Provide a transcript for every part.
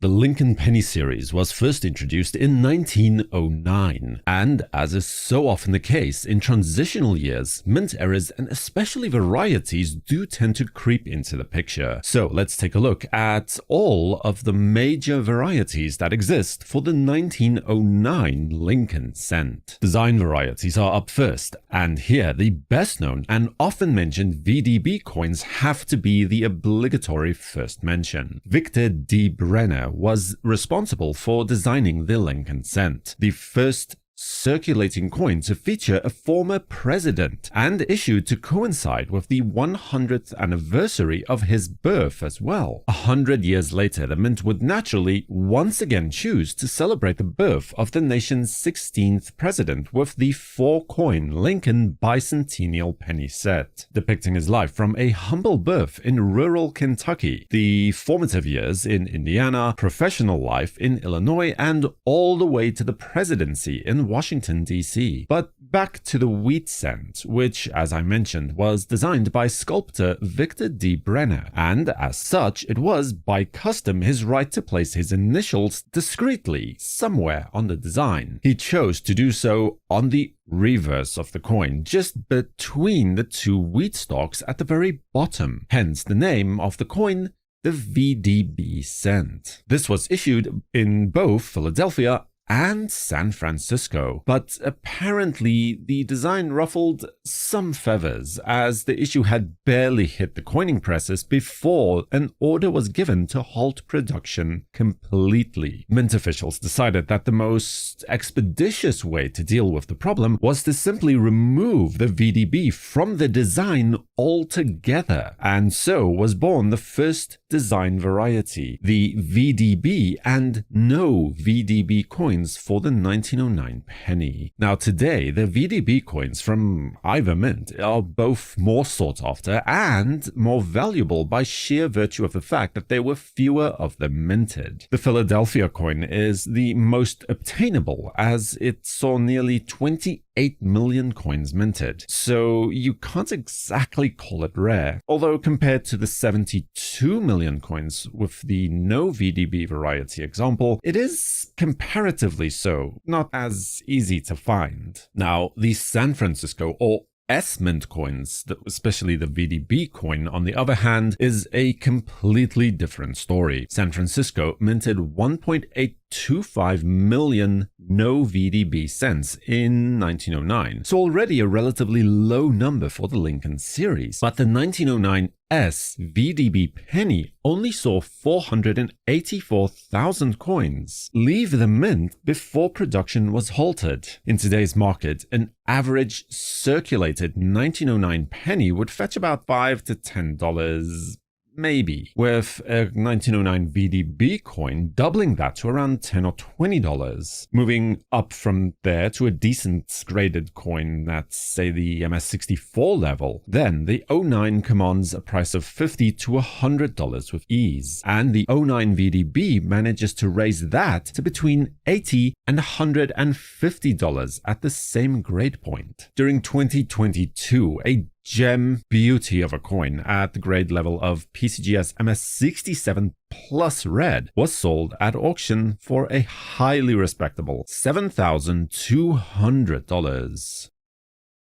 The Lincoln penny series was first introduced in 1909, and as is so often the case in transitional years, mint errors and especially varieties do tend to creep into the picture. So let's take a look at all of the major varieties that exist for the 1909 Lincoln cent. Design varieties are up first, and here the best known and often mentioned VDB coins have to be the obligatory first mention. Victor D. Brenner was responsible for designing the Lincoln cent, the first circulating coin to feature a former president, and issued to coincide with the 100th anniversary of his birth as well. 100 years later, the mint would naturally once again choose to celebrate the birth of the nation's 16th president with the 4-coin Lincoln bicentennial penny set, depicting his life from a humble birth in rural Kentucky, the formative years in Indiana, professional life in Illinois, and all the way to the presidency in Washington, D.C. But back to the wheat cent, which, as I mentioned, was designed by sculptor Victor D. Brenner, and as such, it was by custom his right to place his initials discreetly somewhere on the design. He chose to do so on the reverse of the coin, just between the two wheat stalks at the very bottom, hence the name of the coin, the VDB cent. This was issued in both Philadelphia and San Francisco, but apparently the design ruffled some feathers as the issue had barely hit the coining presses before an order was given to halt production completely. Mint officials decided that the most expeditious way to deal with the problem was to simply remove the VDB from the design altogether, and so was born the first design variety, the VDB and no VDB coin for the 1909 penny. Now today, the VDB coins from either mint are both more sought after and more valuable by sheer virtue of the fact that there were fewer of them minted. The Philadelphia coin is the most obtainable as it saw nearly 28 million coins minted, so you can't exactly call it rare, although compared to the 72 million coins with the no VDB variety example, it is comparatively so, not as easy to find. Now, the San Francisco or S-mint coins, especially the VDB coin, on the other hand, is a completely different story. San Francisco minted 1.825 million no VDB cents in 1909, so already a relatively low number for the Lincoln series. But the 1909 S VDB penny only saw 484,000 coins leave the mint before production was halted. In today's market, an average circulated 1909 penny would fetch about $5 to $10. Maybe, with a 1909 VDB coin doubling that to around $10 or $20, moving up from there to a decent graded coin at, say, the MS64 level. Then the 09 commands a price of $50 to $100 with ease, and the 09 VDB manages to raise that to between $80 and $150 at the same grade point. During 2022, a gem beauty of a coin at the grade level of PCGS MS67 plus red was sold at auction for a highly respectable $7,200.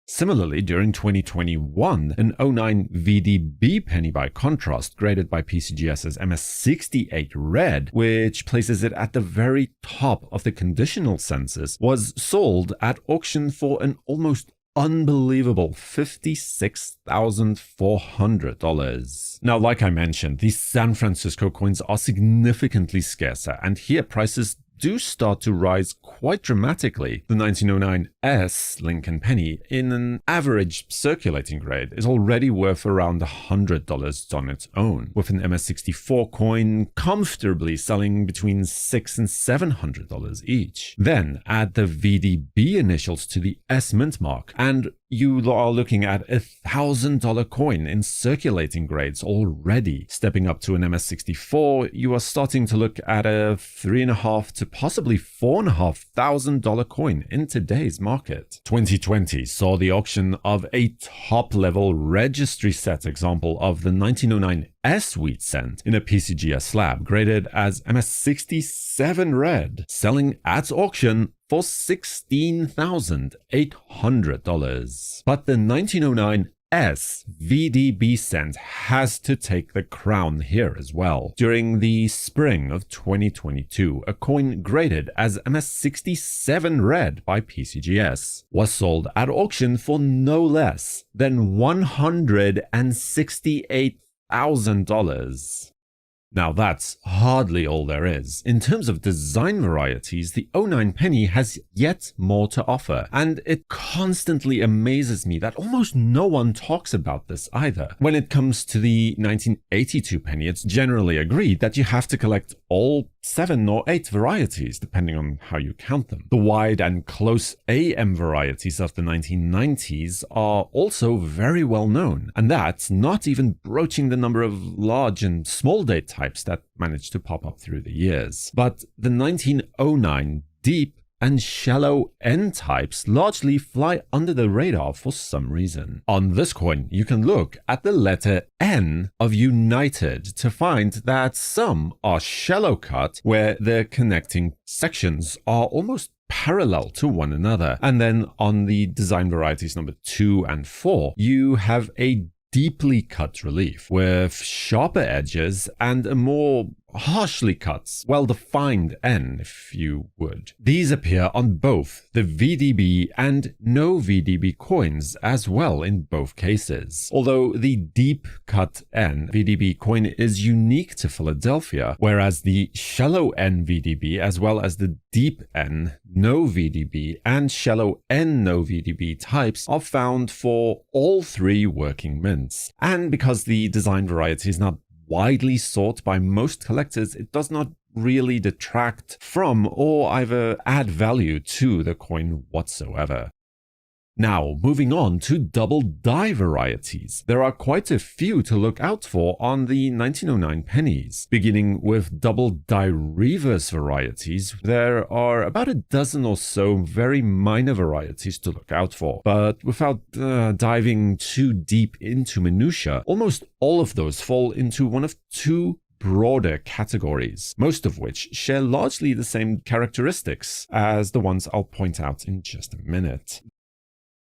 Similarly, during 2021, an 09 VDB penny by contrast, graded by PCGS as MS68 red, which places it at the very top of the conditional census, was sold at auction for an almost unbelievable $56,400. Now, like I mentioned, these San Francisco coins are significantly scarcer, and here prices do start to rise quite dramatically. The 1909 S Lincoln penny in an average circulating grade is already worth around $100 on its own, with an MS64 coin comfortably selling between $600 and $700 each. Then add the VDB initials to the S mintmark, and you are looking at a $1,000 coin in circulating grades already. Stepping up to an MS64, you are starting to look at a $3,500 to and possibly $4,500 coin in today's market. 2020 saw the auction of a top-level registry set example of the 1909 S wheat cent in a PCGS slab graded as MS67 red, selling at auction for $16,800. But the 1909 S VDB cent has to take the crown here as well. During the spring of 2022, a coin graded as MS67 red by PCGS was sold at auction for no less than $168,000. Now that's hardly all there is. In terms of design varieties, the 09 penny has yet more to offer, and it constantly amazes me that almost no one talks about this either. When it comes to the 1982 penny, it's generally agreed that you have to collect all 7 or 8 varieties, depending on how you count them. The wide and close AM varieties of the 1990s are also very well known, and that's not even broaching the number of large and small date types that managed to pop up through the years. But the 1909 deep and shallow N types largely fly under the radar for some reason. On this coin, you can look at the letter N of United to find that some are shallow cut, where the connecting sections are almost parallel to one another. And then on the design varieties number 2 and 4, you have a deeply cut relief with sharper edges and a more harshly cut, well-defined N, if you would. These appear on both the VDB and no VDB coins as well in both cases. Although the deep cut N VDB coin is unique to Philadelphia, whereas the shallow N VDB as well as the deep N no VDB and shallow N no VDB types are found for all 3 working mints. And because the design variety is not widely sought by most collectors, it does not really detract from or either add value to the coin whatsoever. Now, moving on to double die varieties. There are quite a few to look out for on the 1909 pennies. Beginning with double die reverse varieties, there are about a dozen or so very minor varieties to look out for. But without diving too deep into minutiae, almost all of those fall into one of 2 broader categories, most of which share largely the same characteristics as the ones I'll point out in just a minute.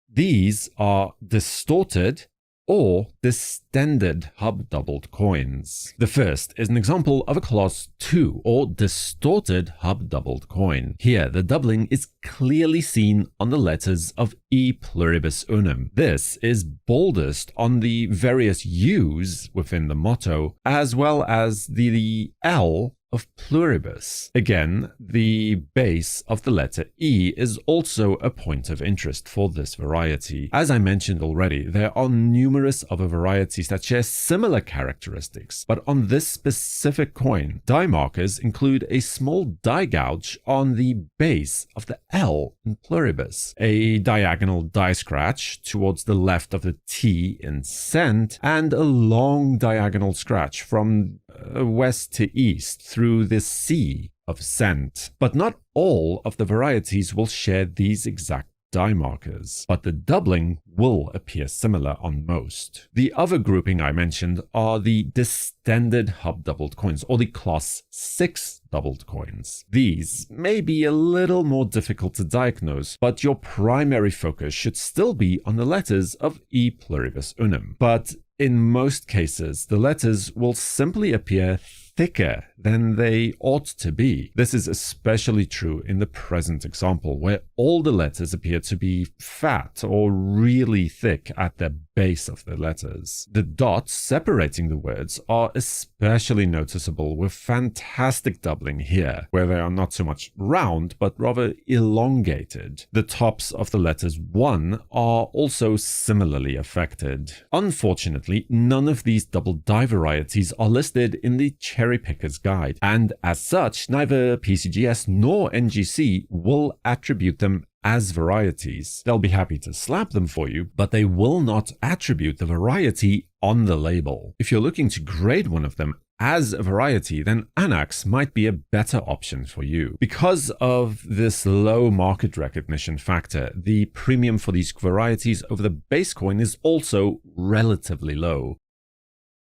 These are distorted or distended hub-doubled coins. The first is an example of a class 2 or distorted hub-doubled coin. Here, the doubling is clearly seen on the letters of E pluribus unum. This is boldest on the various U's within the motto, as well as the L of pluribus. Again, the base of the letter E is also a point of interest for this variety. As I mentioned already, there are numerous other varieties that share similar characteristics, but on this specific coin, die markers include a small die gouge on the base of the L in pluribus, a diagonal die scratch towards the left of the T in cent, and a long diagonal scratch from west to east through the C of cent. But not all of the varieties will share these exact die markers, but the doubling will appear similar on most. The other grouping I mentioned are the distended hub-doubled coins, or the class 6 doubled coins. These may be a little more difficult to diagnose, but your primary focus should still be on the letters of E pluribus unum. But in most cases, the letters will simply appear thicker than they ought to be. This is especially true in the present example, where all the letters appear to be fat or really thick at the base of the letters. The dots separating the words are especially noticeable, with fantastic doubling here, where they are not so much round, but rather elongated. The tops of the letters 1 are also similarly affected. Unfortunately, none of these double die varieties are listed in the Cherry Picker's Guide, and as such, neither PCGS nor NGC will attribute them as varieties. They'll be happy to slap them for you, but they will not attribute the variety on the label. If you're looking to grade one of them as a variety, then Anax might be a better option for you. Because of this low market recognition factor, the premium for these varieties over the base coin is also relatively low.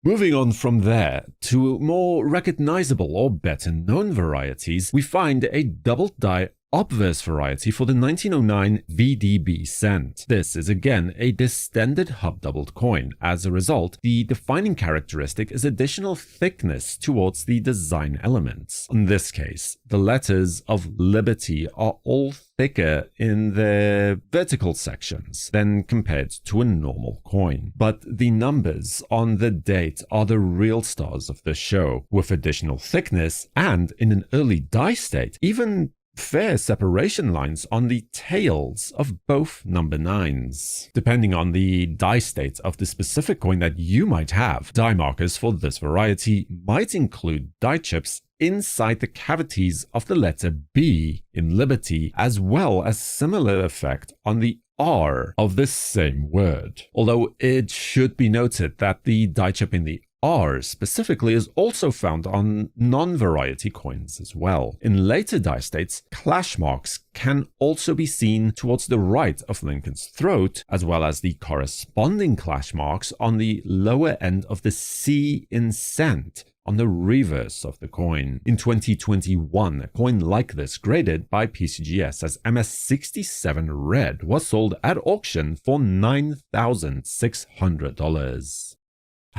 Moving on from there to more recognizable or better known varieties, we find a double die obverse variety for the 1909 VDB cent. This is again a distended hub-doubled coin. As a result, the defining characteristic is additional thickness towards the design elements. In this case, the letters of Liberty are all thicker in their vertical sections than compared to a normal coin. But the numbers on the date are the real stars of the show, with additional thickness and, in an early die state, even fair separation lines on the tails of both number 9s. Depending on the die state of the specific coin that you might have, die markers for this variety might include die chips inside the cavities of the letter B in Liberty, as well as similar effect on the R of the same word. Although it should be noted that the die chip in the R specifically is also found on non-variety coins as well. In later die states, clash marks can also be seen towards the right of Lincoln's throat, as well as the corresponding clash marks on the lower end of the C in cent on the reverse of the coin. In 2021, a coin like this, graded by PCGS as MS67 Red, was sold at auction for $9,600.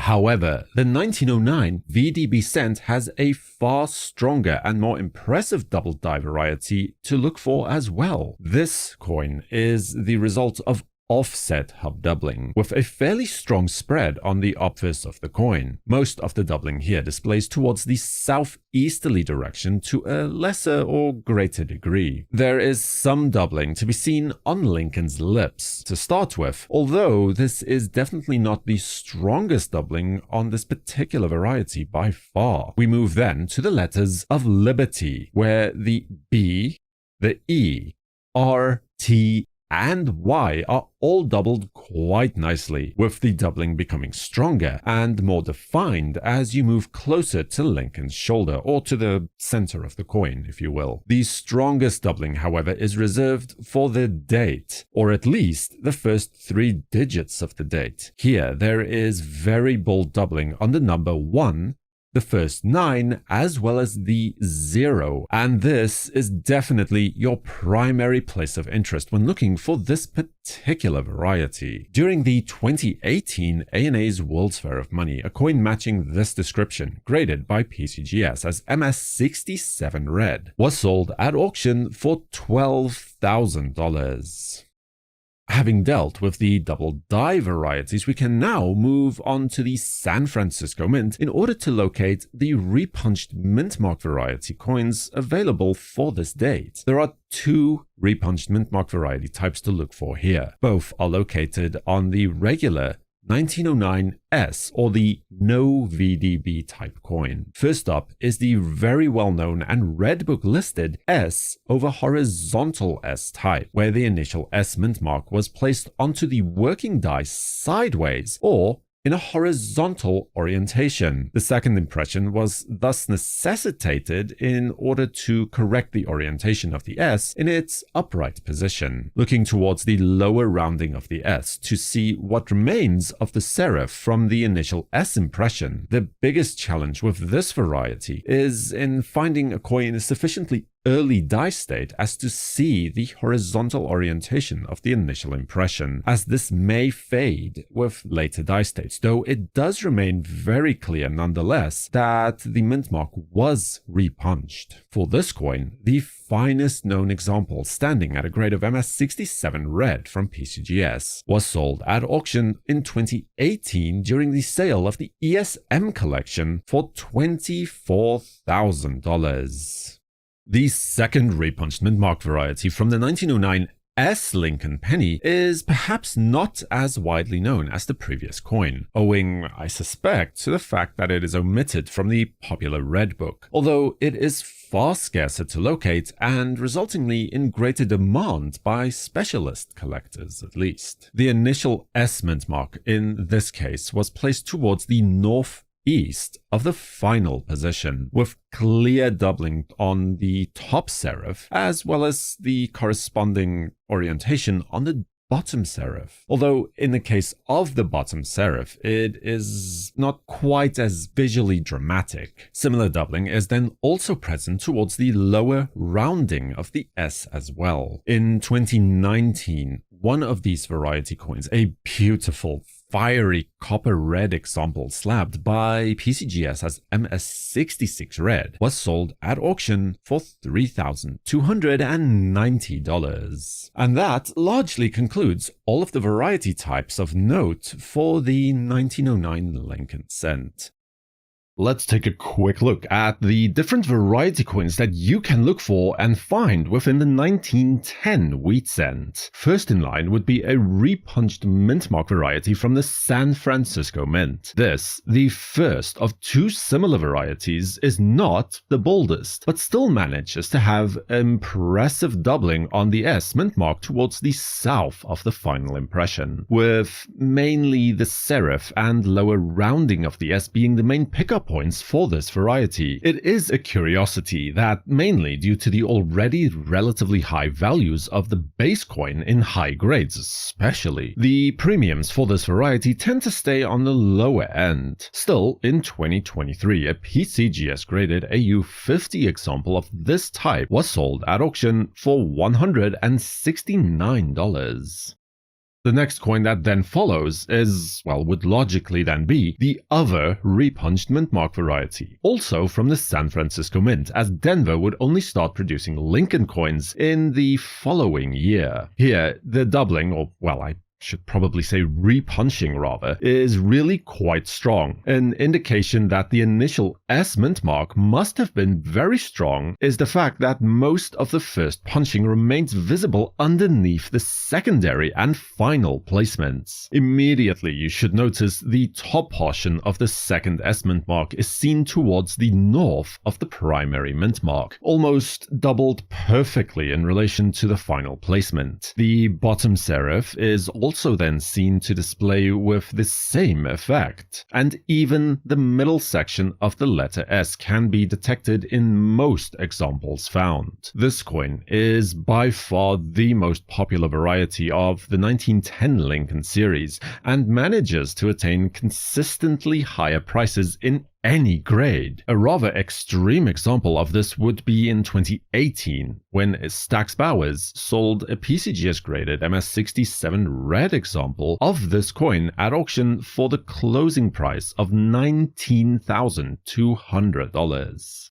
However, the 1909 VDB cent has a far stronger and more impressive double die variety to look for as well. This coin is the result of offset hub doubling, with a fairly strong spread on the obverse of the coin. Most of the doubling here displays towards the southeasterly direction to a lesser or greater degree. There is some doubling to be seen on Lincoln's lips to start with, although this is definitely not the strongest doubling on this particular variety by far. We move then to the letters of Liberty, where the B, the E, R, T, and Y are all doubled quite nicely, with the doubling becoming stronger and more defined as you move closer to Lincoln's shoulder, or to the center of the coin, if you will. The strongest doubling, however, is reserved for the date, or at least the first 3 digits of the date. Here, there is very bold doubling on the number 1, the first 9, as well as the 0, and this is definitely your primary place of interest when looking for this particular variety. During the 2018 ANA's World's Fair of Money, a coin matching this description, graded by PCGS as MS67 Red, was sold at auction for $12,000. Having dealt with the double die varieties, we can now move on to the San Francisco Mint in order to locate the repunched mintmark variety coins available for this date. There are 2 repunched mintmark variety types to look for here. Both are located on the regular 1909 S, or the no VDB type coin. First up is the very well-known and Redbook listed S over horizontal S type, where the initial S mint mark was placed onto the working die sideways, or in a horizontal orientation. The second impression was thus necessitated in order to correct the orientation of the S in its upright position. Looking towards the lower rounding of the S to see what remains of the serif from the initial S impression, the biggest challenge with this variety is in finding a coin sufficiently early die state as to see the horizontal orientation of the initial impression, as this may fade with later die states, though it does remain very clear nonetheless that the mint mark was repunched. For this coin, the finest known example, standing at a grade of MS67 Red from PCGS, was sold at auction in 2018 during the sale of the ESM collection for $24,000. The second repunched mintmark variety from the 1909 S Lincoln penny is perhaps not as widely known as the previous coin, owing, I suspect, to the fact that it is omitted from the popular Red Book, although it is far scarcer to locate and resultingly in greater demand by specialist collectors at least. The initial S mint mark in this case was placed towards the north east of the final position, with clear doubling on the top serif, as well as the corresponding orientation on the bottom serif. Although in the case of the bottom serif, it is not quite as visually dramatic. Similar doubling is then also present towards the lower rounding of the S as well. In 2019, one of these variety coins, a beautiful fiery copper red example slabbed by PCGS as MS66 red, was sold at auction for $3,290. And that largely concludes all of the variety types of note for the 1909 Lincoln cent. Let's take a quick look at the different variety coins that you can look for and find within the 1910 wheat cent. First in line would be a repunched mintmark variety from the San Francisco Mint. This, the first of two similar varieties, is not the boldest, but still manages to have impressive doubling on the S mintmark towards the south of the final impression, with mainly the serif and lower rounding of the S being the main pickup points for this variety. It is a curiosity that, mainly due to the already relatively high values of the base coin in high grades especially, the premiums for this variety tend to stay on the lower end. Still, in 2023, a PCGS graded AU50 example of this type was sold at auction for $169. The next coin that then follows is, well, would logically then be the other repunched mintmark variety, also from the San Francisco Mint, as Denver would only start producing Lincoln coins in the following year. Here, the doubling, or well, I should probably say repunching rather, is really quite strong. An indication that the initial S mintmark must have been very strong is the fact that most of the first punching remains visible underneath the secondary and final placements. Immediately you should notice the top portion of the second S mintmark is seen towards the north of the primary mintmark, almost doubled perfectly in relation to the final placement. The bottom serif is also then seen to display with the same effect, and even the middle section of the letter S can be detected in most examples found. This coin is by far the most popular variety of the 1910 Lincoln series, and manages to attain consistently higher prices in any grade. A rather extreme example of this would be in 2018, when Stax Bowers sold a PCGS graded MS67 red example of this coin at auction for the closing price of $19,200.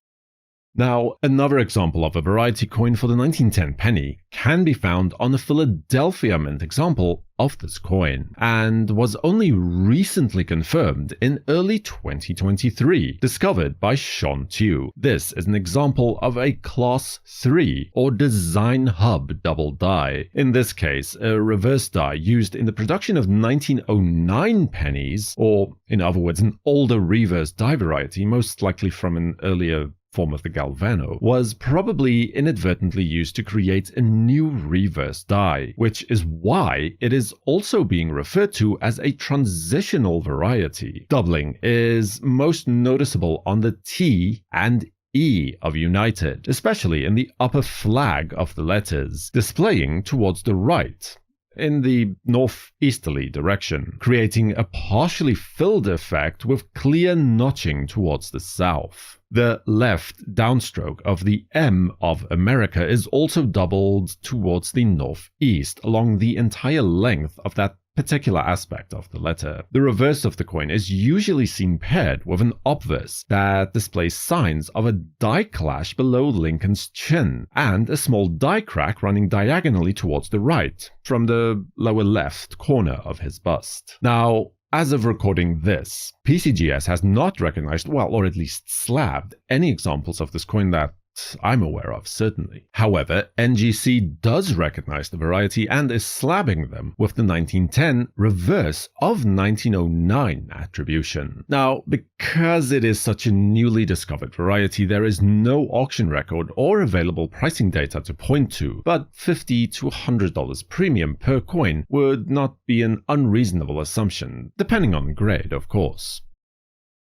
Now, another example of a variety coin for the 1910 penny can be found on the Philadelphia Mint example of this coin, and was only recently confirmed in early 2023, discovered by Sean Tew. This is an example of a Class 3 or Design Hub double die. In this case, a reverse die used in the production of 1909 pennies, or in other words, an older reverse die variety, most likely from an earlier form of the Galvano, was probably inadvertently used to create a new reverse die, which is why it is also being referred to as a transitional variety. Doubling is most noticeable on the T and E of United, especially in the upper flag of the letters, displaying towards the right, in the northeasterly direction, creating a partially filled effect with clear notching towards the south. The left downstroke of the M of America is also doubled towards the northeast along the entire length of that particular aspect of the letter. The reverse of the coin is usually seen paired with an obverse that displays signs of a die clash below Lincoln's chin, and a small die crack running diagonally towards the right, from the lower left corner of his bust. Now, as of recording this, PCGS has not recognized, well, or at least slabbed, any examples of this coin that I'm aware of, certainly. However, NGC does recognize the variety and is slabbing them with the 1910 reverse of 1909 attribution. Now, because it is such a newly discovered variety, there is no auction record or available pricing data to point to, but $50 to $100 premium per coin would not be an unreasonable assumption, depending on grade, of course.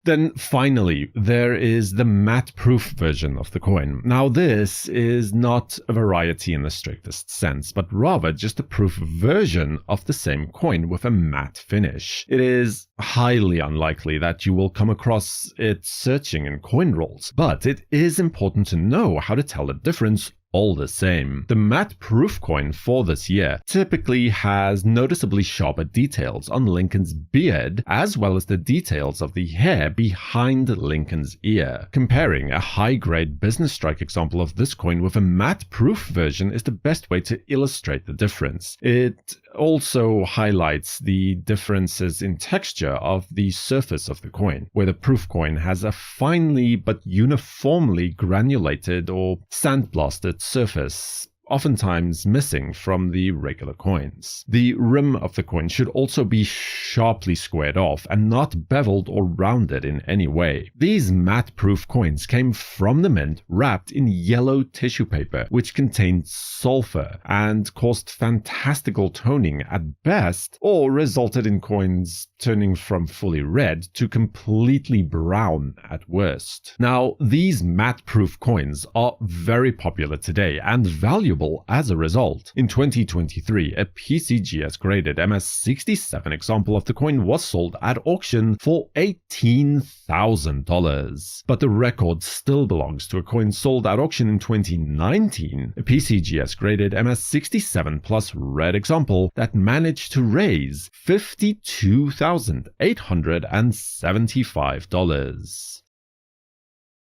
Then finally, there is the matte-proof version of the coin. Now this is not a variety in the strictest sense, but rather just a proof version of the same coin with a matte finish. It is highly unlikely that you will come across it searching in coin rolls, but it is important to know how to tell the difference all the same. The matte proof coin for this year typically has noticeably sharper details on Lincoln's beard, as well as the details of the hair behind Lincoln's ear. Comparing a high-grade business strike example of this coin with a matte proof version is the best way to illustrate the difference. It also highlights the differences in texture of the surface of the coin, where the proof coin has a finely but uniformly granulated or sandblasted surface, oftentimes missing from the regular coins. The rim of the coin should also be sharply squared off and not beveled or rounded in any way. These matte-proof coins came from the mint wrapped in yellow tissue paper, which contained sulfur and caused fantastical toning at best, or resulted in coins turning from fully red to completely brown at worst. Now, these matte-proof coins are very popular today and valuable as a result. In 2023, a PCGS graded MS67 example of the coin was sold at auction for $18,000. But the record still belongs to a coin sold at auction in 2019, a PCGS graded MS67 plus red example that managed to raise $52,875.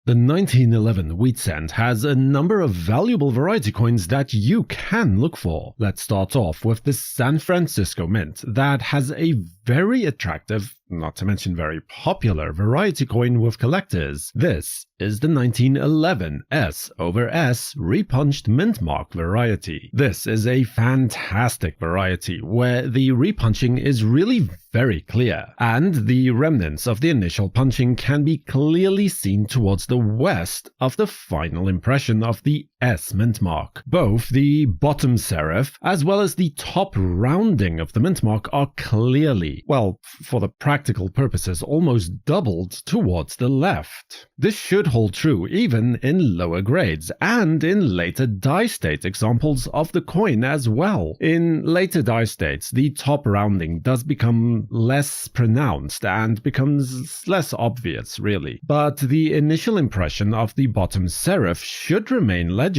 The 1911 wheat cent has a number of valuable variety coins that you can look for. Let's start off with the San Francisco Mint that has a very attractive, not to mention very popular, variety coin with collectors. This is the 1911 S/S repunched mintmark variety. This is a fantastic variety where the repunching is really very clear, and the remnants of the initial punching can be clearly seen towards the west of the final impression of the S mintmark. Both the bottom serif as well as the top rounding of the mintmark are clearly, well, for the practical purposes, almost doubled towards the left. This should hold true even in lower grades and in later die state examples of the coin as well. In later die states, the top rounding does become less pronounced and becomes less obvious, really. But the initial impression of the bottom serif should remain legible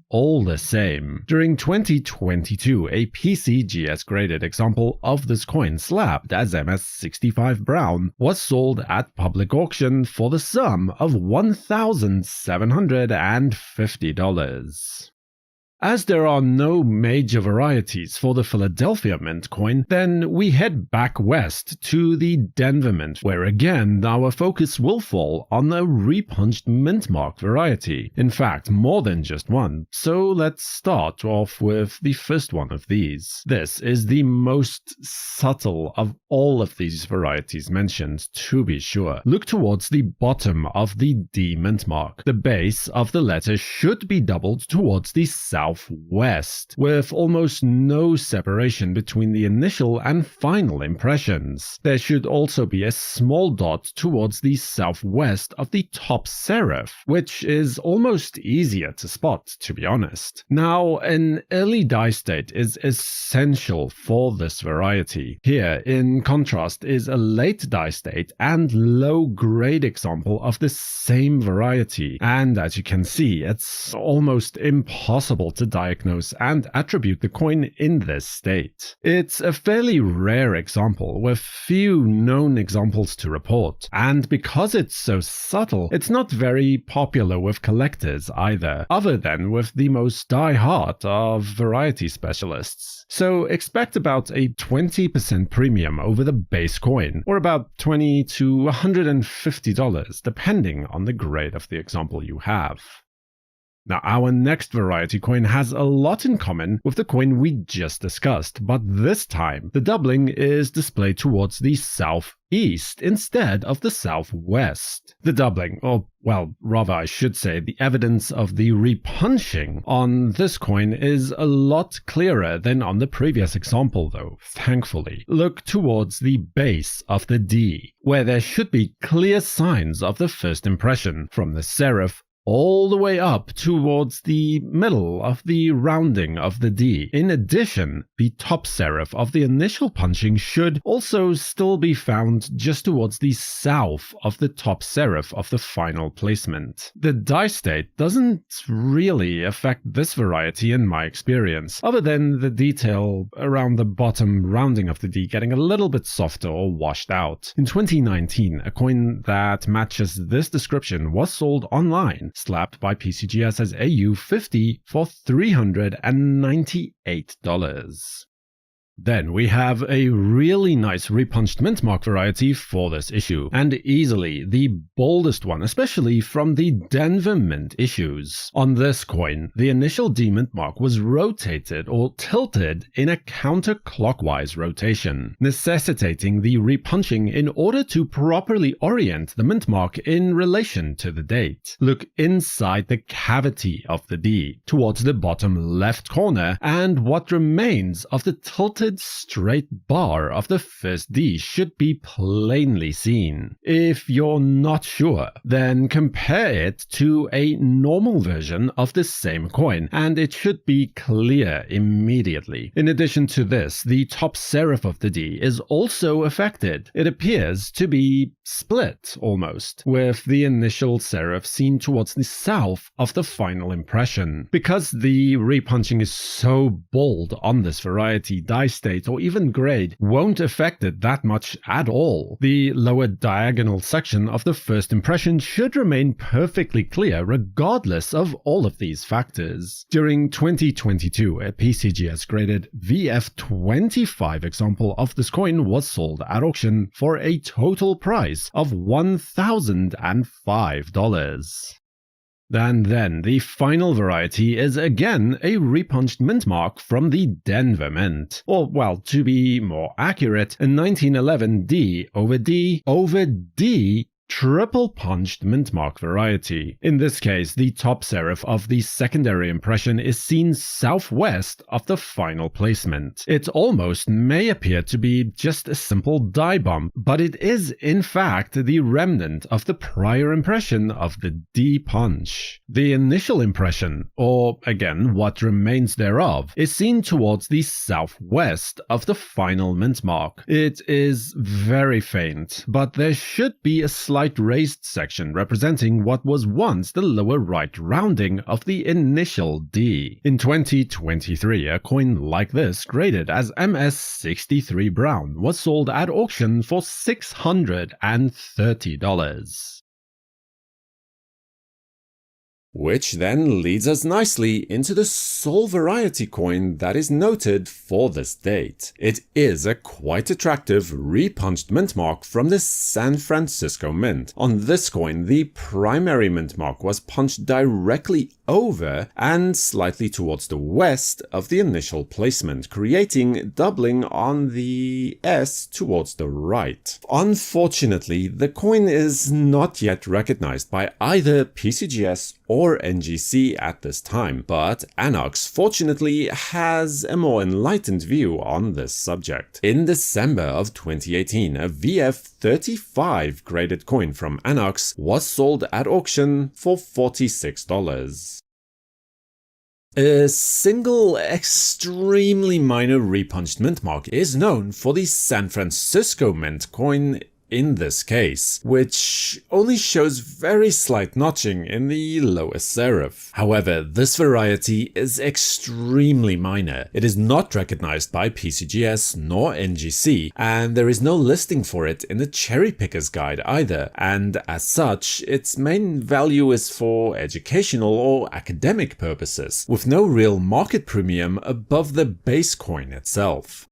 all the same. During 2022, a PCGS graded example of this coin slabbed as MS65 brown was sold at public auction for the sum of $1,750. As there are no major varieties for the Philadelphia Mint coin, then we head back west to the Denver Mint, where again our focus will fall on a repunched mintmark variety. In fact, more than just one, so let's start off with the first one of these. This is the most subtle of all of these varieties mentioned, to be sure. Look towards the bottom of the D mintmark. The base of the letter should be doubled towards the southwest, with almost no separation between the initial and final impressions. There should also be a small dot towards the southwest of the top serif, which is almost easier to spot, to be honest. Now, an early die state is essential for this variety. Here, in contrast, is a late die state and low-grade example of the same variety, and as you can see, it's almost impossible to diagnose and attribute the coin in this state. It's a fairly rare example with few known examples to report, and because it's so subtle, it's not very popular with collectors either, other than with the most die-hard of variety specialists. So expect about a 20% premium over the base coin, or about $20 to $150 depending on the grade of the example you have. Now, our next variety coin has a lot in common with the coin we just discussed, but this time the doubling is displayed towards the southeast instead of the southwest. The doubling, or well, rather I should say the evidence of the repunching on this coin is a lot clearer than on the previous example though, thankfully. Look towards the base of the D, where there should be clear signs of the first impression, from the serif all the way up towards the middle of the rounding of the D. In addition, the top serif of the initial punching should also still be found just towards the south of the top serif of the final placement. The die state doesn't really affect this variety in my experience, other than the detail around the bottom rounding of the D getting a little bit softer or washed out. In 2019, a coin that matches this description was sold online, slapped by PCGS as AU50 for $398. Then we have a really nice repunched mintmark variety for this issue, and easily the boldest one, especially from the Denver Mint issues. On this coin, the initial D mintmark was rotated or tilted in a counterclockwise rotation, necessitating the repunching in order to properly orient the mintmark in relation to the date. Look inside the cavity of the D, towards the bottom left corner, and what remains of the tilted straight bar of the first D should be plainly seen. If you're not sure, then compare it to a normal version of the same coin, and it should be clear immediately. In addition to this, the top serif of the D is also affected. It appears to be split, almost, with the initial serif seen towards the south of the final impression. Because the repunching is so bold on this variety, die state or even grade won't affect it that much at all. The lower diagonal section of the first impression should remain perfectly clear regardless of all of these factors. During 2022, a PCGS graded VF25 example of this coin was sold at auction for a total price of $1,005. And then the final variety is again a repunched mintmark from the Denver Mint, or well, to be more accurate, a 1911 D over D over D triple punched mintmark variety. In this case, the top serif of the secondary impression is seen southwest of the final placement. It almost may appear to be just a simple die bump, but it is in fact the remnant of the prior impression of the D punch. The initial impression, or again what remains thereof, is seen towards the southwest of the final mintmark. It is very faint, but there should be a slight raised section representing what was once the lower right rounding of the initial D. In 2023, a coin like this, graded as MS63 Brown, was sold at auction for $630. Which then leads us nicely into the sole variety coin that is noted for this date. It is a quite attractive repunched mintmark from the San Francisco Mint. On this coin, the primary mintmark was punched directly over and slightly towards the west of the initial placement, creating doubling on the S towards the right. Unfortunately, the coin is not yet recognized by either PCGS or NGC at this time, but Anox fortunately has a more enlightened view on this subject. In December of 2018, a VF35 graded coin from Anox was sold at auction for $46. A single, extremely minor repunched mintmark is known for the San Francisco Mint coin in this case, which only shows very slight notching in the lower serif. However, this variety is extremely minor. It is not recognized by PCGS nor NGC, and there is no listing for it in the Cherry Picker's Guide either, and as such, its main value is for educational or academic purposes, with no real market premium above the base coin itself.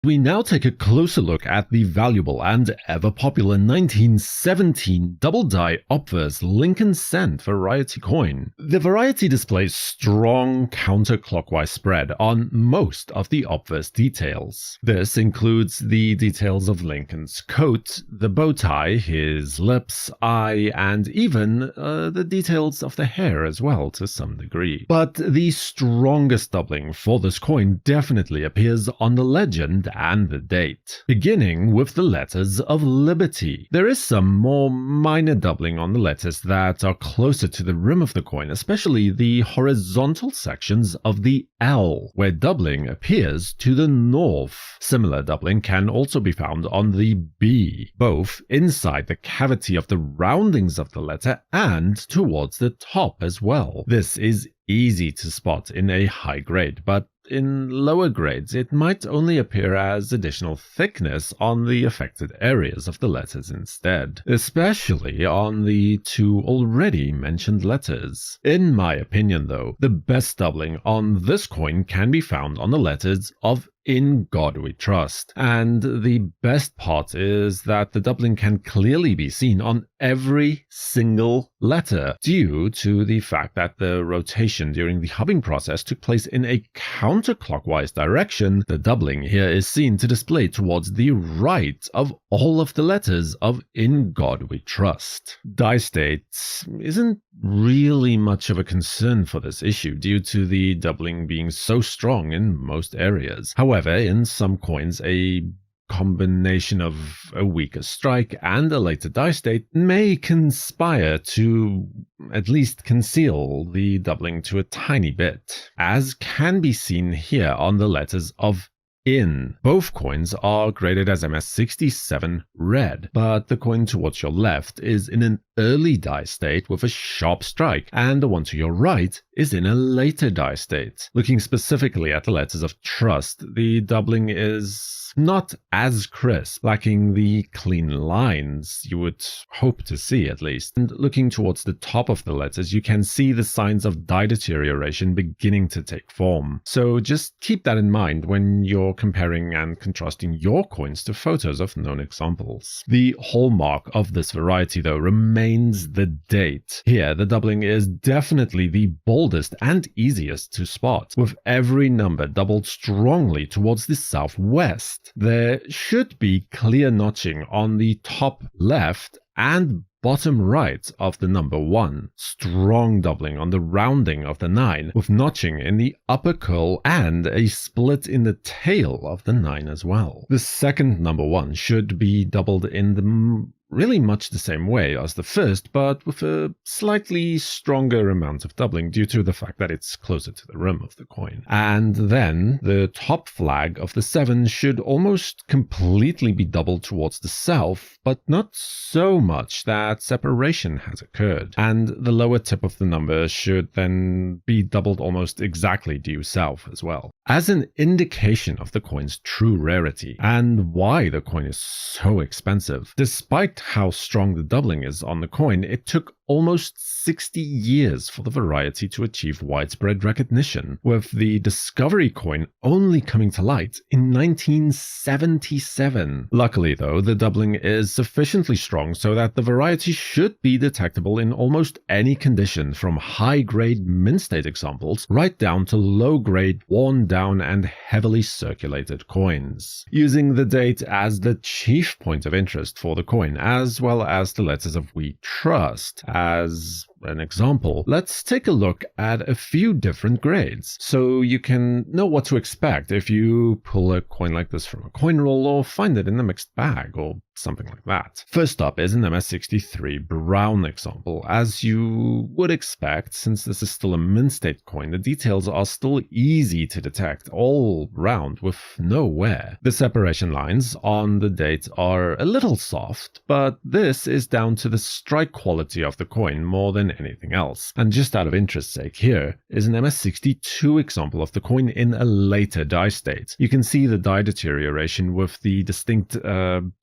We now take a closer look at the valuable and ever-popular 1917 double-die obverse Lincoln cent variety coin. The variety displays strong counterclockwise spread on most of the obverse details. This includes the details of Lincoln's coat, the bow tie, his lips, eye, and even the details of the hair as well to some degree. But the strongest doubling for this coin definitely appears on the legend and the date, beginning with the letters of Liberty. There is some more minor doubling on the letters that are closer to the rim of the coin, especially the horizontal sections of the L, where doubling appears to the north. Similar doubling can also be found on the B, both inside the cavity of the roundings of the letter and towards the top as well. This is easy to spot in a high grade, but in lower grades it might only appear as additional thickness on the affected areas of the letters instead, especially on the two already mentioned letters. In my opinion though, the best doubling on this coin can be found on the letters of In God We Trust, and the best part is that the doubling can clearly be seen on every single letter due to the fact that the rotation during the hubbing process took place in a counterclockwise direction. The doubling here is seen to display towards the right of all of the letters of In God We Trust. Die state isn't really much of a concern for this issue due to the doubling being so strong in most areas. However, in some coins, a combination of a weaker strike and a later die state may conspire to at least conceal the doubling to a tiny bit, as can be seen here on the letters of In. Both coins are graded as MS67 red, but the coin towards your left is in an early die state with a sharp strike, and the one to your right is in a later die state. Looking specifically at the letters of Trust, the doubling is not as crisp, lacking the clean lines you would hope to see at least. And looking towards the top of the letters, you can see the signs of die deterioration beginning to take form. So just keep that in mind when you're comparing and contrasting your coins to photos of known examples. The hallmark of this variety though remains the date. Here the doubling is definitely the boldest and easiest to spot, with every number doubled strongly towards the southwest. There should be clear notching on the top left and bottom right of the number 1, strong doubling on the rounding of the 9, with notching in the upper curl and a split in the tail of the 9 as well. The second number 1 should be doubled in the really much the same way as the first, but with a slightly stronger amount of doubling due to the fact that it's closer to the rim of the coin. And then the top flag of the 7 should almost completely be doubled towards the south, but not so much that separation has occurred. And the lower tip of the number should then be doubled almost exactly due south as well, as an indication of the coin's true rarity and why the coin is so expensive. Despite how strong the doubling is on the coin, it took almost 60 years for the variety to achieve widespread recognition, with the Discovery coin only coming to light in 1977. Luckily though, the doubling is sufficiently strong so that the variety should be detectable in almost any condition, from high-grade mint state examples right down to low-grade, worn-down and heavily circulated coins. Using the date as the chief point of interest for the coin, as well as the letters of We Trust as an example, let's take a look at a few different grades so you can know what to expect if you pull a coin like this from a coin roll or find it in a mixed bag or something like that. First up is an MS63 brown example. As you would expect, since this is still a mint state coin, the details are still easy to detect all round with no wear. The separation lines on the date are a little soft, but this is down to the strike quality of the coin more than than anything else. And just out of interest's sake, here is an MS62 example of the coin in a later die state. You can see the die deterioration with the distinct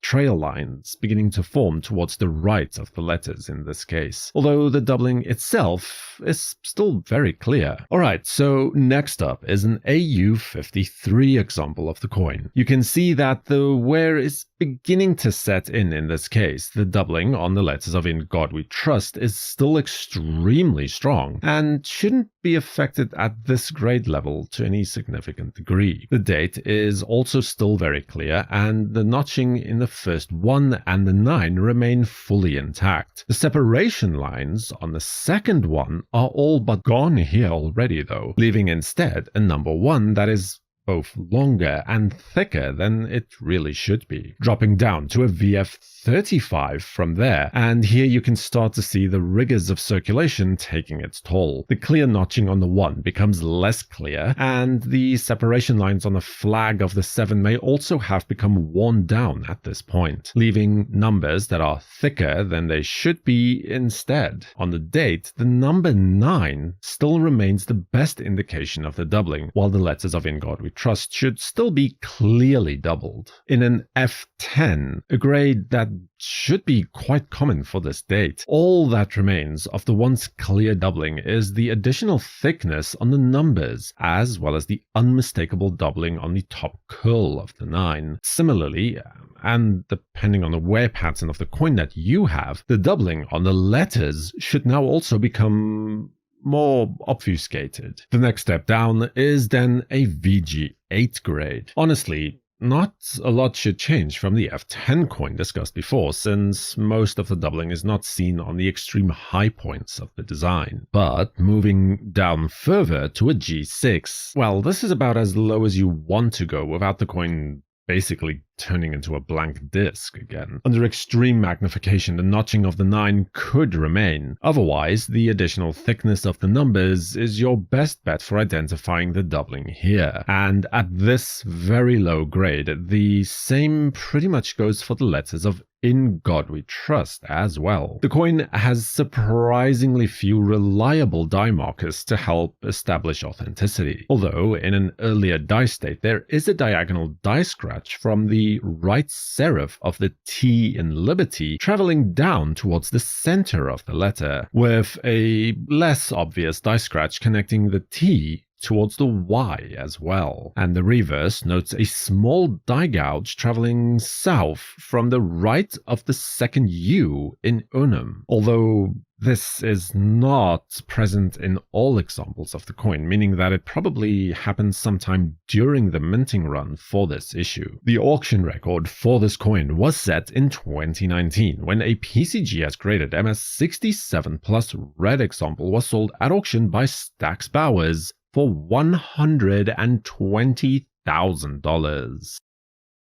trail lines beginning to form towards the right of the letters in this case, although the doubling itself is still very clear. Alright, so next up is an AU53 example of the coin. You can see that the wear is beginning to set in this case. The doubling on the letters of "In God We Trust" is still extremely strong and shouldn't be affected at this grade level to any significant degree. The date is also still very clear, and the notching in the first 1 and the 9 remain fully intact. The separation lines on the second one are all but gone here already though, leaving instead a number 1 that is both longer and thicker than it really should be, dropping down to a VF35 from there, and here you can start to see the rigors of circulation taking its toll. The clear notching on the 1 becomes less clear, and the separation lines on the flag of the 7 may also have become worn down at this point, leaving numbers that are thicker than they should be instead. On the date, the number 9 still remains the best indication of the doubling, while the letters of "In God We Trust" should still be clearly doubled. In an F10, a grade that should be quite common for this date, all that remains of the once clear doubling is the additional thickness on the numbers, as well as the unmistakable doubling on the top curl of the 9. Similarly, and depending on the wear pattern of the coin that you have, the doubling on the letters should now also become more obfuscated. The next step down is then a VG8 grade. Honestly, not a lot should change from the F10 coin discussed before, since most of the doubling is not seen on the extreme high points of the design. But moving down further to a G6, well, this is about as low as you want to go without the coin basically turning into a blank disc again. Under extreme magnification, the notching of the 9 could remain. Otherwise, the additional thickness of the numbers is your best bet for identifying the doubling here. And at this very low grade, the same pretty much goes for the letters of "In God We Trust" as well. The coin has surprisingly few reliable die markers to help establish authenticity, although in an earlier die state there is a diagonal die scratch from the right serif of the T in Liberty traveling down towards the center of the letter, with a less obvious die scratch connecting the T towards the Y as well. And the reverse notes a small die gouge traveling south from the right of the second U in Unum, although this is not present in all examples of the coin, meaning that it probably happened sometime during the minting run for this issue. The auction record for this coin was set in 2019, when a PCGS graded MS67 Plus red example was sold at auction by Stax Bowers for $120,000.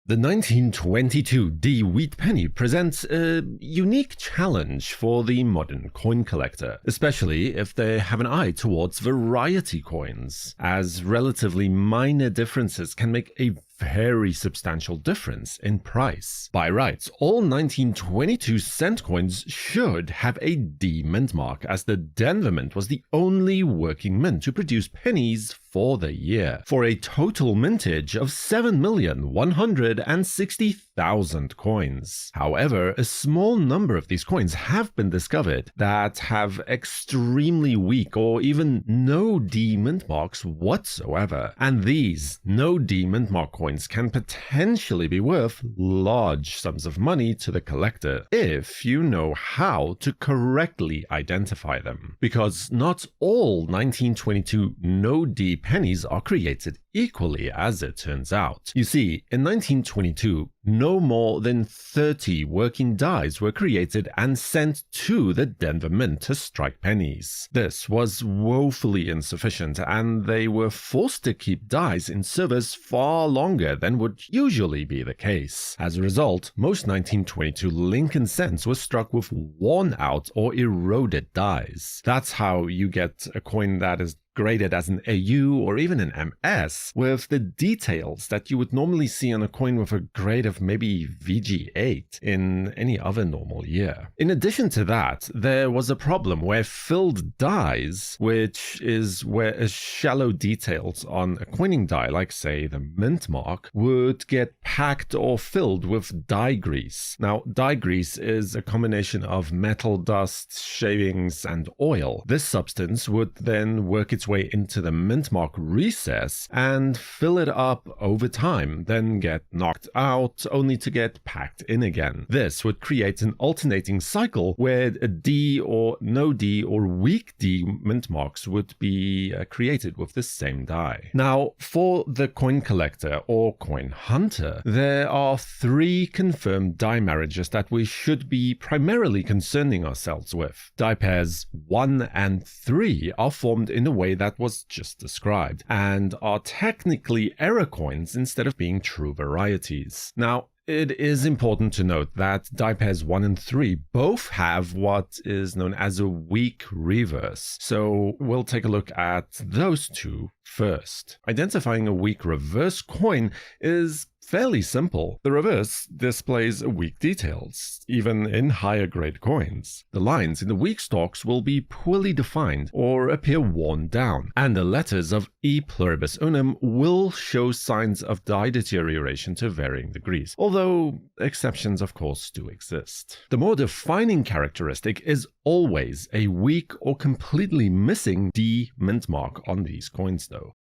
The 1922 D Wheat Penny presents a unique challenge for the modern coin collector, especially if they have an eye towards variety coins, as relatively minor differences can make a very substantial difference in price. By rights, all 1922 cent coins should have a D mint mark, as the Denver Mint was the only working mint to produce pennies for the year, for a total mintage of 7,160,000 coins. However, a small number of these coins have been discovered that have extremely weak or even no D mint marks whatsoever, and these no D mint mark coins can potentially be worth large sums of money to the collector if you know how to correctly identify them. Because not all 1922 no D pennies are created equally, as it turns out. You see, in 1922, no more than 30 working dies were created and sent to the Denver Mint to strike pennies. This was woefully insufficient, and they were forced to keep dies in service far longer than would usually be the case. As a result, most 1922 Lincoln cents were struck with worn out or eroded dies. That's how you get a coin that is graded as an AU or even an MS, with the details that you would normally see on a coin with a grade of maybe VG8 in any other normal year. In addition to that, there was a problem where filled dies, which is where shallow details on a coining die, like say the mintmark, would get packed or filled with die grease. Now, die grease is a combination of metal dust, shavings, and oil. This substance would then work its way into the mintmark recess and fill it up over time, then get knocked out only to get packed in again. This would create an alternating cycle where a D or no D or weak D mintmarks would be created with the same die. Now, for the coin collector or coin hunter, there are 3 confirmed die marriages that we should be primarily concerning ourselves with. Die pairs 1 and 3 are formed in a way that was just described, and are technically error coins instead of being true varieties. Now, it is important to note that die pairs 1 and 3 both have what is known as a weak reverse, so we'll take a look at those 2 first. Identifying a weak reverse coin is fairly simple. The reverse displays weak details, even in higher grade coins. The lines in the weak stalks will be poorly defined or appear worn down, and the letters of E pluribus unum will show signs of die deterioration to varying degrees, although exceptions of course do exist. The more defining characteristic is always a weak or completely missing D mintmark on these coins though.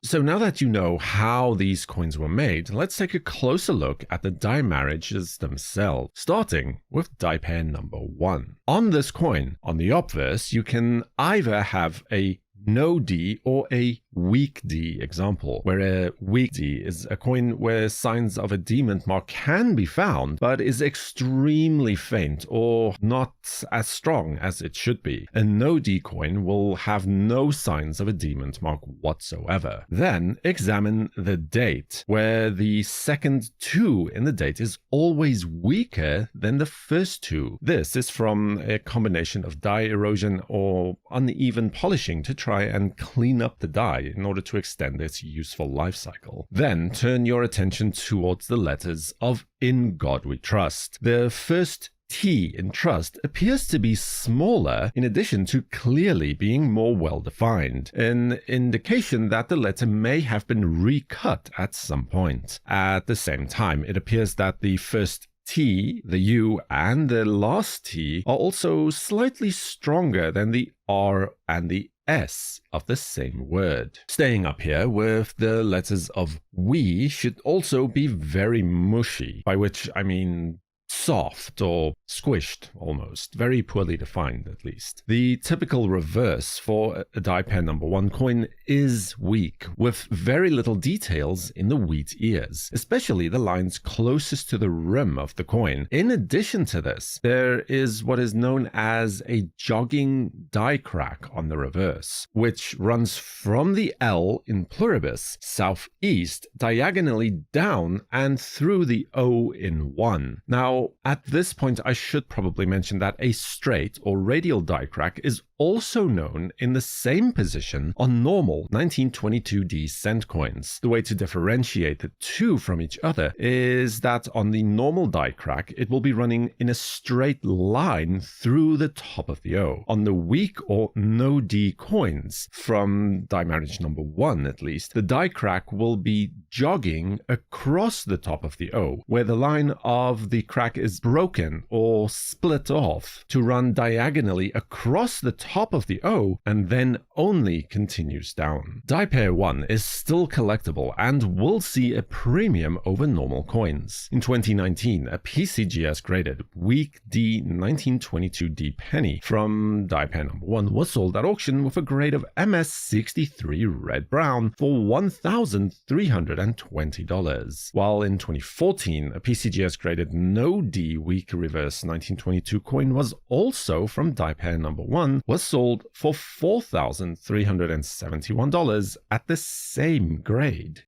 So now that you know how these coins were made, let's take a closer look at the die marriages themselves, starting with die pair number 1. On this coin, on the obverse, you can either have a no D or a weak D example, where a weak D is a coin where signs of a D mintmark can be found, but is extremely faint or not as strong as it should be. A no D coin will have no signs of a D mintmark whatsoever. Then examine the date, where the second 2 in the date is always weaker than the first 2. This is from a combination of die erosion or uneven polishing to try and clean up the die in order to extend its useful life cycle. Then turn your attention towards the letters of In God We Trust. The first T in trust appears to be smaller in addition to clearly being more well defined, an indication that the letter may have been recut at some point. At the same time, it appears that the first T, the U, and the last T are also slightly stronger than the R and the S of the same word. Staying up here with the letters of we should also be very mushy, by which I mean soft or squished almost, very poorly defined at least. The typical reverse for a die pair number 1 coin is weak, with very little details in the wheat ears, especially the lines closest to the rim of the coin. In addition to this, there is what is known as a jogging die crack on the reverse, which runs from the L in pluribus southeast diagonally down and through the O in 1. Now, at this point, I should probably mention that a straight or radial die crack is also known in the same position on normal 1922D cent coins. The way to differentiate the 2 from each other is that on the normal die crack, it will be running in a straight line through the top of the O. On the weak or no D coins, from die marriage number 1 at least, the die crack will be jogging across the top of the O, where the line of the crack is broken or split off to run diagonally across the top of the O and then only continues down. Die pair 1 is still collectible and will see a premium over normal coins. In 2019, a PCGS graded weak D 1922D penny from die pair number 1 was sold at auction with a grade of MS63 red brown for $1,320, while in 2014, a PCGS graded no D weak reverse 1922 coin was also from die pair number 1 was sold for $4,371 at the same grade.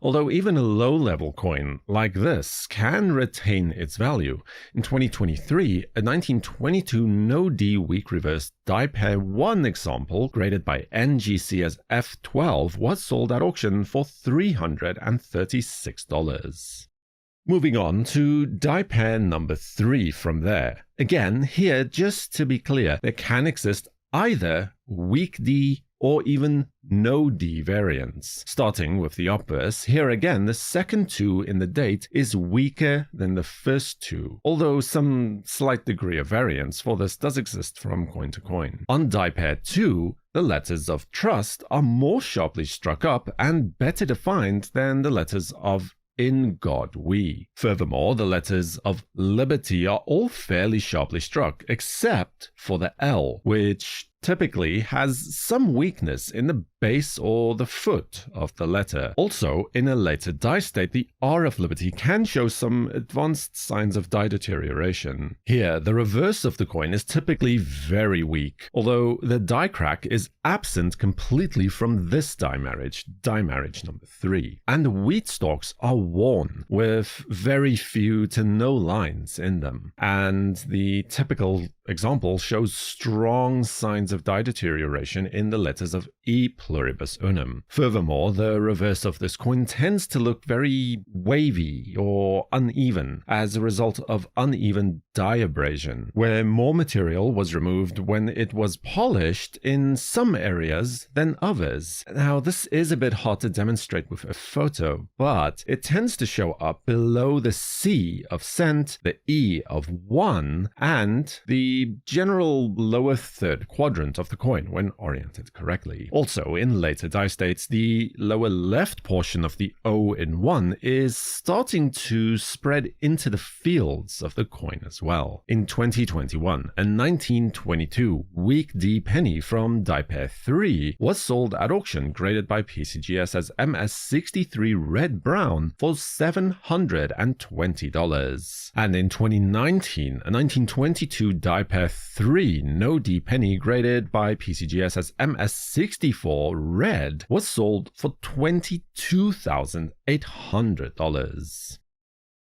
Although even a low-level coin like this can retain its value, in 2023, a 1922 no-D weak reverse die pair 1 example, graded by NGC as F12, was sold at auction for $336. Moving on to die pair number 3 from there. Again, here, just to be clear, there can exist either weak D or even no D variants. Starting with the obverse, here again the second 2 in the date is weaker than the first 2, although some slight degree of variance for this does exist from coin to coin. On die pair 2, the letters of trust are more sharply struck up and better defined than the letters of In God We. Furthermore, the letters of liberty are all fairly sharply struck, except for the L, which typically has some weakness in the base or the foot of the letter. Also, in a later die state, the R of liberty can show some advanced signs of die deterioration. Here, the reverse of the coin is typically very weak, although the die crack is absent completely from this die marriage number 3. And wheat stalks are worn, with very few to no lines in them. And the typical example shows strong signs of die deterioration in the letters of E pluribus unum. Furthermore, the reverse of this coin tends to look very wavy or uneven as a result of uneven die abrasion, where more material was removed when it was polished in some areas than others. Now, this is a bit hard to demonstrate with a photo, but it tends to show up below the C of cent, the E of 1, and the general lower third quadrant of the coin when oriented correctly. Also, in later die states, the lower left portion of the O in 1 is starting to spread into the fields of the coin as well. In 2021, a 1922 weak D penny from die pair 3 was sold at auction, graded by PCGS as MS63 red-brown for $720. And in 2019, a 1922 die pair 3 no D penny, graded by PCGS as MS64 red, was sold for $22,800.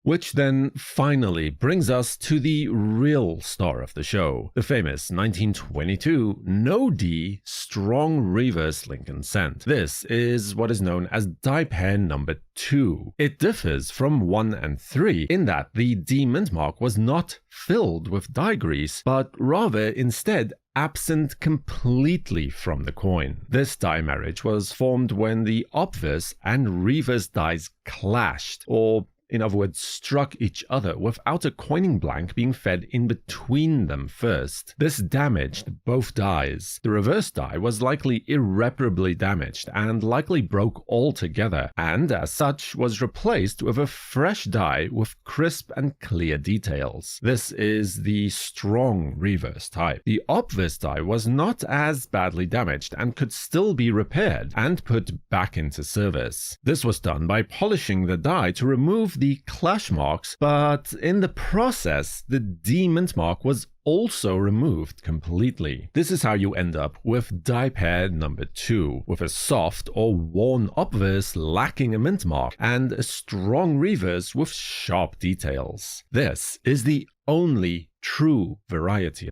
Which then finally brings us to the real star of the show, the famous 1922 no D strong reverse Lincoln cent. This is what is known as die pair number 2. It differs from 1 and 3 in that the D mint mark was not filled with die grease, but rather instead absent completely from the coin. This die marriage was formed when the obverse and reverse dies clashed, or in other words, struck each other without a coining blank being fed in between them first. This damaged both dies. The reverse die was likely irreparably damaged and likely broke altogether, and as such was replaced with a fresh die with crisp and clear details. This is the strong reverse type. The obverse die was not as badly damaged and could still be repaired and put back into service. This was done by polishing the die to remove the clash marks, but in the process, the D mint mark was also removed completely. This is how you end up with die pair number 2, with a soft or worn obverse lacking a mint mark and a strong reverse with sharp details. This is the only true variety.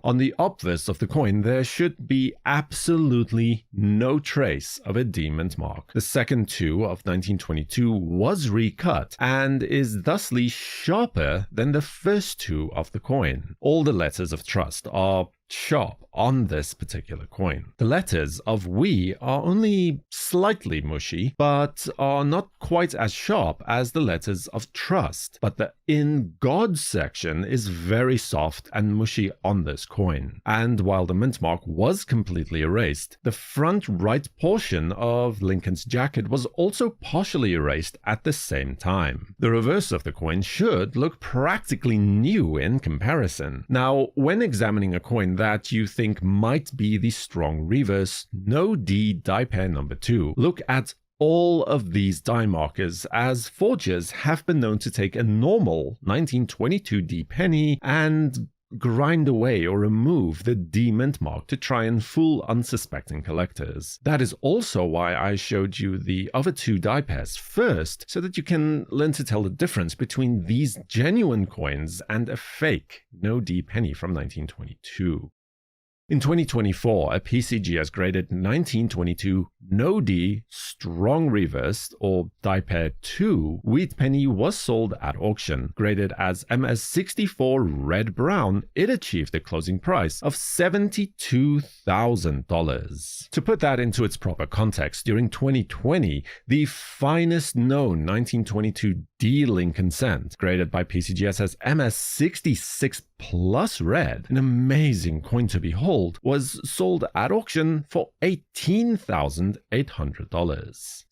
On the obverse of the coin, there should be absolutely no trace of a D mint mark. The second 2 of 1922 was recut and is thusly sharper than the first 2 of the coin. All the letters of trust are sharp on this particular coin. The letters of we are only slightly mushy, but are not quite as sharp as the letters of trust. But the in God section is very soft and mushy on this coin. And while the mint mark was completely erased, the front right portion of Lincoln's jacket was also partially erased at the same time. The reverse of the coin should look practically new in comparison. Now, when examining a coin that you think might be the strong reverse no D die pair number 2, look at all of these die markers, as forgers have been known to take a normal 1922 D penny and grind away or remove the D mint mark to try and fool unsuspecting collectors. That is also why I showed you the other two die pairs first, so that you can learn to tell the difference between these genuine coins and a fake no D penny from 1922. In 2024, a PCGS graded 1922 No D Strong Reversed or Die Pair 2 wheat penny was sold at auction. Graded as MS64 Red Brown, it achieved a closing price of $72,000. To put that into its proper context, during 2020, the finest known 1922 D Lincoln Cent, graded by PCGS as MS66 Plus Red, an amazing coin to behold, was sold at auction for $18,800.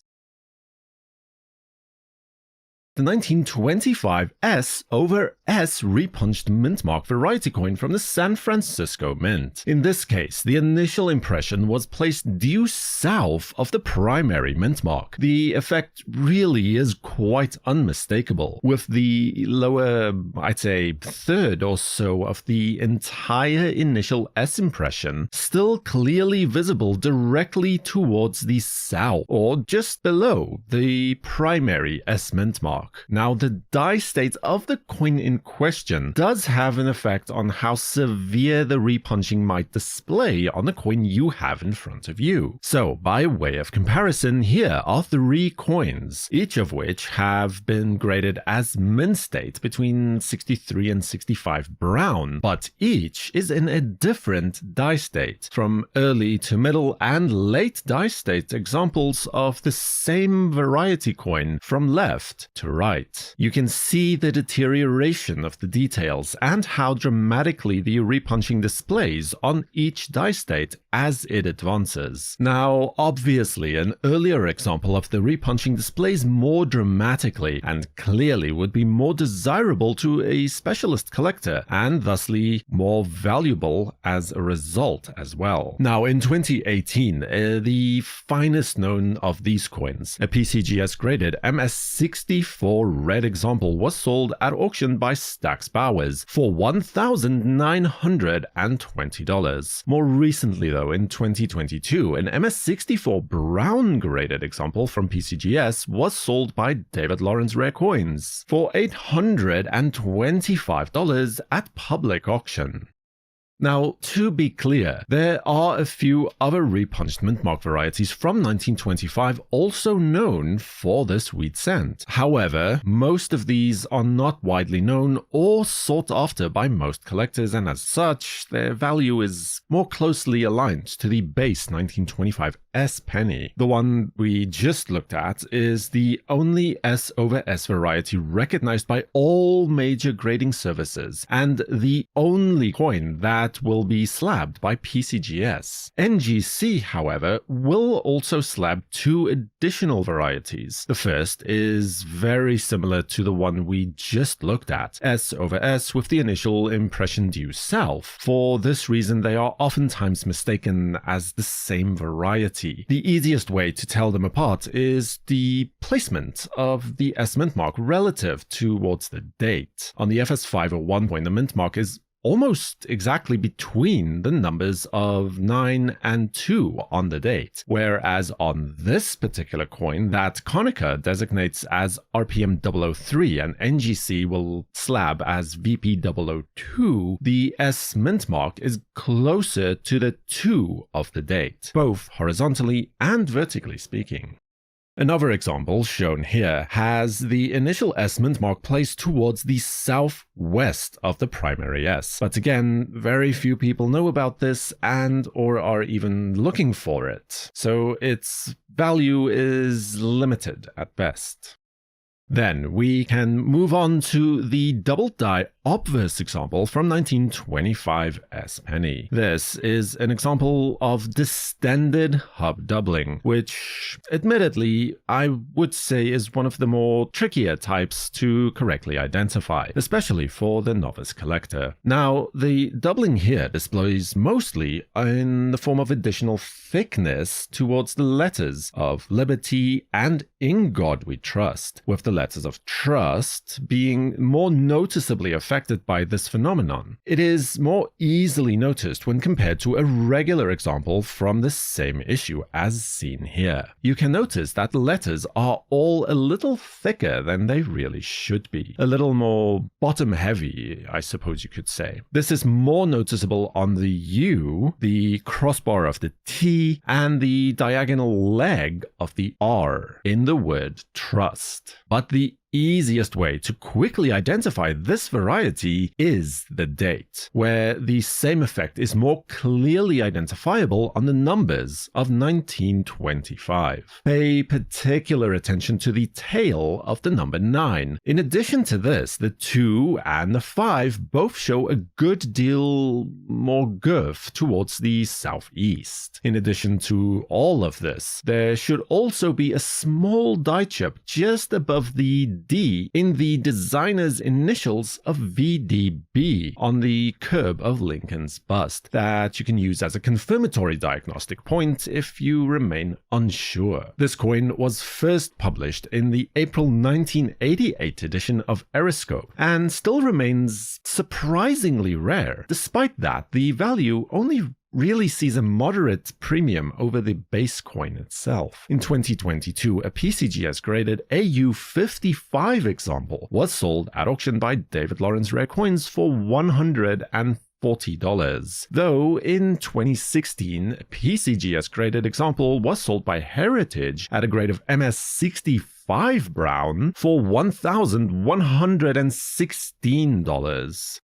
The 1925 S over S repunched mintmark variety coin from the San Francisco Mint. In this case, the initial impression was placed due south of the primary mintmark. The effect really is quite unmistakable, with the lower, I'd say, third or so of the entire initial S impression still clearly visible directly towards the south, or just below the primary S mintmark. Now, the die state of the coin in question does have an effect on how severe the repunching might display on the coin you have in front of you. So, by way of comparison, here are 3 coins, each of which have been graded as mint state between 63 and 65 brown, but each is in a different die state, from early to middle and late die state examples of the same variety coin from left to right. You can see the deterioration of the details and how dramatically the repunching displays on each die state as it advances. Now, obviously, an earlier example of the repunching displays more dramatically and clearly would be more desirable to a specialist collector and thusly more valuable as a result as well. Now, in 2018, the finest known of these coins, a PCGS graded MS64 red example, was sold at auction by Stax Bowers for $1,920. More recently though, in 2022, an MS64 brown graded example from PCGS was sold by David Lawrence Rare Coins for $825 at public auction. Now, to be clear, there are a few other repunched mintmark varieties from 1925 also known for this wheat scent. However, most of these are not widely known or sought after by most collectors, and as such, their value is more closely aligned to the base 1925 S penny. The one we just looked at is the only S over S variety recognized by all major grading services, and the only coin that will be slabbed by PCGS. NGC, however, will also slab 2 additional varieties. The first is very similar to the one we just looked at, S over S with the initial impression due south. For this reason, they are oftentimes mistaken as the same variety. The easiest way to tell them apart is the placement of the S mint mark relative towards the date. On the FS501 coin, the mint mark is almost exactly between the numbers of 9 and 2 on the date, whereas on this particular coin that Konica designates as RPM 003 and NGC will slab as VP 002, the S mint mark is closer to the 2 of the date, both horizontally and vertically speaking. Another example, shown here, has the initial S mint mark placed towards the southwest of the primary S. But again, very few people know about this and or are even looking for it, so its value is limited at best. Then we can move on to the double die obverse example from 1925 S penny. This is an example of distended hub doubling, which admittedly I would say is one of the more trickier types to correctly identify, especially for the novice collector. Now, the doubling here displays mostly in the form of additional thickness towards the letters of Liberty and In God We Trust, with the letters of Trust being more noticeably affected affected by this phenomenon. It is more easily noticed when compared to a regular example from the same issue as seen here. You can notice that the letters are all a little thicker than they really should be. A little more bottom heavy, I suppose you could say. This is more noticeable on the U, the crossbar of the T, and the diagonal leg of the R in the word trust. But the easiest way to quickly identify this variety is the date, where the same effect is more clearly identifiable on the numbers of 1925. Pay particular attention to the tail of the number 9. In addition to this, the 2 and the 5 both show a good deal more girth towards the southeast. In addition to all of this, there should also be a small die chip just above the D in the designer's initials of VDB on the curb of Lincoln's bust that you can use as a confirmatory diagnostic point if you remain unsure. This coin was first published in the April 1988 edition of Eriscope and still remains surprisingly rare. Despite that, the value only really sees a moderate premium over the base coin itself. In 2022, a PCGS graded AU55 example was sold at auction by David Lawrence Rare Coins for $140, though in 2016, a PCGS graded example was sold by Heritage at a grade of MS65 Brown for $1,116.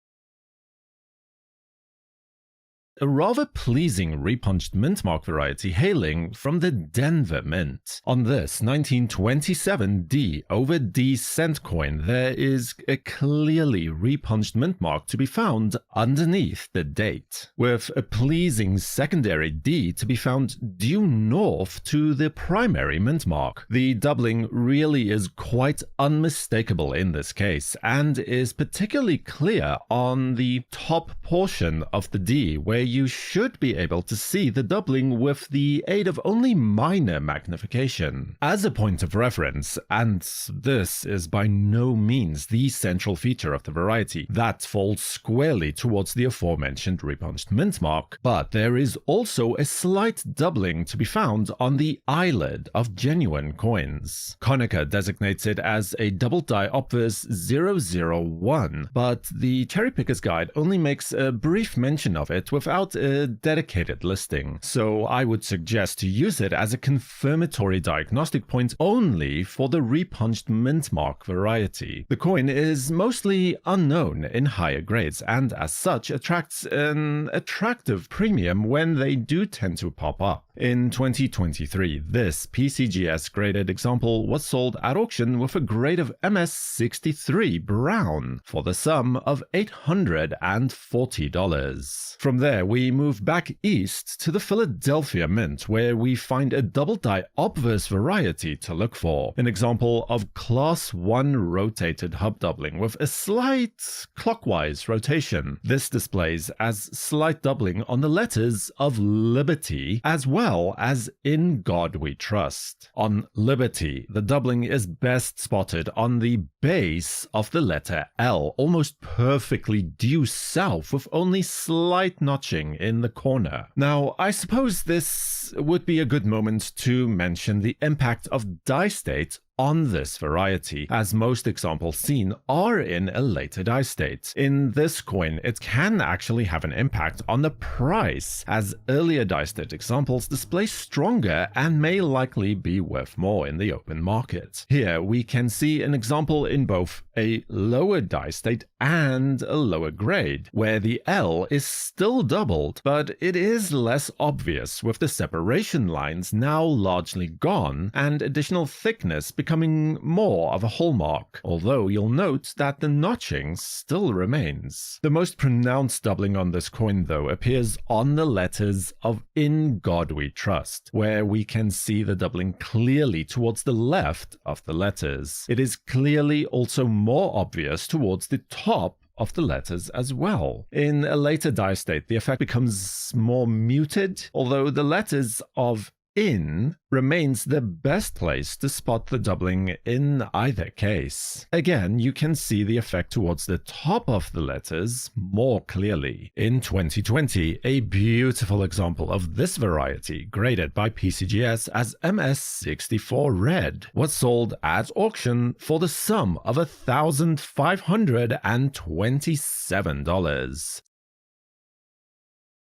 A rather pleasing repunched mintmark variety hailing from the Denver Mint. On this 1927 D over D cent coin, there is a clearly repunched mintmark to be found underneath the date, with a pleasing secondary D to be found due north to the primary mintmark. The doubling really is quite unmistakable in this case, and is particularly clear on the top portion of the D, where you should be able to see the doubling with the aid of only minor magnification. As a point of reference, and this is by no means the central feature of the variety, that falls squarely towards the aforementioned repunched mintmark, but there is also a slight doubling to be found on the eyelid of genuine coins. Konica designates it as a double die obverse 001, but the Cherry Picker's Guide only makes a brief mention of it without a dedicated listing, so I would suggest to use it as a confirmatory diagnostic point only for the repunched mintmark variety. The coin is mostly unknown in higher grades and as such attracts an attractive premium when they do tend to pop up. In 2023, this PCGS graded example was sold at auction with a grade of MS63 Brown for the sum of $840. From there, we move back east to the Philadelphia Mint, where we find a double die obverse variety to look for. An example of Class 1 rotated hub doubling with a slight clockwise rotation. This displays as slight doubling on the letters of Liberty as well as In God We Trust. On Liberty, the doubling is best spotted on the base of the letter L, almost perfectly due south with only slight notching in the corner. Now, I suppose this would be a good moment to mention the impact of die state on this variety, as most examples seen are in a later die state. In this coin, it can actually have an impact on the price, as earlier die state examples display stronger and may likely be worth more in the open market. Here we can see an example in both a lower die state and a lower grade, where the L is still doubled, but it is less obvious with the separation lines now largely gone and additional thickness becoming more of a hallmark, although you'll note that the notching still remains. The most pronounced doubling on this coin, though, appears on the letters of In God We Trust, where we can see the doubling clearly towards the left of the letters. It is clearly also more obvious towards the top of the letters as well. In a later die state, the effect becomes more muted, although the letters of in remains the best place to spot the doubling in either case. Again, you can see the effect towards the top of the letters more clearly. In 2020, a beautiful example of this variety, graded by PCGS as MS64 Red, was sold at auction for the sum of $1,527.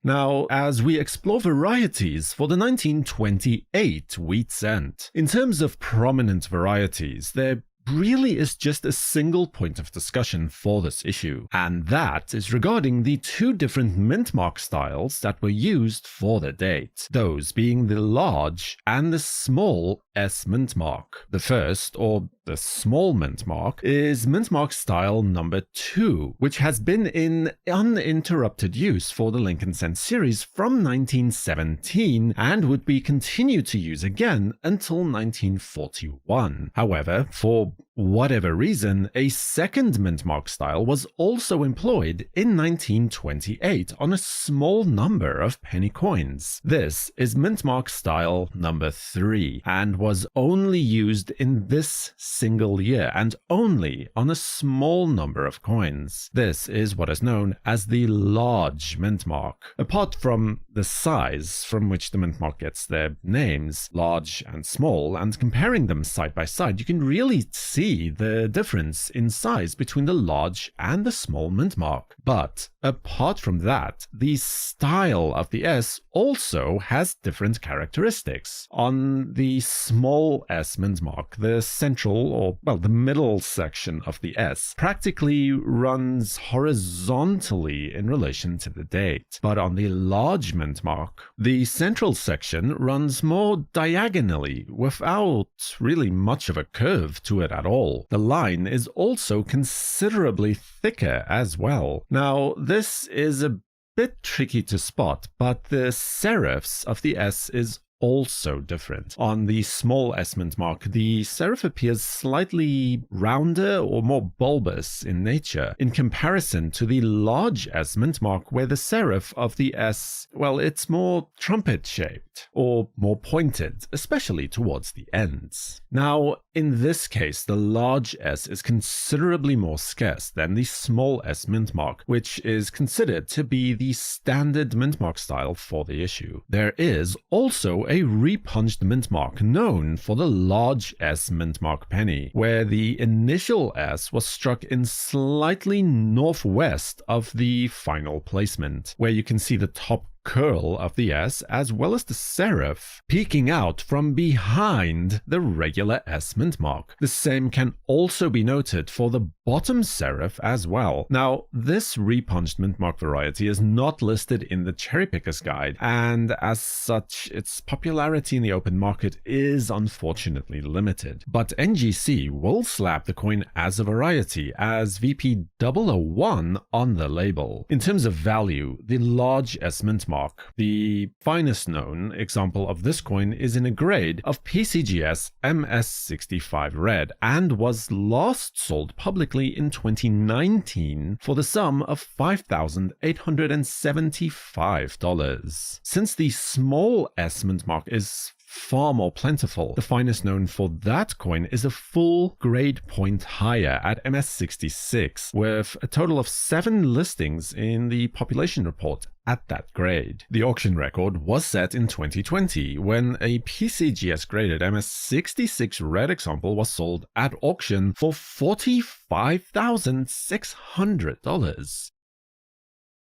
Now, as we explore varieties for the 1928 wheat cent, in terms of prominent varieties, there really is just a single point of discussion for this issue, and that is regarding the two different mintmark styles that were used for the date, those being the large and the small S mintmark. The first, or the small mintmark, is mintmark style number 2, which has been in uninterrupted use for the Lincoln Cent series from 1917 and would be continued to use again until 1941. However, for whatever reason, a second mintmark style was also employed in 1928 on a small number of penny coins. This is mintmark style number 3 and was only used in this single year and only on a small number of coins. This is what is known as the large mintmark. Apart from the size from which the mintmark gets their names, large and small, and comparing them side by side, you can really see the difference in size between the large and the small mintmark. But apart from that, the style of the S also has different characteristics. On the small S mintmark, the central, or well, the middle section of the S practically runs horizontally in relation to the date. But on the large mintmark, the central section runs more diagonally without really much of a curve to it at all. The line is also considerably thicker as well. Now, this is a bit tricky to spot, but the serifs of the S is also different. On the small S mintmark, the serif appears slightly rounder or more bulbous in nature, in comparison to the large S mintmark, where the serif of the S, well, it's more trumpet-shaped or more pointed, especially towards the ends. Now, in this case, the large S is considerably more scarce than the small S mintmark, which is considered to be the standard mintmark style for the issue. There is also a repunched mintmark known for the large S mintmark penny, where the initial S was struck in slightly northwest of the final placement, where you can see the top curl of the S as well as the serif peeking out from behind the regular S mintmark. The same can also be noted for the bottom serif as well. Now, this repunched mintmark variety is not listed in the Cherry Picker's Guide, and as such, its popularity in the open market is unfortunately limited. But NGC will slap the coin as a variety as VP001 on the label. In terms of value, the large S mintmark, the finest known example of this coin, is in a grade of PCGS MS65 Red and was last sold publicly in 2019 for the sum of $5,875. Since the small S mintmark is far more plentiful, the finest known for that coin is a full grade point higher at MS66, with a total of 7 listings in the population report at that grade. The auction record was set in 2020 when a PCGS graded MS66 Red example was sold at auction for $45,600.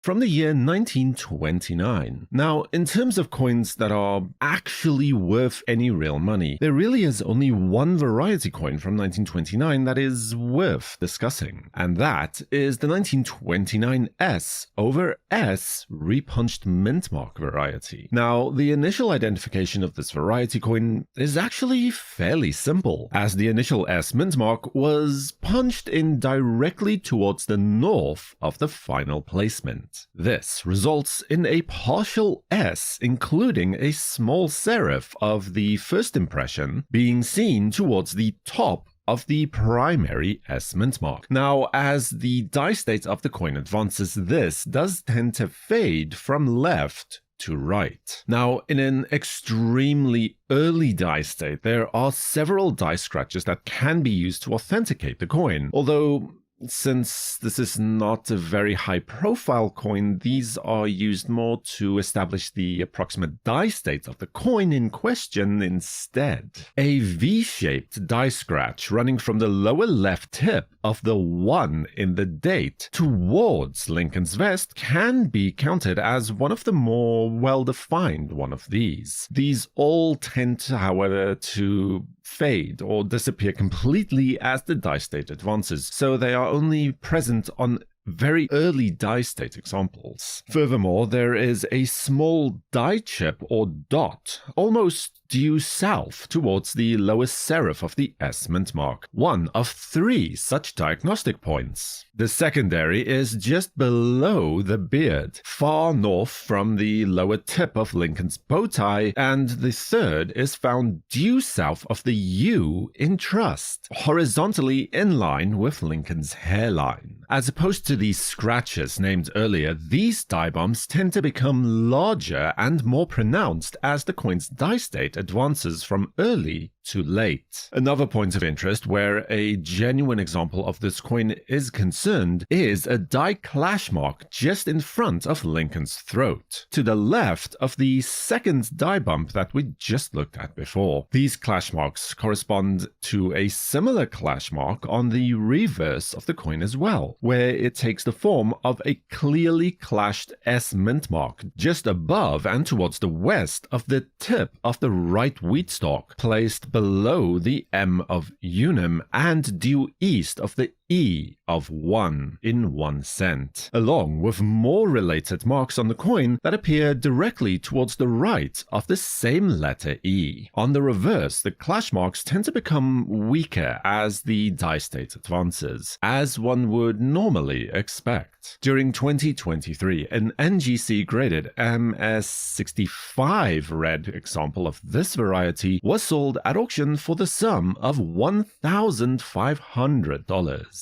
From the year 1929. Now, in terms of coins that are actually worth any real money, there really is only one variety coin from 1929 that is worth discussing, and that is the 1929 S over S repunched mintmark variety. Now, the initial identification of this variety coin is actually fairly simple, as the initial S mintmark was punched in directly towards the north of the final placement. This results in a partial S, including a small serif of the first impression being seen towards the top of the primary S mintmark. Now, as the die state of the coin advances, this does tend to fade from left to right. Now, in an extremely early die state, there are several die scratches that can be used to authenticate the coin, although since this is not a very high-profile coin, these are used more to establish the approximate die state of the coin in question instead. A V-shaped die scratch running from the lower left tip of the 1 in the date towards Lincoln's vest can be counted as one of the more well-defined one of these. These all tend, however, to fade or disappear completely as the die state advances, so they are only present on very early die state examples. Furthermore, there is a small die chip or dot almost due south towards the lowest serif of the S mintmark, one of 3 such diagnostic points. The secondary is just below the beard, far north from the lower tip of Lincoln's bow tie, and the third is found due south of the U in trust, horizontally in line with Lincoln's hairline. As opposed to these scratches named earlier, these die bumps tend to become larger and more pronounced as the coin's die state advances from early to late. Another point of interest where a genuine example of this coin is concerned is a die clash mark just in front of Lincoln's throat, to the left of the second die bump that we just looked at before. These clash marks correspond to a similar clash mark on the reverse of the coin as well, where it takes the form of a clearly clashed S mint mark just above and towards the west of the tip of the right wheat stalk, placed below the M of unum and due east of the E of 1 in 1 cent, along with more related marks on the coin that appear directly towards the right of the same letter E. On the reverse, the clash marks tend to become weaker as the die state advances, as one would normally expect. During 2023, an NGC graded MS65 red example of this variety was sold at auction for the sum of $1,500.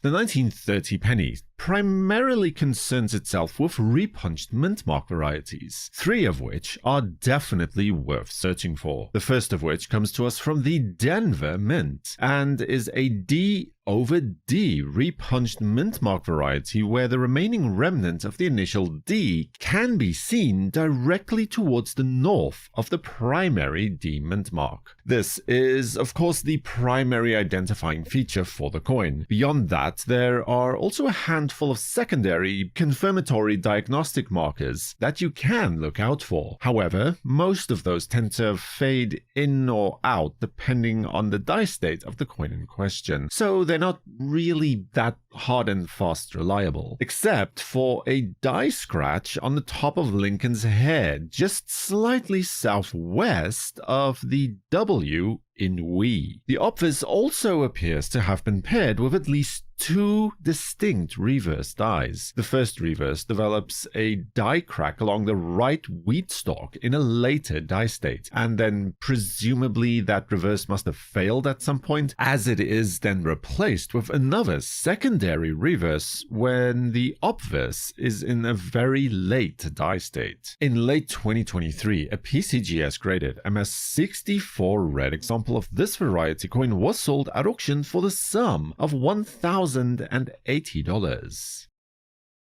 The 1930 penny primarily concerns itself with repunched mintmark varieties, 3 of which are definitely worth searching for. The first of which comes to us from the Denver Mint, and is a D over D repunched mintmark variety where the remaining remnant of the initial D can be seen directly towards the north of the primary D mintmark. This is, of course, the primary identifying feature for the coin. Beyond that, there are also a handful of secondary confirmatory diagnostic markers that you can look out for. However, most of those tend to fade in or out depending on the die state of the coin in question, so they're not really that hard and fast reliable, except for a die scratch on the top of Lincoln's head, just slightly southwest of the W in we. The obverse also appears to have been paired with at least 2 distinct reverse dies. The first reverse develops a die crack along the right wheat stalk in a later die state, and then presumably that reverse must have failed at some point, as it is then replaced with another secondary reverse when the obverse is in a very late die state. In late 2023, a PCGS graded MS64 red example of this variety coin was sold at auction for the sum of $1,080.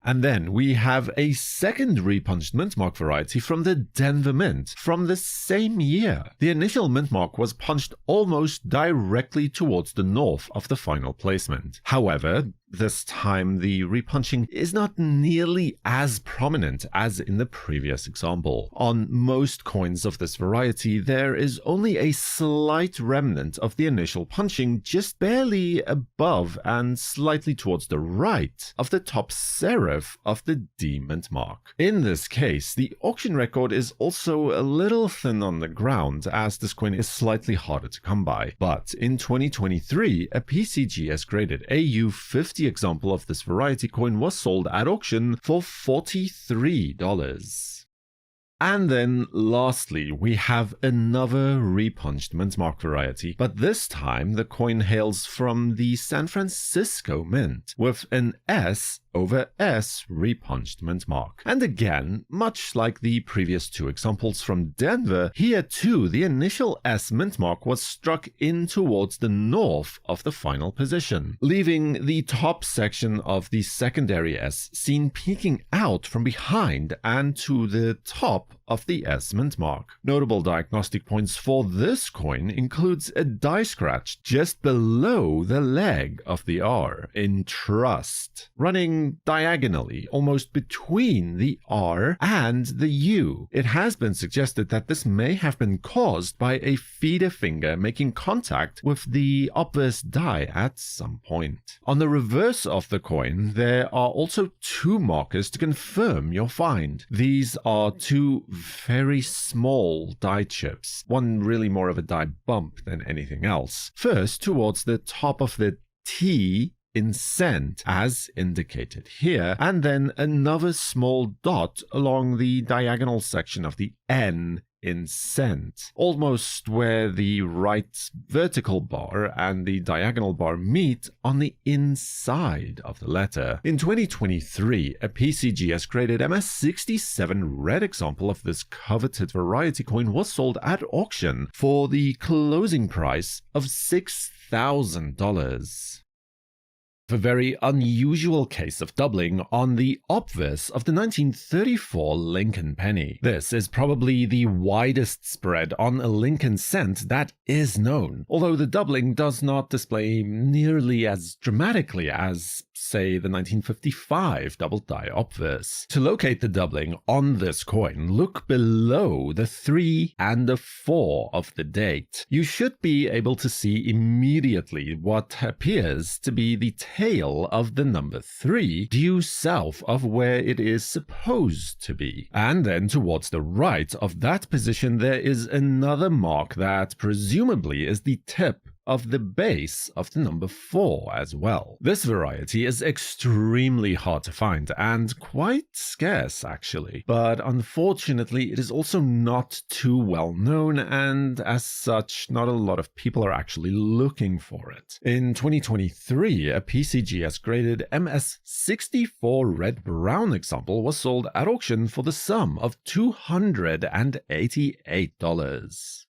And then we have a second repunched mintmark variety from the Denver Mint from the same year. The initial mintmark was punched almost directly towards the north of the final placement. However, this time the repunching is not nearly as prominent as in the previous example. On most coins of this variety, there is only a slight remnant of the initial punching just barely above and slightly towards the right of the top serif of the D mintmark. In this case, the auction record is also a little thin on the ground as this coin is slightly harder to come by, but in 2023, a PCGS graded AU50 example of this variety coin was sold at auction for $43. And then lastly, we have another repunched mintmark variety, but this time the coin hails from the San Francisco Mint with an S over S repunched mint mark. And again, much like the previous two examples from Denver, here too the initial S mint mark was struck in towards the north of the final position, leaving the top section of the secondary S seen peeking out from behind and to the top of the S mint mark. Notable diagnostic points for this coin includes a die scratch just below the leg of the R in trust, running diagonally almost between the R and the U. It has been suggested that this may have been caused by a feeder finger making contact with the obverse die at some point. On the reverse of the coin, there are also two markers to confirm your find. These are two very small die chips, one really more of a die bump than anything else. First, towards the top of the T in cent, as indicated here, and then another small dot along the diagonal section of the N in cent, almost where the right vertical bar and the diagonal bar meet on the inside of the letter. In 2023, a PCGS graded MS67 red example of this coveted variety coin was sold at auction for the closing price of $6,000. A very unusual case of doubling on the obverse of the 1934 Lincoln penny. This is probably the widest spread on a Lincoln cent that is known, although the doubling does not display nearly as dramatically as, say, the 1955 double die obverse. To locate the doubling on this coin, look below the 3 and the 4 of the date. You should be able to see immediately what appears to be the tail of the number 3 due south of where it is supposed to be. And then towards the right of that position there is another mark that presumably is the tip of the base of the number 4 as well. This variety is extremely hard to find and quite scarce actually, but unfortunately it is also not too well known and as such not a lot of people are actually looking for it. In 2023, a PCGS graded MS64 red-brown example was sold at auction for the sum of $288.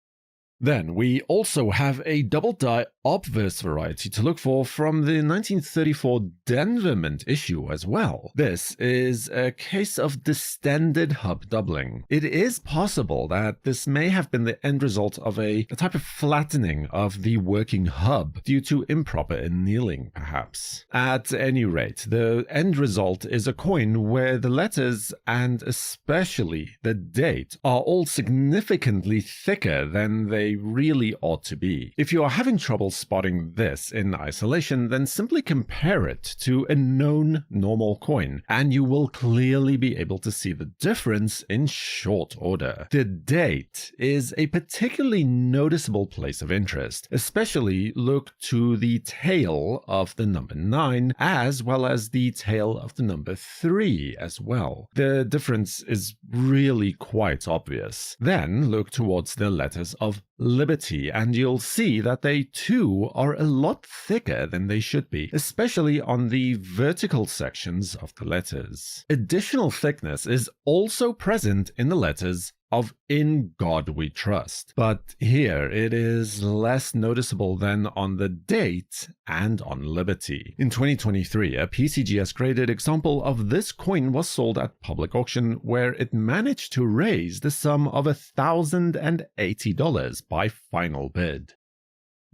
Then we also have a double die obverse variety to look for from the 1934 Denver Mint issue as well. This is a case of distended hub doubling. It is possible that this may have been the end result of a type of flattening of the working hub due to improper annealing, perhaps. At any rate, the end result is a coin where the letters and especially the date are all significantly thicker than they really ought to be. If you are having trouble spotting this in isolation, then simply compare it to a known normal coin, and you will clearly be able to see the difference in short order. The date is a particularly noticeable place of interest, especially look to the tail of the number 9 as well as the tail of the number 3 as well. The difference is really quite obvious. Then look towards the letters of Liberty, and you'll see that they too are a lot thicker than they should be, especially on the vertical sections of the letters. Additional thickness is also present in the letters of In God We Trust, but here it is less noticeable than on the date and on Liberty. In 2023, a PCGS graded example of this coin was sold at public auction where it managed to raise the sum of $1,080 by final bid.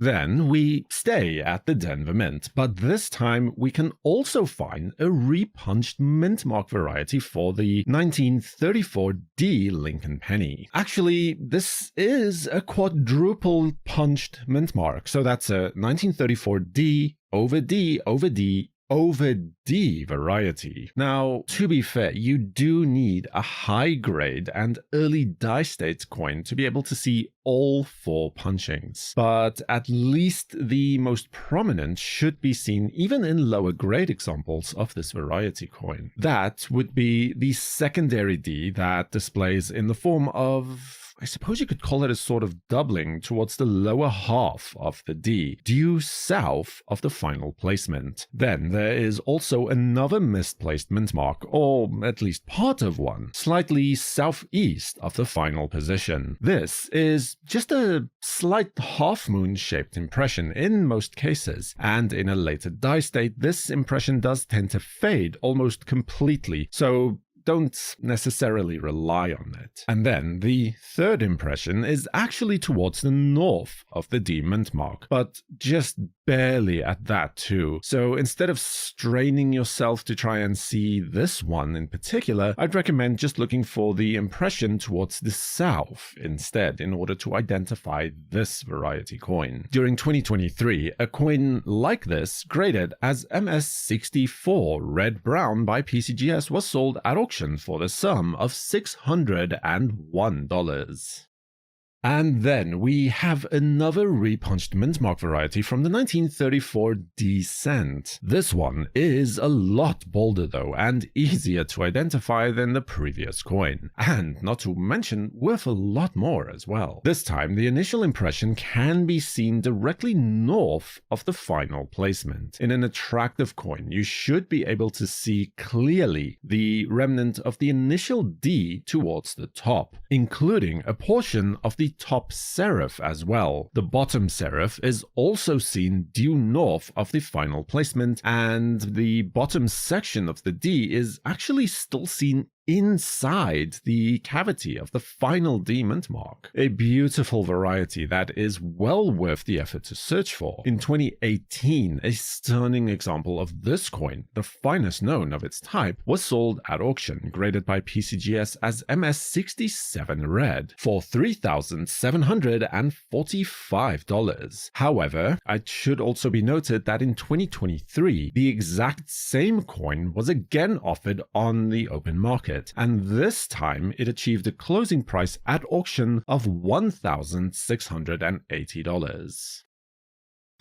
Then we stay at the Denver Mint, but this time we can also find a repunched mint mark variety for the 1934 D Lincoln penny. Actually, this is a quadruple punched mint mark, so that's a 1934 D over D over D over D variety. Now, to be fair, you do need a high grade and early die state coin to be able to see all 4 punchings, but at least the most prominent should be seen even in lower grade examples of this variety coin. That would be the secondary D that displays in the form of I suppose you could call it a sort of doubling towards the lower half of the D, due south of the final placement. Then there is also another misplaced mint mark, or at least part of one, slightly southeast of the final position. This is just a slight half-moon shaped impression in most cases, and in a later die state, this impression does tend to fade almost completely, so don't necessarily rely on it. And then the third impression is actually towards the north of the D mint mark, but just barely at that too. So instead of straining yourself to try and see this one in particular, I'd recommend just looking for the impression towards the south instead in order to identify this variety coin. During 2023, a coin like this, graded as MS64 red-brown by PCGS, was sold at auction for the sum of $601. And then we have another repunched mint mark variety from the 1934 D cent. This one is a lot bolder though, and easier to identify than the previous coin, and not to mention worth a lot more as well. This time the initial impression can be seen directly north of the final placement. In an attractive coin, you should be able to see clearly the remnant of the initial D towards the top, including a portion of the top serif as well. The bottom serif is also seen due north of the final placement, and the bottom section of the D is actually still seen inside the cavity of the final D mint mark. A beautiful variety that is well worth the effort to search for. In 2018, a stunning example of this coin, the finest known of its type, was sold at auction, graded by PCGS as MS67 red, for $3,745. However, it should also be noted that in 2023, the exact same coin was again offered on the open market, and this time it achieved a closing price at auction of $1,680.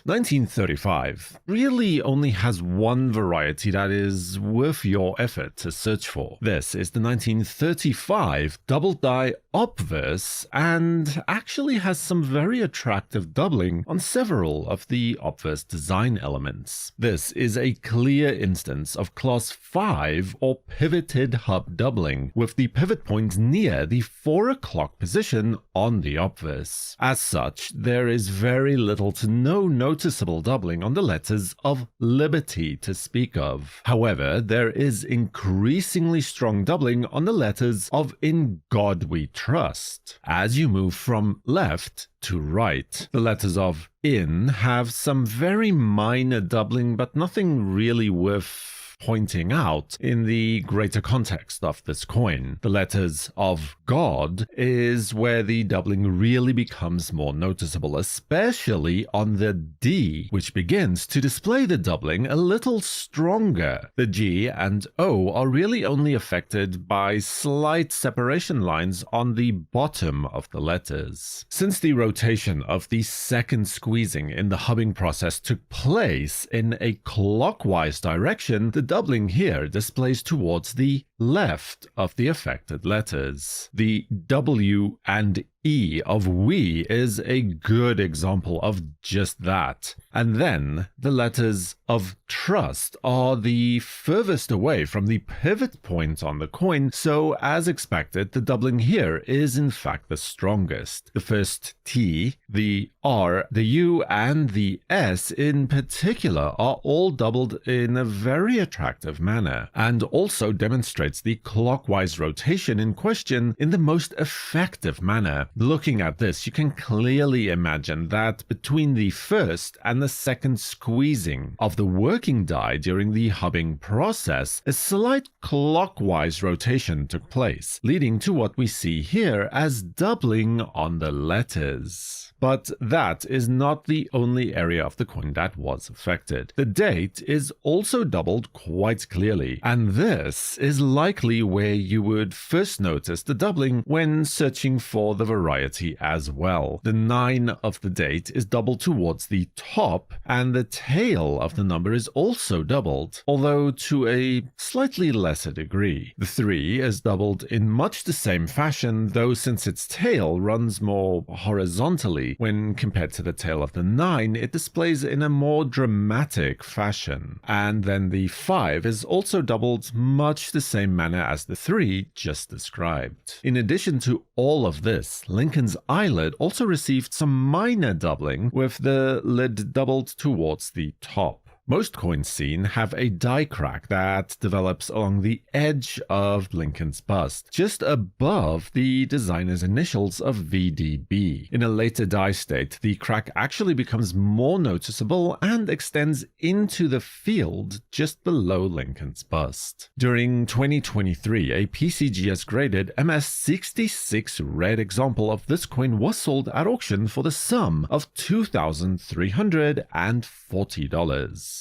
1935 really only has one variety that is worth your effort to search for. This is the 1935 double die obverse, and actually has some very attractive doubling on several of the obverse design elements. This is a clear instance of class 5 or pivoted hub doubling, with the pivot point near the 4 o'clock position on the obverse. As such, there is very little to no noticeable doubling on the letters of Liberty to speak of. However, there is increasingly strong doubling on the letters of In God We Trust. As you move from left to right, the letters of In have some very minor doubling, but nothing really worth pointing out in the greater context of this coin. The letters of God is where the doubling really becomes more noticeable, especially on the D, which begins to display the doubling a little stronger. The G and O are really only affected by slight separation lines on the bottom of the letters. Since the rotation of the second squeezing in the hubbing process took place in a clockwise direction, the doubling here displays towards the left of the affected letters. The W and E of we is a good example of just that. And then the letters of trust are the furthest away from the pivot point on the coin, so as expected, the doubling here is in fact the strongest. The first T, the R, the U, and the S in particular are all doubled in a very attractive manner, and also demonstrates the clockwise rotation in question in the most effective manner. Looking at this, you can clearly imagine that between the first and the second squeezing of the working die during the hubbing process, a slight clockwise rotation took place, leading to what we see here as doubling on the letters. But that is not the only area of the coin that was affected. The date is also doubled quite clearly, and this is likely where you would first notice the doubling when searching for the variety as well. The 9 of the date is doubled towards the top, and the tail of the number is also doubled, although to a slightly lesser degree. The 3 is doubled in much the same fashion, though since its tail runs more horizontally when compared to the tail of the 9, it displays in a more dramatic fashion. And then the 5 is also doubled much the same manner as the 3 just described. In addition to all of this, Lincoln's eyelid also received some minor doubling, with the lid doubled towards the top. Most coins seen have a die crack that develops along the edge of Lincoln's bust, just above the designer's initials of VDB. In a later die state, the crack actually becomes more noticeable and extends into the field just below Lincoln's bust. During 2023, a PCGS graded MS66 red example of this coin was sold at auction for the sum of $2,340.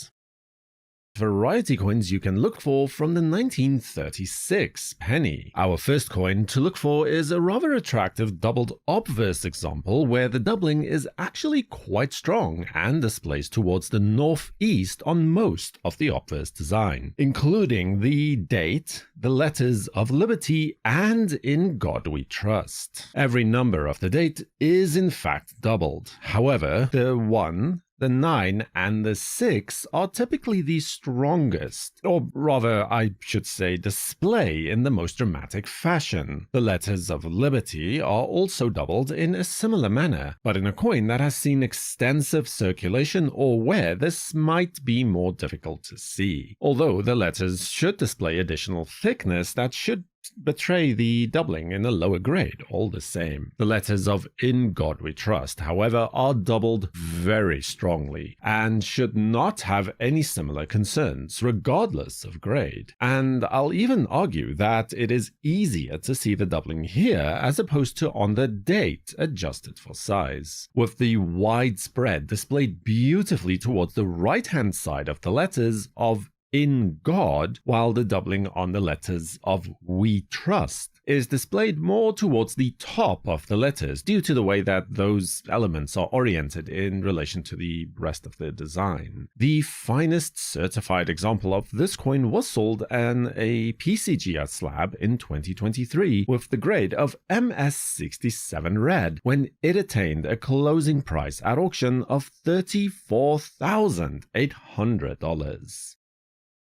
Variety coins you can look for from the 1936 penny. Our first coin to look for is a rather attractive doubled obverse example where the doubling is actually quite strong and displays towards the northeast on most of the obverse design, including the date, the letters of liberty, and In God We Trust. Every number of the date is in fact doubled. However, the 1, the 9 and the 6 are typically the strongest, or rather I should say display in the most dramatic fashion. The letters of liberty are also doubled in a similar manner, but in a coin that has seen extensive circulation or where this might be more difficult to see. Although the letters should display additional thickness that should betray the doubling in a lower grade all the same. The letters of In God We Trust, however, are doubled very strongly and should not have any similar concerns regardless of grade. And I'll even argue that it is easier to see the doubling here as opposed to on the date adjusted for size, with the wide spread displayed beautifully towards the right hand side of the letters of In God, while the doubling on the letters of We Trust is displayed more towards the top of the letters due to the way that those elements are oriented in relation to the rest of the design. The finest certified example of this coin was sold in a PCGS slab in 2023 with the grade of MS67 red when it attained a closing price at auction of $34,800.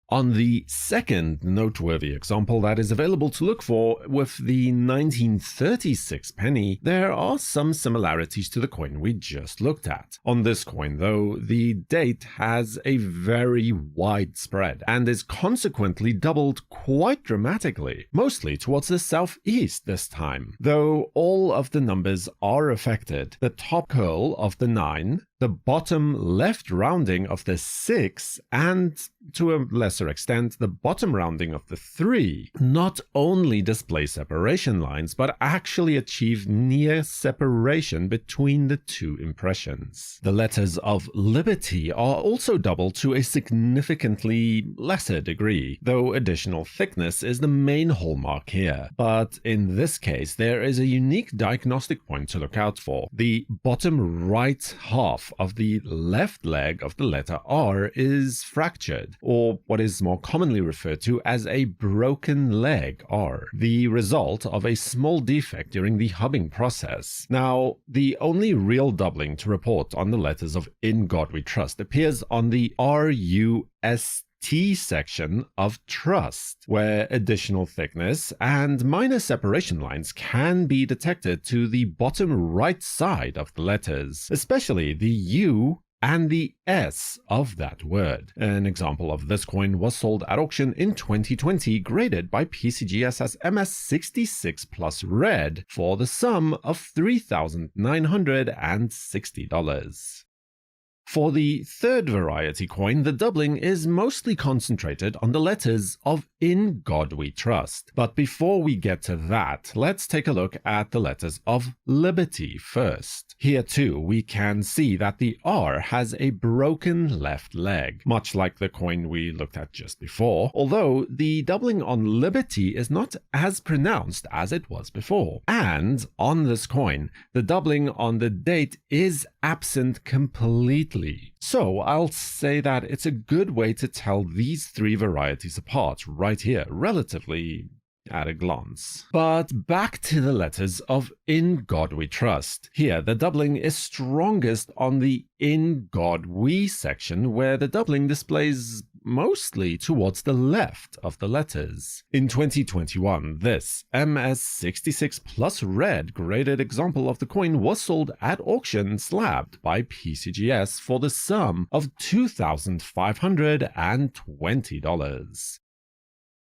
On the second noteworthy example that is available to look for with the 1936 penny, there are some similarities to the coin we just looked at. On this coin, though, the date has a very wide spread and is consequently doubled quite dramatically, mostly towards the southeast this time. Though all of the numbers are affected, the top curl of the 9, the bottom left rounding of the 6, and to a lesser extent, the bottom rounding of the 3, not only display separation lines, but actually achieve near separation between the two impressions. The letters of liberty are also doubled to a significantly lesser degree, though additional thickness is the main hallmark here. But in this case, there is a unique diagnostic point to look out for. The bottom right half of the left leg of the letter R is fractured, or what is more commonly referred to as a broken leg R, the result of a small defect during the hubbing process. Now, the only real doubling to report on the letters of In God We Trust appears on the RUST section of trust, where additional thickness and minor separation lines can be detected to the bottom right side of the letters, especially the U and the S of that word. An example of this coin was sold at auction in 2020, graded by PCGS as MS66 plus red for the sum of $3,960. For the third variety coin, the doubling is mostly concentrated on the letters of "In God We Trust." But before we get to that, let's take a look at the letters of Liberty first. Here too, we can see that the R has a broken left leg, much like the coin we looked at just before, although the doubling on Liberty is not as pronounced as it was before. And on this coin, the doubling on the date is absent completely. So I'll say that it's a good way to tell these three varieties apart right here, relatively at a glance. But back to the letters of "In God We Trust." Here, the doubling is strongest on the "In God We" section, where the doubling displays mostly towards the left of the letters. In 2021, this MS66 Plus Red graded example of the coin was sold at auction slabbed by PCGS for the sum of $2,520.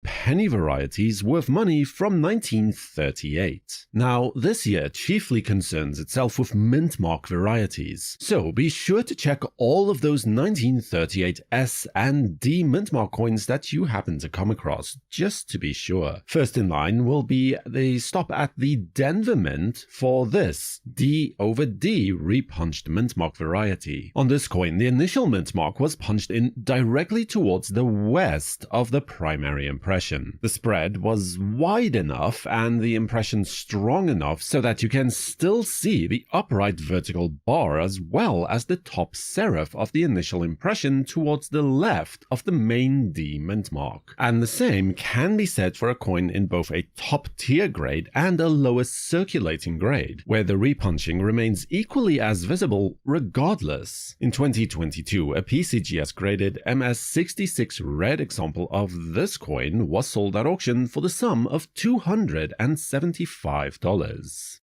Penny varieties worth money from 1938. Now, this year chiefly concerns itself with mintmark varieties, so be sure to check all of those 1938 S and D mintmark coins that you happen to come across, just to be sure. First in line will be the stop at the Denver Mint for this D over D repunched mintmark variety. On this coin, the initial mintmark was punched in directly towards the west of the primary impression. The spread was wide enough and the impression strong enough so that you can still see the upright vertical bar as well as the top serif of the initial impression towards the left of the main D mintmark. And the same can be said for a coin in both a top tier grade and a lower circulating grade, where the repunching remains equally as visible regardless. In 2022, a PCGS graded MS66 red example of this coin was sold at auction for the sum of $275.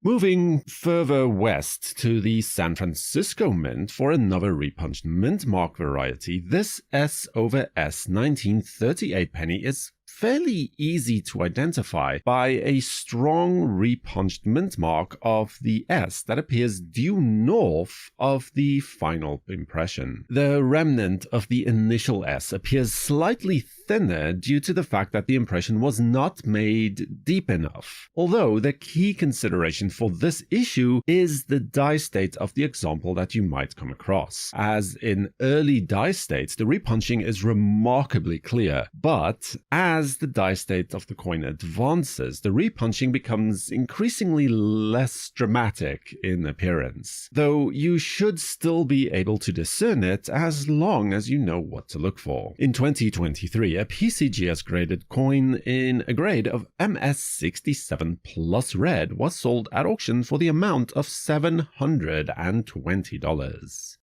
Moving further west to the San Francisco Mint for another repunched mintmark variety, this S over S 1938 penny is fairly easy to identify by a strong repunched mintmark of the S that appears due north of the final impression. The remnant of the initial S appears slightly thinner due to the fact that the impression was not made deep enough. Although the key consideration for this issue is the die state of the example that you might come across. As in early die states, the repunching is remarkably clear, but as the die state of the coin advances, the repunching becomes increasingly less dramatic in appearance, though you should still be able to discern it as long as you know what to look for. In 2023, a PCGS graded coin in a grade of MS67 Plus Red was sold at auction for the amount of $720.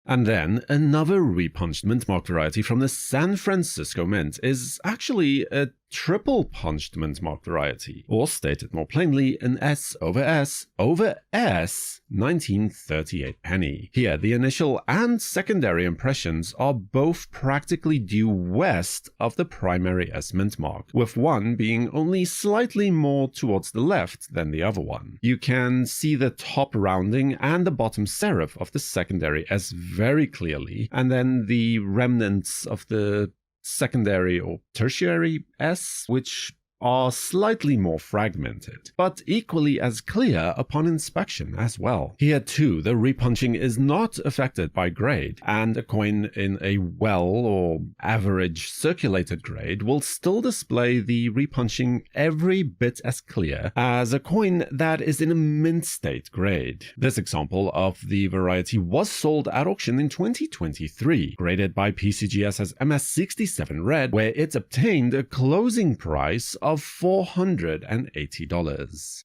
And then another repunched mintmark variety from the San Francisco Mint is actually a triple punched mintmark variety, or stated more plainly, an S over S 1938 penny. Here, the initial and secondary impressions are both practically due west of the primary S mintmark, with one being only slightly more towards the left than the other one. You can see the top rounding and the bottom serif of the secondary S very clearly, and then the remnants of the secondary or tertiary S, which are slightly more fragmented, but equally as clear upon inspection as well. Here too, the repunching is not affected by grade, and a coin in a well or average circulated grade will still display the repunching every bit as clear as a coin that is in a mint state grade. This example of the variety was sold at auction in 2023, graded by PCGS as MS67 Red, where it obtained a closing price of $480.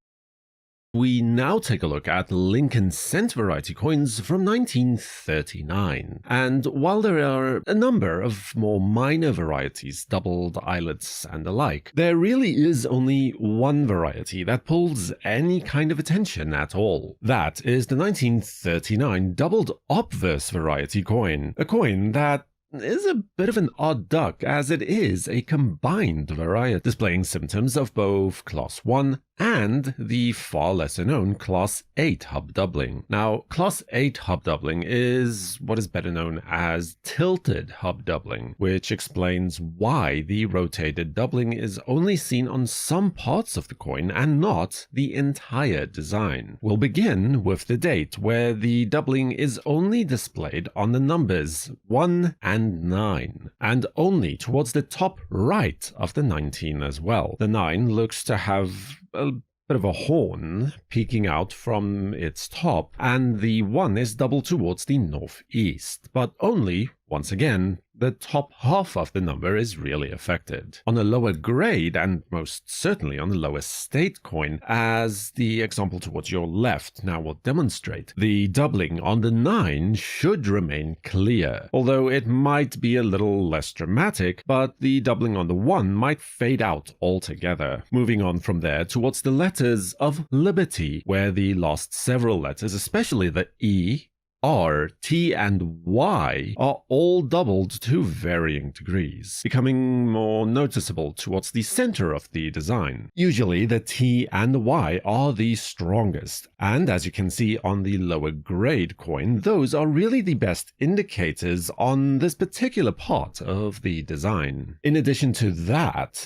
We now take a look at Lincoln Cent variety coins from 1939. And while there are a number of more minor varieties, doubled eyelets and the like, there really is only one variety that pulls any kind of attention at all. That is the 1939 doubled obverse variety coin, a coin that is a bit of an odd duck as it is a combined variety, displaying symptoms of both class 1 and the far lesser known Class 8 hub doubling. Now, Class 8 hub doubling is what is better known as tilted hub doubling, which explains why the rotated doubling is only seen on some parts of the coin and not the entire design. We'll begin with the date, where the doubling is only displayed on the numbers 1 and 9, and only towards the top right of the 19 as well. The 9 looks to have a bit of a horn peeking out from its top, and the 1 is doubled towards the northeast, but only, once again, the top half of the number is really affected. On a lower grade, and most certainly on the lower state coin, as the example towards your left now will demonstrate, the doubling on the 9 should remain clear, although it might be a little less dramatic, but the doubling on the 1 might fade out altogether. Moving on from there towards the letters of Liberty, where the last several letters, especially the E, R, T, and Y are all doubled to varying degrees, becoming more noticeable towards the center of the design. Usually the T and the Y are the strongest, and as you can see on the lower grade coin, those are really the best indicators on this particular part of the design. In addition to that,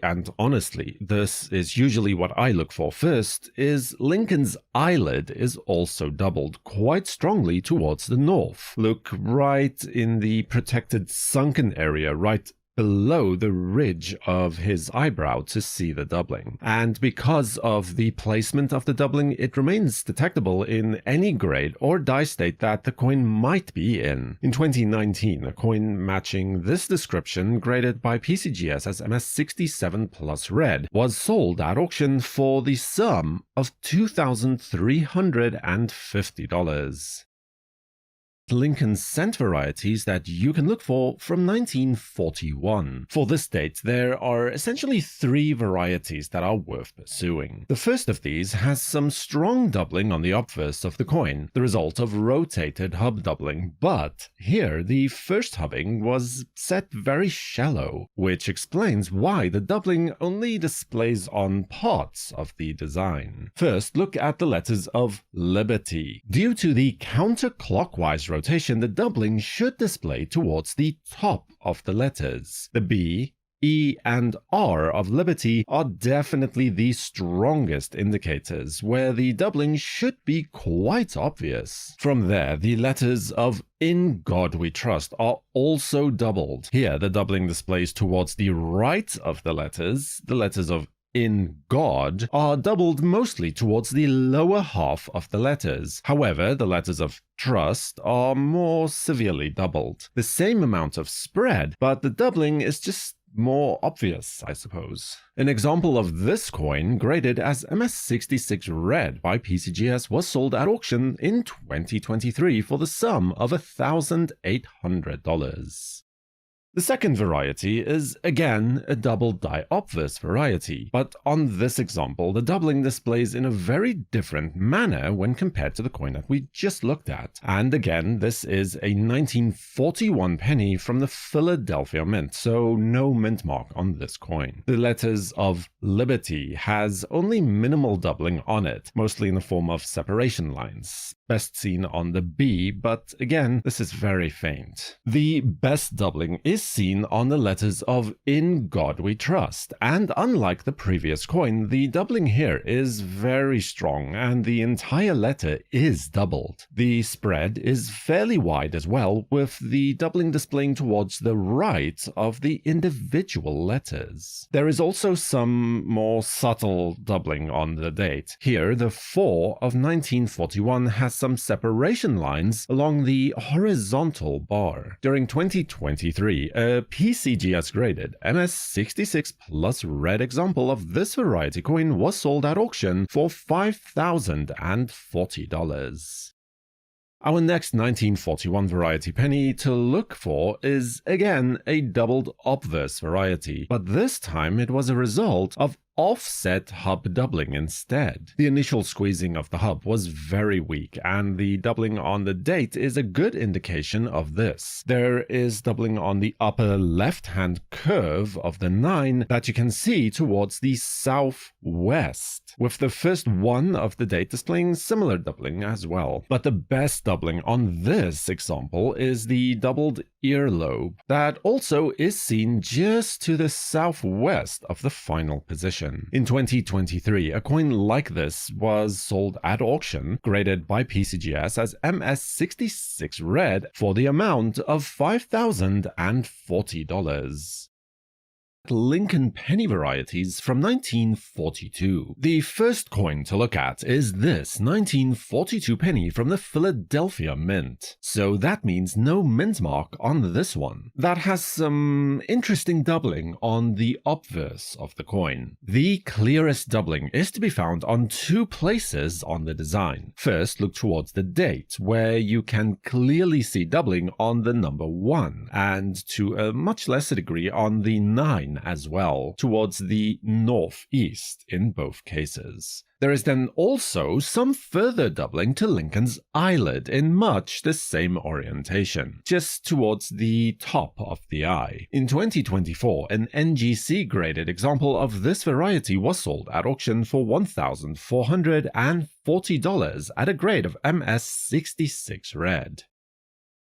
and honestly, this is usually what I look for first, is Lincoln's eyelid is also doubled quite strongly towards the north. Look right in the protected sunken area right below the ridge of his eyebrow to see the doubling. And because of the placement of the doubling, it remains detectable in any grade or die state that the coin might be in. In 2019, a coin matching this description, graded by PCGS as MS67 plus red, was sold at auction for the sum of $2,350. Lincoln cent varieties that you can look for from 1941. For this date, there are essentially 3 varieties that are worth pursuing. The first of these has some strong doubling on the obverse of the coin, the result of rotated hub doubling, but here the first hubbing was set very shallow, which explains why the doubling only displays on parts of the design. First, look at the letters of Liberty. Due to the counterclockwise rotation, the doubling should display towards the top of the letters. The B, E, and R of Liberty are definitely the strongest indicators, where the doubling should be quite obvious. From there, the letters of In God We Trust are also doubled. Here, the doubling displays towards the right of the letters. The letters of In God are doubled mostly towards the lower half of the letters. However, the letters of Trust are more severely doubled. The same amount of spread, but the doubling is just more obvious, I suppose. An example of this coin, graded as MS66 red by PCGS, was sold at auction in 2023 for the sum of $1,800. The second variety is, again, a double die obverse variety, but on this example, the doubling displays in a very different manner when compared to the coin that we just looked at. And again, this is a 1941 penny from the Philadelphia Mint, so no mint mark on this coin. The letters of Liberty has only minimal doubling on it, mostly in the form of separation lines, best seen on the B, but again, this is very faint. The best doubling is seen on the letters of In God We Trust, and unlike the previous coin, the doubling here is very strong and the entire letter is doubled. The spread is fairly wide as well, with the doubling displaying towards the right of the individual letters. There is also some more subtle doubling on the date. Here, the 4 of 1941 has some separation lines along the horizontal bar. During 2023, a PCGS graded MS66 plus red example of this variety coin was sold at auction for $5,040. Our next 1941 variety penny to look for is, again, a doubled obverse variety, but this time it was a result of offset hub doubling instead. The initial squeezing of the hub was very weak, and the doubling on the date is a good indication of this. There is doubling on the upper left-hand curve of the 9 that you can see towards the southwest, with the first one of the date displaying similar doubling as well. But the best doubling on this example is the doubled earlobe that also is seen just to the southwest of the final position. In 2023, a coin like this was sold at auction, graded by PCGS as MS66 Red for the amount of $5,040. Lincoln penny varieties from 1942. The first coin to look at is this 1942 penny from the Philadelphia Mint. So that means no mint mark on this one. That has some interesting doubling on the obverse of the coin. The clearest doubling is to be found on two places on the design. First, look towards the date, where you can clearly see doubling on the number 1, and to a much lesser degree on the 9 as well, towards the northeast in both cases. There is then also some further doubling to Lincoln's eyelid in much the same orientation, just towards the top of the eye. In 2024, an NGC graded example of this variety was sold at auction for $1,440 at a grade of MS66 Red.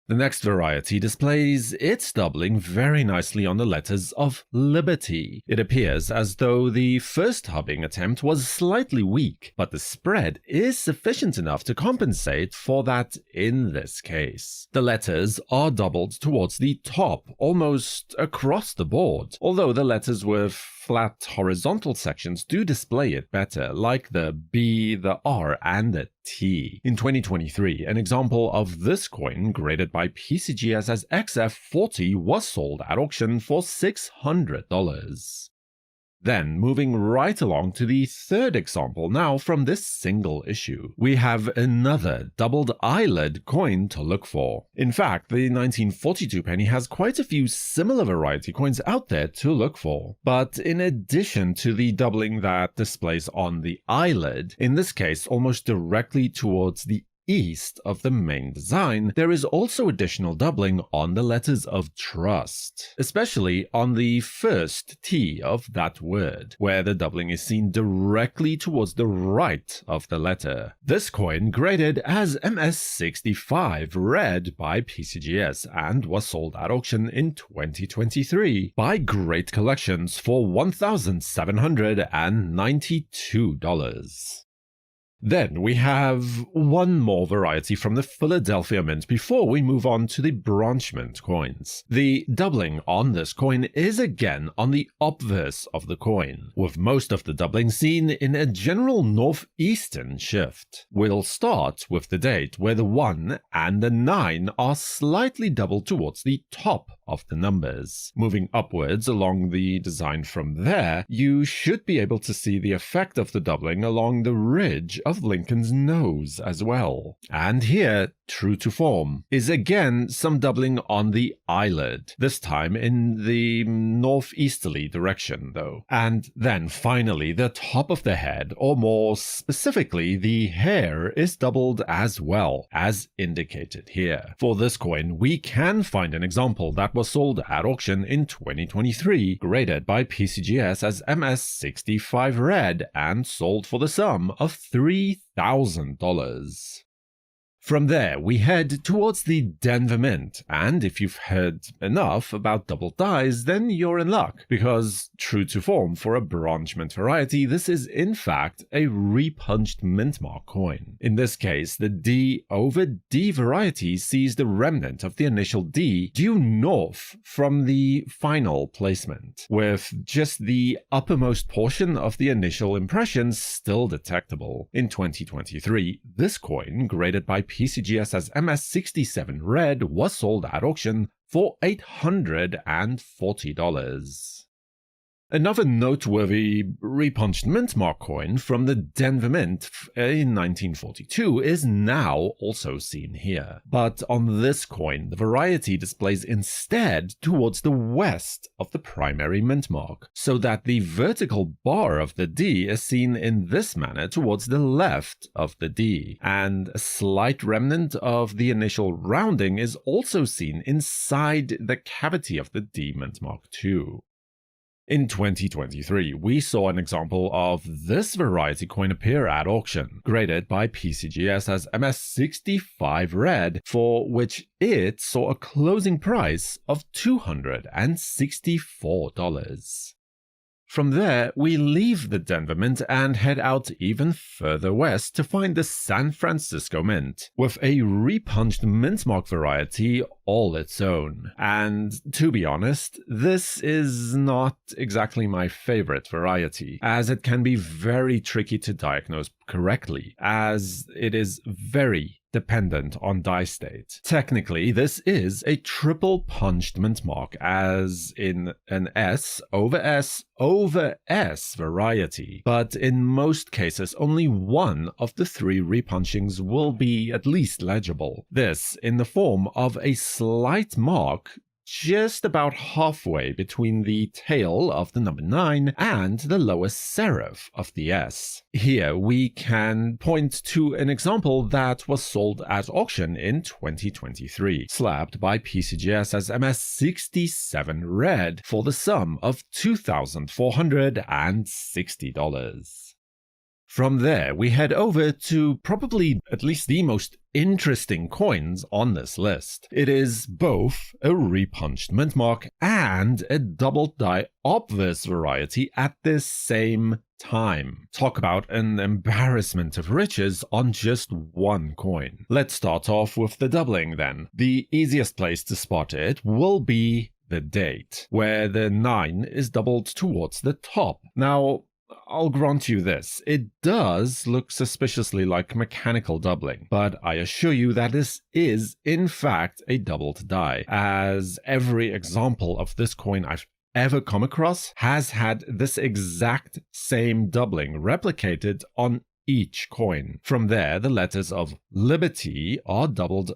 The next variety displays its doubling very nicely on the letters of Liberty. It appears as though the first hubbing attempt was slightly weak, but the spread is sufficient enough to compensate for that in this case. The letters are doubled towards the top, almost across the board, although the letters with flat horizontal sections do display it better, like the B, the R, and the T. In 2023, an example of this coin, graded by PCGS as XF40, was sold at auction for $600. Then, moving right along to the third example now from this single issue, we have another doubled eyelid coin to look for. In fact, the 1942 penny has quite a few similar variety coins out there to look for. But in addition to the doubling that displays on the eyelid, in this case almost directly towards the east of the main design, there is also additional doubling on the letters of trust, especially on the first T of that word, where the doubling is seen directly towards the right of the letter. This coin graded as MS65 Red by PCGS and was sold at auction in 2023 by Great Collections for $1,792. Then we have one more variety from the Philadelphia Mint before we move on to the branch mint coins. The doubling on this coin is again on the obverse of the coin, with most of the doubling seen in a general northeastern shift. We'll start with the date, where the 1 and the 9 are slightly doubled towards the top of the numbers. Moving upwards along the design from there, you should be able to see the effect of the doubling along the ridge of Lincoln's nose as well. And here, true to form, is again some doubling on the eyelid, this time in the northeasterly direction though. And then finally, the top of the head, or more specifically the hair, is doubled as well, as indicated here. For this coin, we can find an example that was sold at auction in 2023, graded by PCGS as MS65 Red and sold for the sum of $3,000. From there, we head towards the Denver Mint, and if you've heard enough about double dies, then you're in luck, because true to form for a branch mint variety, this is in fact a repunched mint mark coin. In this case, the D over D variety sees the remnant of the initial D due north from the final placement, with just the uppermost portion of the initial impression still detectable. In 2023, this coin, graded by PCGS as MS67 Red, was sold at auction for $840. Another noteworthy repunched mintmark coin from the Denver Mint in 1942 is now also seen here. But on this coin, the variety displays instead towards the west of the primary mintmark, so that the vertical bar of the D is seen in this manner towards the left of the D, and a slight remnant of the initial rounding is also seen inside the cavity of the D mintmark too. In 2023, we saw an example of this variety coin appear at auction, graded by PCGS as MS65 Red, for which it saw a closing price of $264. From there, we leave the Denver Mint and head out even further west to find the San Francisco Mint, with a repunched mintmark variety all its own. And to be honest, this is not exactly my favorite variety, as it can be very tricky to diagnose correctly, as it is very dependent on die state. Technically, this is a triple punched mintmark, as in an S over S over S variety, but in most cases only one of the three repunchings will be at least legible. This in the form of a slight mark just about halfway between the tail of the number 9 and the lower serif of the S. Here we can point to an example that was sold at auction in 2023, slabbed by PCGS as MS67 Red for the sum of $2,460. From there, we head over to probably at least the most interesting coins on this list. It is both a repunched mintmark and a double die obverse variety at the same time. Talk about an embarrassment of riches on just one coin. Let's start off with the doubling then. The easiest place to spot it will be the date, where the 9 is doubled towards the top. Now, I'll grant you this, it does look suspiciously like mechanical doubling, but I assure you that this is in fact a doubled die, as every example of this coin I've ever come across has had this exact same doubling replicated on each coin. From there, the letters of Liberty are doubled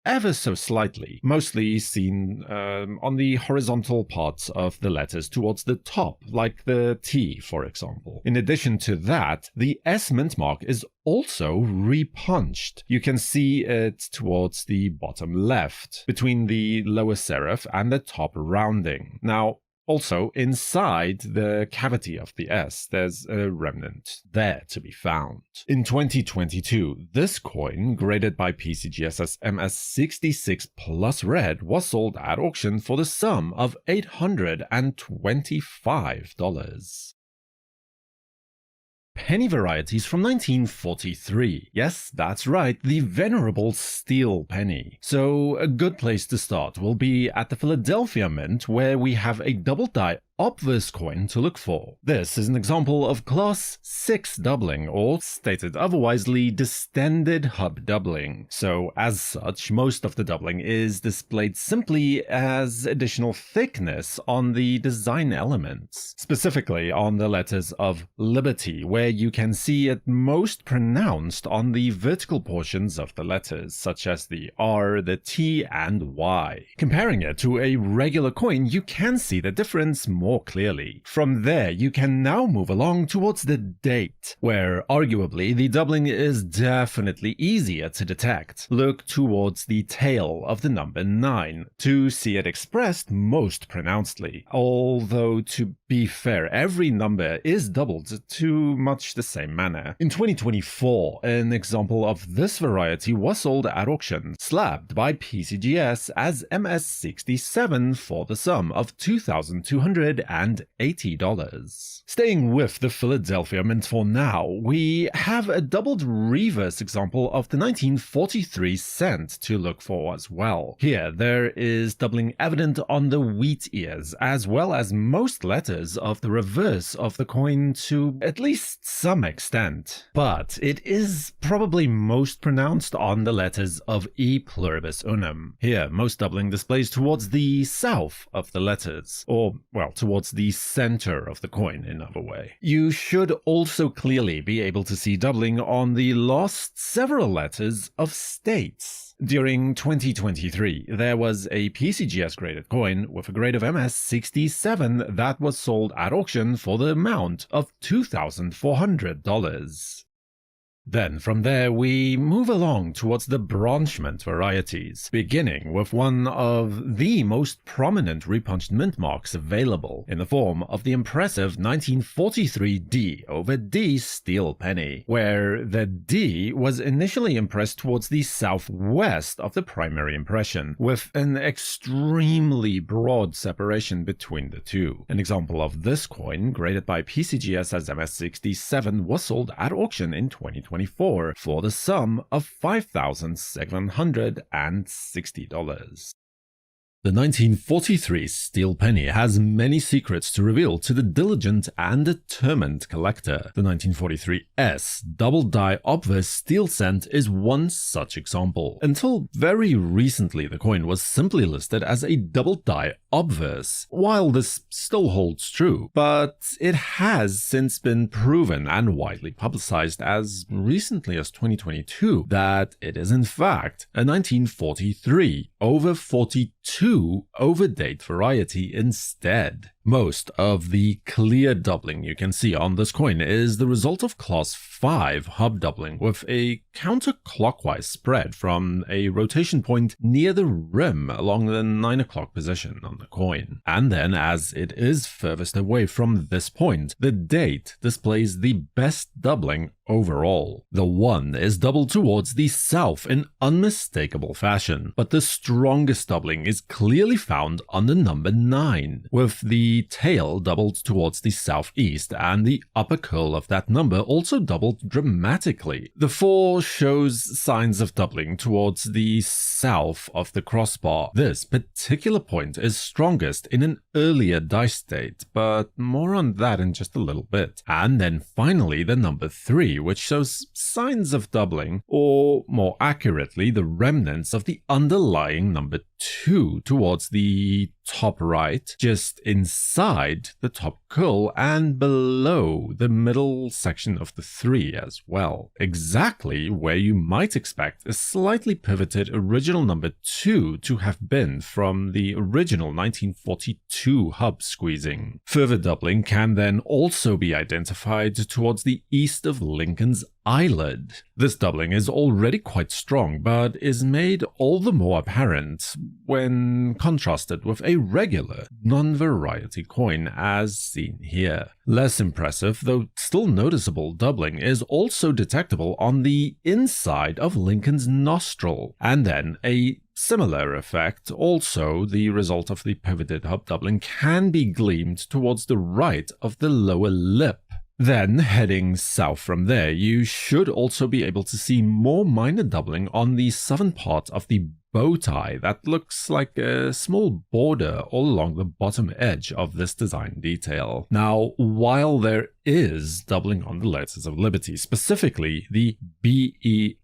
ever so slightly, mostly seen on the horizontal parts of the letters towards the top, like the T, for example. In addition to that, the S mintmark is also repunched. You can see it towards the bottom left, between the lower serif and the top rounding. Now, also, inside the cavity of the S, there's a remnant there to be found. In 2022, this coin, graded by PCGS as MS66 Plus Red, was sold at auction for the sum of $825. Penny varieties from 1943. Yes, that's right, the venerable steel penny. So a good place to start will be at the Philadelphia Mint, where we have a double die obverse coin to look for. This is an example of class 6 doubling, or stated otherwisely, distended hub doubling. So as such, most of the doubling is displayed simply as additional thickness on the design elements, specifically on the letters of Liberty, where you can see it most pronounced on the vertical portions of the letters, such as the R, the T, and Y. Comparing it to a regular coin, you can see the difference more clearly. From there, you can now move along towards the date, where arguably the doubling is definitely easier to detect. Look towards the tail of the number 9 to see it expressed most pronouncedly, although to be fair, every number is doubled to much the same manner. In 2024, an example of this variety was sold at auction, slabbed by PCGS as MS67 for the sum of $2,280. Staying with the Philadelphia Mint for now, we have a doubled reverse example of the 1943 cent to look for as well. Here, there is doubling evident on the wheat ears, as well as most letters mirrors of the reverse of the coin to at least some extent, but it is probably most pronounced on the letters of E pluribus unum. Here, most doubling displays towards the south of the letters, or, well, towards the center of the coin in other way. You should also clearly be able to see doubling on the last several letters of states. During 2023, there was a PCGS graded coin with a grade of MS67 that was sold at auction for the amount of $2,400. Then from there we move along towards the branchment varieties, beginning with one of the most prominent repunched mint marks available, in the form of the impressive 1943 D over D steel penny, where the D was initially impressed towards the southwest of the primary impression, with an extremely broad separation between the two. An example of this coin, graded by PCGS as MS67, was sold at auction in 2024 for the sum of $5,760. The 1943 steel penny has many secrets to reveal to the diligent and determined collector. The 1943 S double die obverse steel cent is one such example. Until very recently, the coin was simply listed as a double die obverse. While this still holds true, but it has since been proven and widely publicized as recently as 2022 that it is in fact a 1943 over 42 overdate variety instead. Most of the clear doubling you can see on this coin is the result of class 5 hub doubling with a counterclockwise spread from a rotation point near the rim along the 9 o'clock position on the coin. And then, as it is furthest away from this point, the date displays the best doubling overall. The 1 is doubled towards the south in unmistakable fashion, but the strongest doubling is clearly found on the number 9, with the tail doubled towards the southeast and the upper curl of that number also doubled dramatically. The 4 shows signs of doubling towards the south of the crossbar. This particular point is strongest in an earlier die state, but more on that in just a little bit. And then finally the number 3, which shows signs of doubling, or more accurately the remnants of the underlying number 2 towards the top right, just inside the top curl and below the middle section of the 3 as well. Exactly where you might expect a slightly pivoted original number 2 to have been from the original 1942 hub squeezing. Further doubling can then also be identified towards the east of Lincoln's eyelid. This doubling is already quite strong, but is made all the more apparent when contrasted with a regular non-variety coin as seen here. Less impressive, though still noticeable, doubling is also detectable on the inside of Lincoln's nostril, and then a similar effect, also the result of the pivoted hub doubling, can be gleamed towards the right of the lower lip. Then, heading south from there, you should also be able to see more minor doubling on the southern part of the bow tie that looks like a small border all along the bottom edge of this design detail. Now, while there is doubling on the letters of liberty, specifically the BERTY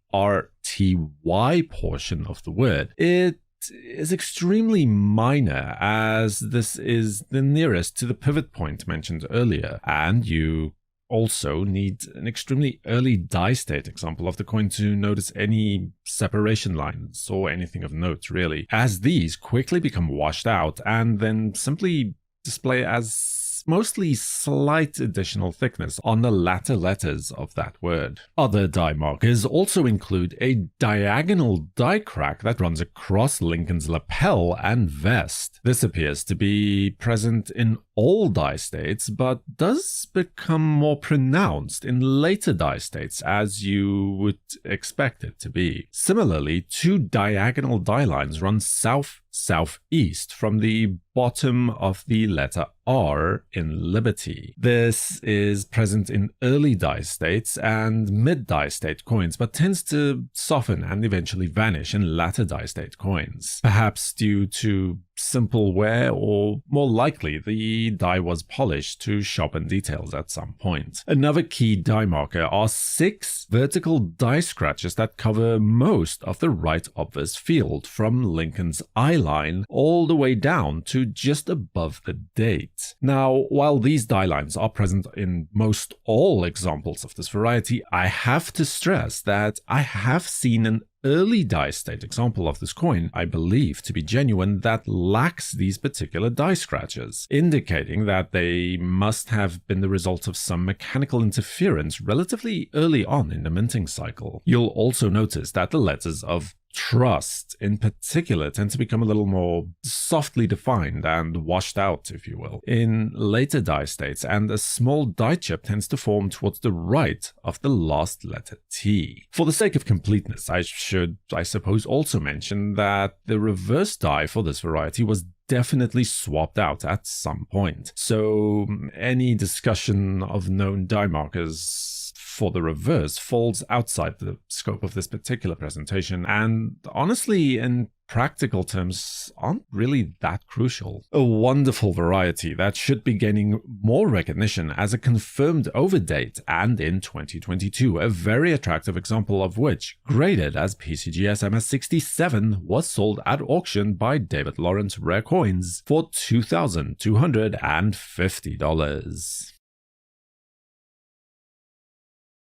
portion of the word, it is extremely minor, as this is the nearest to the pivot point mentioned earlier, and you also need an extremely early die state example of the coin to notice any separation lines or anything of note really, as these quickly become washed out and then simply display as mostly slight additional thickness on the latter letters of that word. Other die markers also include a diagonal die crack that runs across Lincoln's lapel and vest. This appears to be present in all die states, but does become more pronounced in later die states, as you would expect it to be. Similarly, 2 diagonal die lines run south-southeast from the bottom of the letter R in Liberty. This is present in early die states and mid die state coins, but tends to soften and eventually vanish in latter die state coins, perhaps due to simple wear, or more likely the die was polished to sharpen details at some point. Another key die marker are 6 vertical die scratches that cover most of the right obverse field from Lincoln's eye line all the way down to just above the date. Now, while these die lines are present in most all examples of this variety, I have to stress that I have seen an early die state example of this coin, I believe to be genuine, that lacks these particular die scratches, indicating that they must have been the result of some mechanical interference relatively early on in the minting cycle. You'll also notice that the letters of trust in particular tend to become a little more softly defined and washed out, if you will, in later die states, and a small die chip tends to form towards the right of the last letter T. For the sake of completeness, I should, I suppose, also mention that the reverse die for this variety was definitely swapped out at some point, so any discussion of known die markers for the reverse falls outside the scope of this particular presentation, and honestly, in practical terms, aren't really that crucial. A wonderful variety that should be gaining more recognition as a confirmed overdate, and in 2022, a very attractive example of which, graded as PCGS MS67, was sold at auction by David Lawrence Rare Coins for $2,250.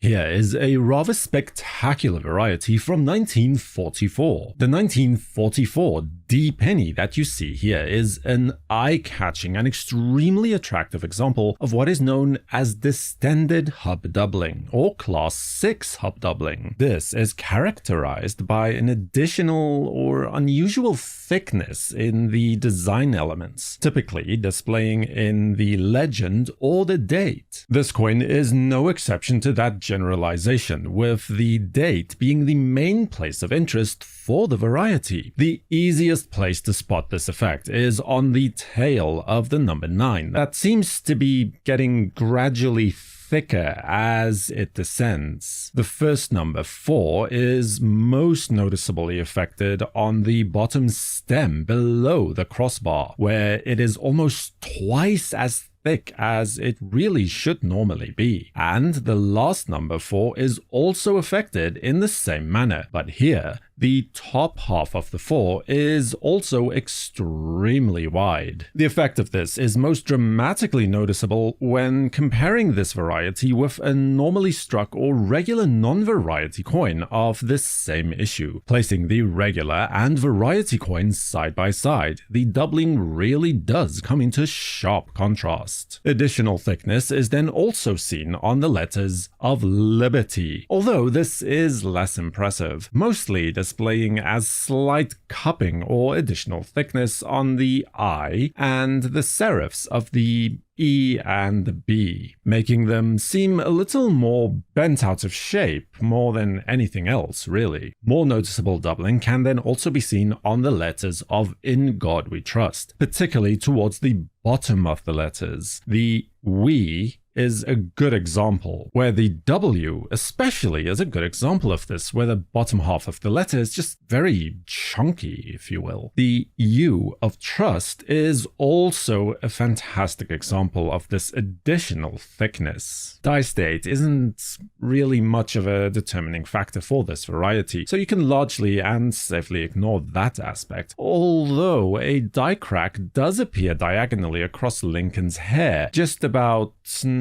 Here is a rather spectacular variety from 1944. The 1944 D penny that you see here is an eye-catching and extremely attractive example of what is known as distended hub doubling, or Class 6 hub doubling. This is characterized by an additional or unusual thickness in the design elements, typically displaying in the legend or the date. This coin is no exception to that generalization, with the date being the main place of interest for the variety. The easiest place to spot this effect is on the tail of the number 9, that seems to be getting gradually thicker as it descends. The first number, 4, is most noticeably affected on the bottom stem below the crossbar, where it is almost twice as thick as it really should normally be. And the last number, 4, is also affected in the same manner, but here the top half of the 4 is also extremely wide. The effect of this is most dramatically noticeable when comparing this variety with a normally struck or regular non-variety coin of this same issue. Placing the regular and variety coins side by side, the doubling really does come into sharp contrast. Additional thickness is then also seen on the letters of Liberty, although this is less impressive, mostly displaying as slight cupping or additional thickness on the I and the serifs of the E and the B, making them seem a little more bent out of shape more than anything else, really. More noticeable doubling can then also be seen on the letters of In God We Trust, particularly towards the bottom of the letters. The We is a good example, where the W especially is a good example of this, where the bottom half of the letter is just very chunky, if you will. The U of trust is also a fantastic example of this additional thickness. Die state isn't really much of a determining factor for this variety, so you can largely and safely ignore that aspect, although a die crack does appear diagonally across Lincoln's hair, just about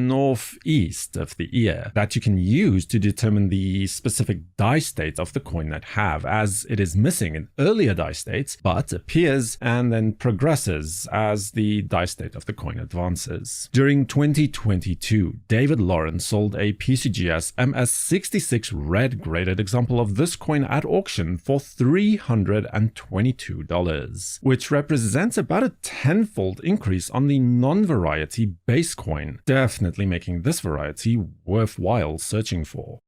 northeast of the ear, that you can use to determine the specific die state of the coin that have, as it is missing in earlier die states, but appears and then progresses as the die state of the coin advances. During 2022, David Lawrence sold a PCGS MS66 red graded example of this coin at auction for $322, which represents about a tenfold increase on the non-variety base coin, definitely making this variety worthwhile searching for.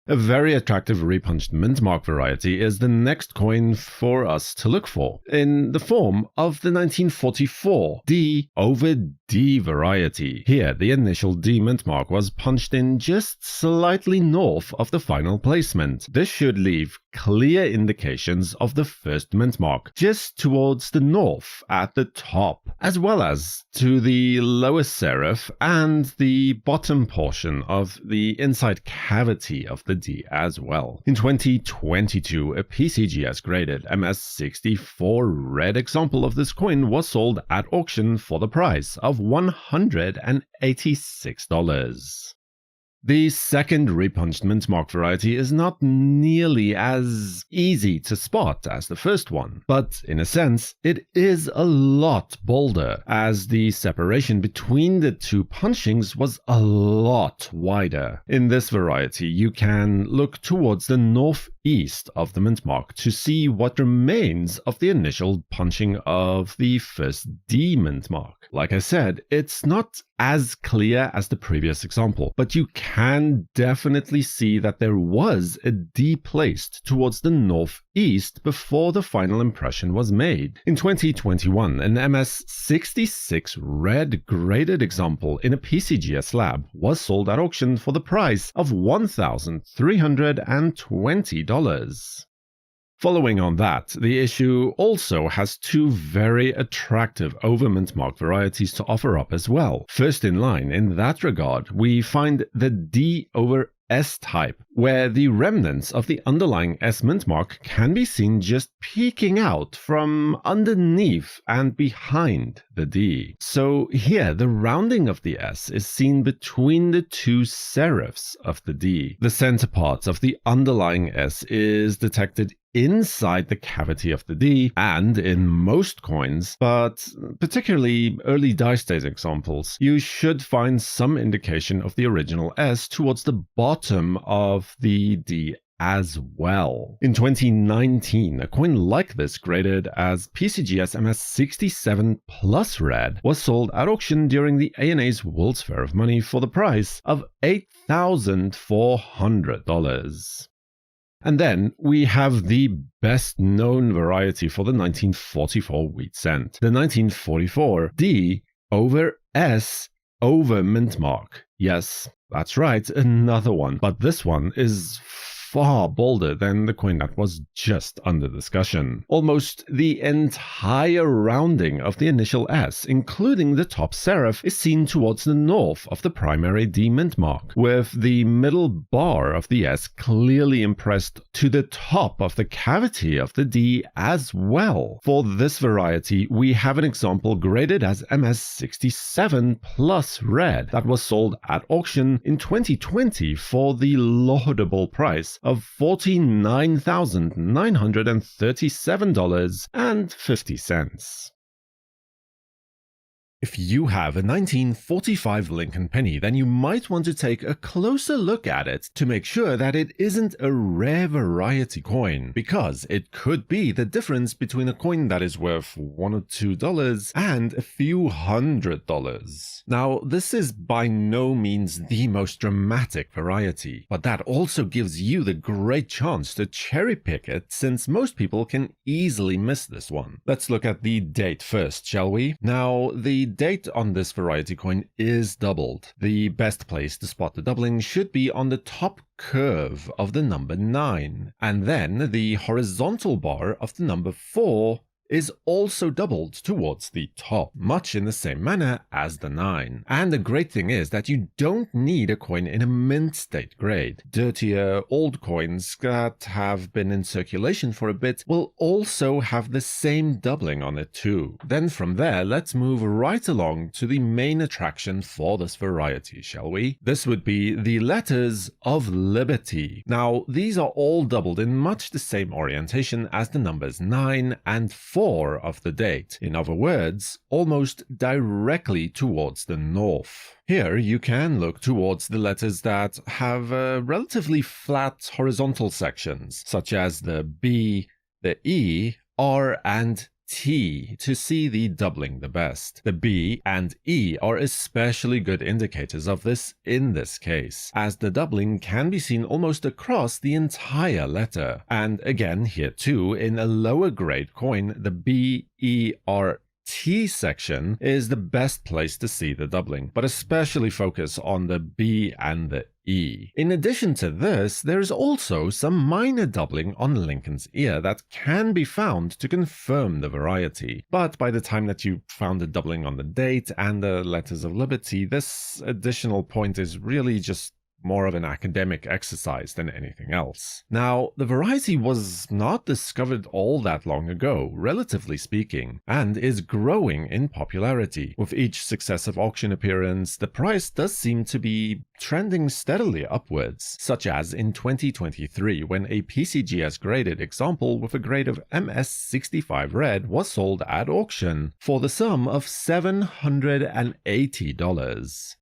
A very attractive repunched mintmark variety is the next coin for us to look for, in the form of the 1944 D over D variety. Here, the initial D mintmark was punched in just slightly north of the final placement. This should leave clear indications of the first mintmark, just towards the north at the top, as well as to the lowest serif and the bottom portion of the inside cavity of the D as well. In 2022, a PCGS graded MS64 red example of this coin was sold at auction for the price of $186. The second repunched mintmark variety is not nearly as easy to spot as the first one, but in a sense, it is a lot bolder, as the separation between the two punchings was a lot wider. In this variety, you can look towards the northeast of the mintmark to see what remains of the initial punching of the first D mintmark. Like I said, it's not as clear as the previous example, but you can definitely see that there was a D placed towards the northeast before the final impression was made. In 2021, an MS66 red graded example in a PCGS lab was sold at auction for the price of $1,320. Following on that, the issue also has two very attractive over mintmark varieties to offer up as well. First in line in that regard, we find the D over S type, where the remnants of the underlying S mintmark can be seen just peeking out from underneath and behind the D. So here, the rounding of the S is seen between the two serifs of the D. The center part of the underlying S is detected inside the cavity of the D, and in most coins, but particularly early dice days examples, you should find some indication of the original S towards the bottom of the D as well. In 2019, a coin like this graded as PCGS MS67 Plus Red was sold at auction during the ANA's World's Fair of Money for the price of $8,400. And then we have the best known variety for the 1944 wheat cent, the 1944 D over S over mintmark. Yes, that's right, another one, but this one is far bolder than the coin that was just under discussion. Almost the entire rounding of the initial S, including the top serif, is seen towards the north of the primary D mintmark, with the middle bar of the S clearly impressed to the top of the cavity of the D as well. For this variety, we have an example graded as MS67 Plus Red that was sold at auction in 2020 for the laudable price of $49,937.50. If you have a 1945 Lincoln penny, then you might want to take a closer look at it to make sure that it isn't a rare variety coin, because it could be the difference between a coin that is worth $1 or $2 and a few $100s. Now, this is by no means the most dramatic variety, but that also gives you the great chance to cherry pick it, since most people can easily miss this one. Let's look at the date first, shall we? Now, the date on this variety coin is doubled. The best place to spot the doubling should be on the top curve of the number 9, and then the horizontal bar of the number 4 is also doubled towards the top, much in the same manner as the 9. And the great thing is that you don't need a coin in a mint state grade. Dirtier old coins that have been in circulation for a bit will also have the same doubling on it too. Then from there, let's move right along to the main attraction for this variety, shall we? This would be the letters of Liberty. Now, these are all doubled in much the same orientation as the numbers 9 and 4 of the date. In other words, almost directly towards the north. Here you can look towards the letters that have relatively flat horizontal sections, such as the B, the E, R, and T to see the doubling the best. The B and E are especially good indicators of this in this case, as the doubling can be seen almost across the entire letter. And again here too, in a lower grade coin, the BERT section is the best place to see the doubling, but especially focus on the B and the E. In addition to this, there is also some minor doubling on Lincoln's ear that can be found to confirm the variety. But by the time that you found a doubling on the date and the letters of liberty, this additional point is really just more of an academic exercise than anything else. Now, the variety was not discovered all that long ago, relatively speaking, and is growing in popularity. With each successive auction appearance, the price does seem to be trending steadily upwards, such as in 2023 when a PCGS graded example with a grade of MS65 red was sold at auction for the sum of $780.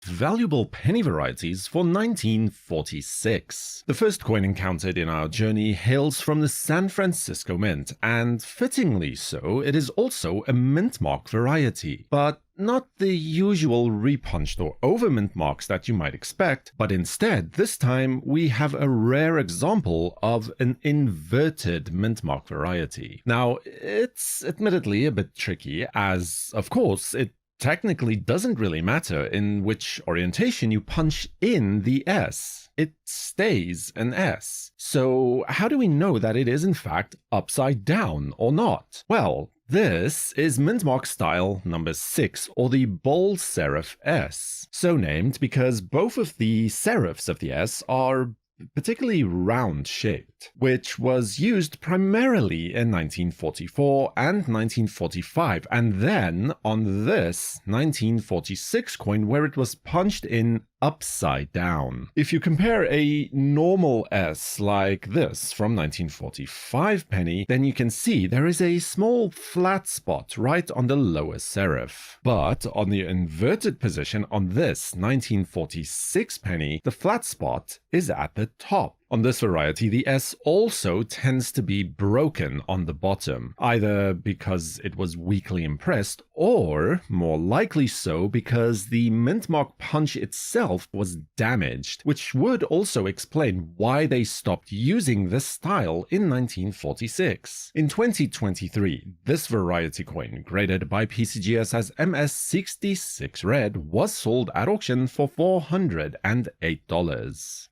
Valuable penny varieties for 1946. The first coin encountered in our journey hails from the San Francisco Mint, and fittingly so, it is also a mintmark variety, but not the usual repunched or over mintmarks that you might expect, but instead, this time we have a rare example of an inverted mintmark variety. Now, it's admittedly a bit tricky, as, of course, it technically doesn't really matter in which orientation you punch in the S. It stays an S. So how do we know that it is in fact upside down or not? Well, this is mintmark style number 6, or the bold serif S. So named because both of the serifs of the S are particularly round-shaped, which was used primarily in 1944 and 1945, and then on this 1946 coin where it was punched in upside down. If you compare a normal S like this from 1945 penny, then you can see there is a small flat spot right on the lower serif. But on the inverted position on this 1946 penny, the flat spot is at the top. On this variety, the S also tends to be broken on the bottom, either because it was weakly impressed, or, more likely so, because the mintmark punch itself was damaged, which would also explain why they stopped using this style in 1946. In 2023, this variety coin, graded by PCGS as MS66 Red, was sold at auction for $408.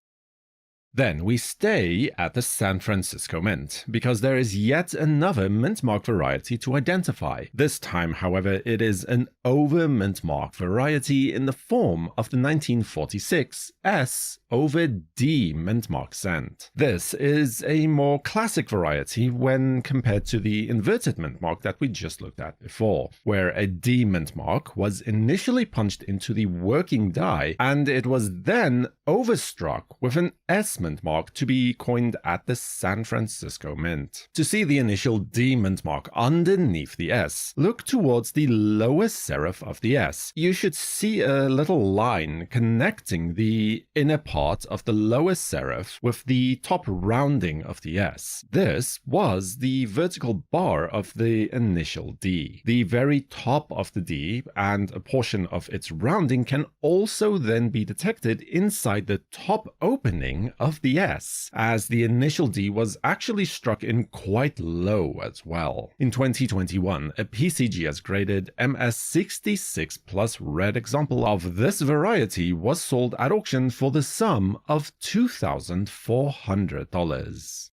Then we stay at the San Francisco Mint, because there is yet another mintmark variety to identify. This time, however, it is an over mintmark variety in the form of the 1946 S over D mintmark cent. This is a more classic variety when compared to the inverted mintmark that we just looked at before, where a D mintmark was initially punched into the working die, and it was then overstruck with an S mintmark to be coined at the San Francisco Mint. To see the initial D mintmark underneath the S, look towards the lower serif of the S. You should see a little line connecting the inner part of the lower serif with the top rounding of the S. This was the vertical bar of the initial D. The very top of the D and a portion of its rounding can also then be detected inside the top opening of the S, as the initial D was actually struck in quite low as well. In 2021, a PCGS graded MS66 Plus red example of this variety was sold at auction for the sum of $2,400.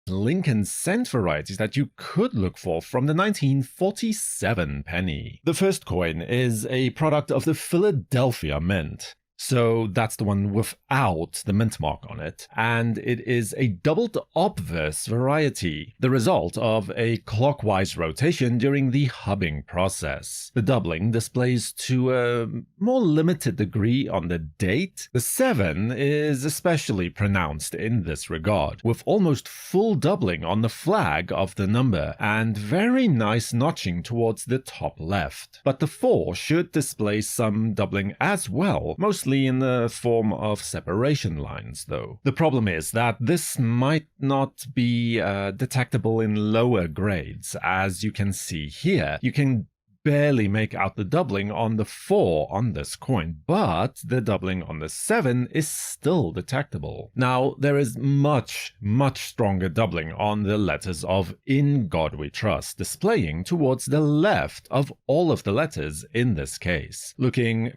Lincoln cent varieties that you could look for from the 1947 penny. The first coin is a product of the Philadelphia Mint. So that's the one without the mint mark on it, and it is a doubled obverse variety, the result of a clockwise rotation during the hubbing process. The doubling displays to a more limited degree on the date. The 7 is especially pronounced in this regard, with almost full doubling on the flag of the number, and very nice notching towards the top left. But the 4 should display some doubling as well, most mostly in the form of separation lines though. The problem is that this might not be detectable in lower grades. As you can see here, you can barely make out the doubling on the 4 on this coin, but the doubling on the 7 is still detectable. Now, there is much stronger doubling on the letters of "In God We Trust," displaying towards the left of all of the letters in this case. Looking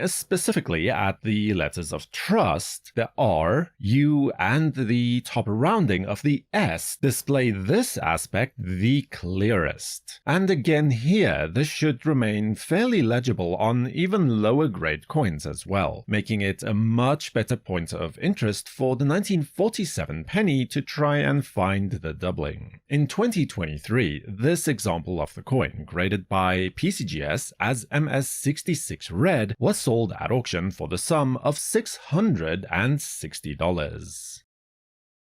specifically at the letters of trust, the R, U, and the top rounding of the S display this aspect the clearest. And again here, this should remain fairly legible on even lower grade coins as well, making it a much better point of interest for the 1947 penny to try and find the doubling. In 2023, this example of the coin, graded by PCGS as MS66 Red, was sold at auction for the sum of $660.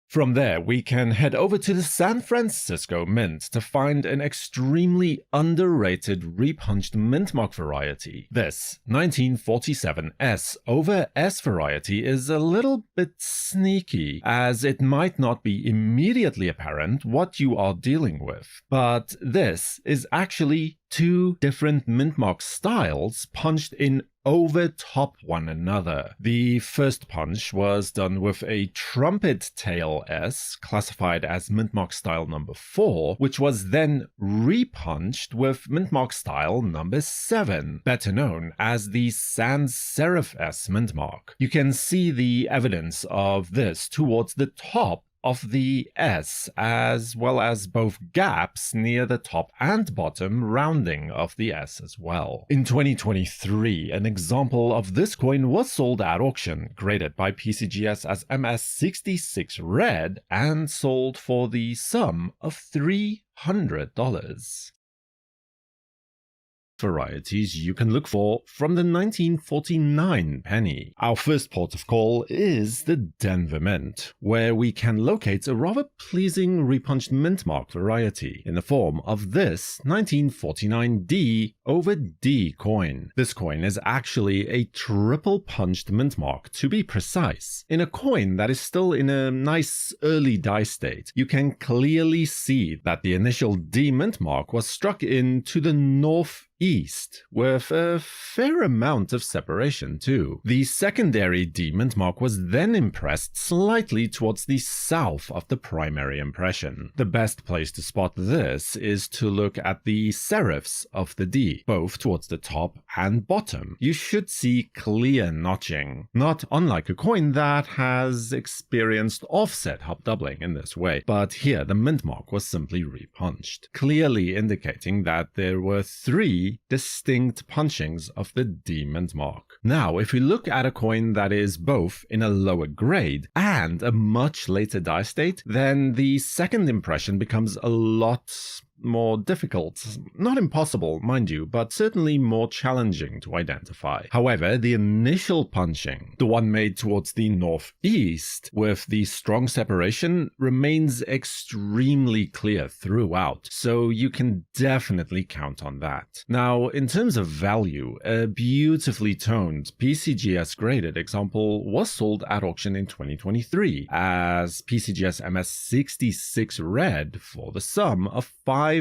From there, we can head over to the San Francisco Mint to find an extremely underrated repunched mintmark variety. This 1947 S over S variety is a little bit sneaky, as it might not be immediately apparent what you are dealing with. But this is actually two different mintmark styles punched in over top one another. The first punch was done with a trumpet tail S, classified as mintmark style number 4, which was then repunched with mintmark style number 7, better known as the sans serif S mintmark. You can see the evidence of this towards the top of the S, as well as both gaps near the top and bottom rounding of the S as well. In 2023, an example of this coin was sold at auction, graded by PCGS as MS66 Red, and sold for the sum of $300. Varieties you can look for from the 1949 penny. Our first port of call is the Denver Mint, where we can locate a rather pleasing repunched mintmark variety in the form of this 1949 D over D coin. This coin is actually a triple punched mintmark, to be precise. In a coin that is still in a nice early die state, you can clearly see that the initial D mintmark was struck in to the northeast, with a fair amount of separation too. The secondary D mintmark was then impressed slightly towards the south of the primary impression. The best place to spot this is to look at the serifs of the D, both towards the top and bottom. You should see clear notching, not unlike a coin that has experienced offset hub doubling in this way, but here the mintmark was simply repunched, clearly indicating that there were 3 distinct punchings of the D mintmark. Now, if we look at a coin that is both in a lower grade and a much later die state, then the second impression becomes a lot more difficult. Not impossible, mind you, but certainly more challenging to identify. However, the initial punching, the one made towards the northeast with the strong separation, remains extremely clear throughout, so you can definitely count on that. Now, in terms of value, a beautifully toned PCGS graded example was sold at auction in 2023 as PCGS MS66 Red for the sum of $504.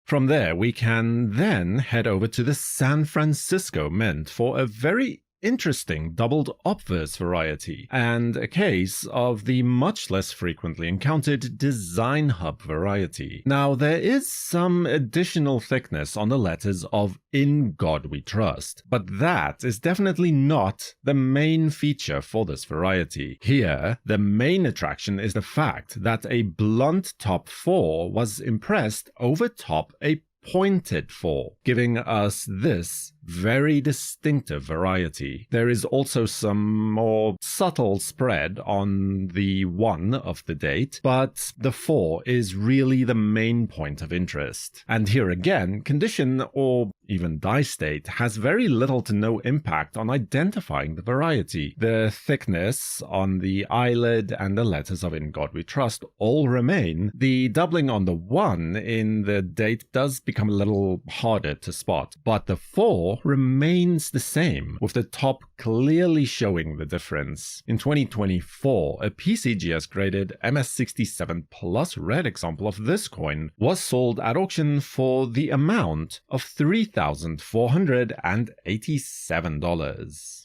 From there, we can then head over to the San Francisco Mint for a very interesting doubled obverse variety, and a case of the much less frequently encountered design hub variety. Now, there is some additional thickness on the letters of "In God We Trust," but that is definitely not the main feature for this variety. Here, the main attraction is the fact that a blunt top 4 was impressed over top a pointed 4, giving us this very distinctive variety. There is also some more subtle spread on the 1 of the date, but the 4 is really the main point of interest. And here again, condition or even die state, has very little to no impact on identifying the variety. The thickness on the eyelid and the letters of "In God We Trust" all remain. The doubling on the 1 in the date does become a little harder to spot, but the 4 remains the same, with the top clearly showing the difference. In 2024, a PCGS graded MS67 Plus red example of this coin was sold at auction for the amount of $3,487.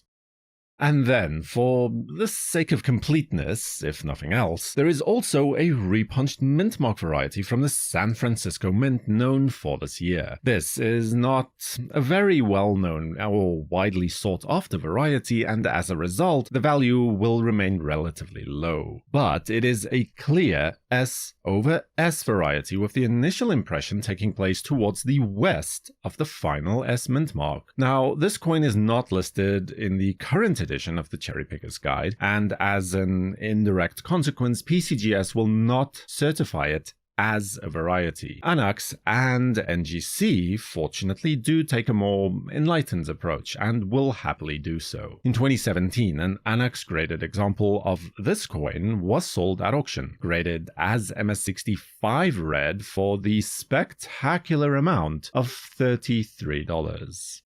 And then, for the sake of completeness, if nothing else, there is also a repunched mintmark variety from the San Francisco Mint known for this year. This is not a very well-known or widely sought-after variety, and as a result, the value will remain relatively low. But it is a clear S over S variety, with the initial impression taking place towards the west of the final S mintmark. Now, this coin is not listed in the current edition of the Cherry Picker's Guide, and as an indirect consequence, PCGS will not certify it as a variety. Anax and NGC fortunately do take a more enlightened approach and will happily do so. In 2017, an Anax graded example of this coin was sold at auction, graded as MS65 red for the spectacular amount of $33.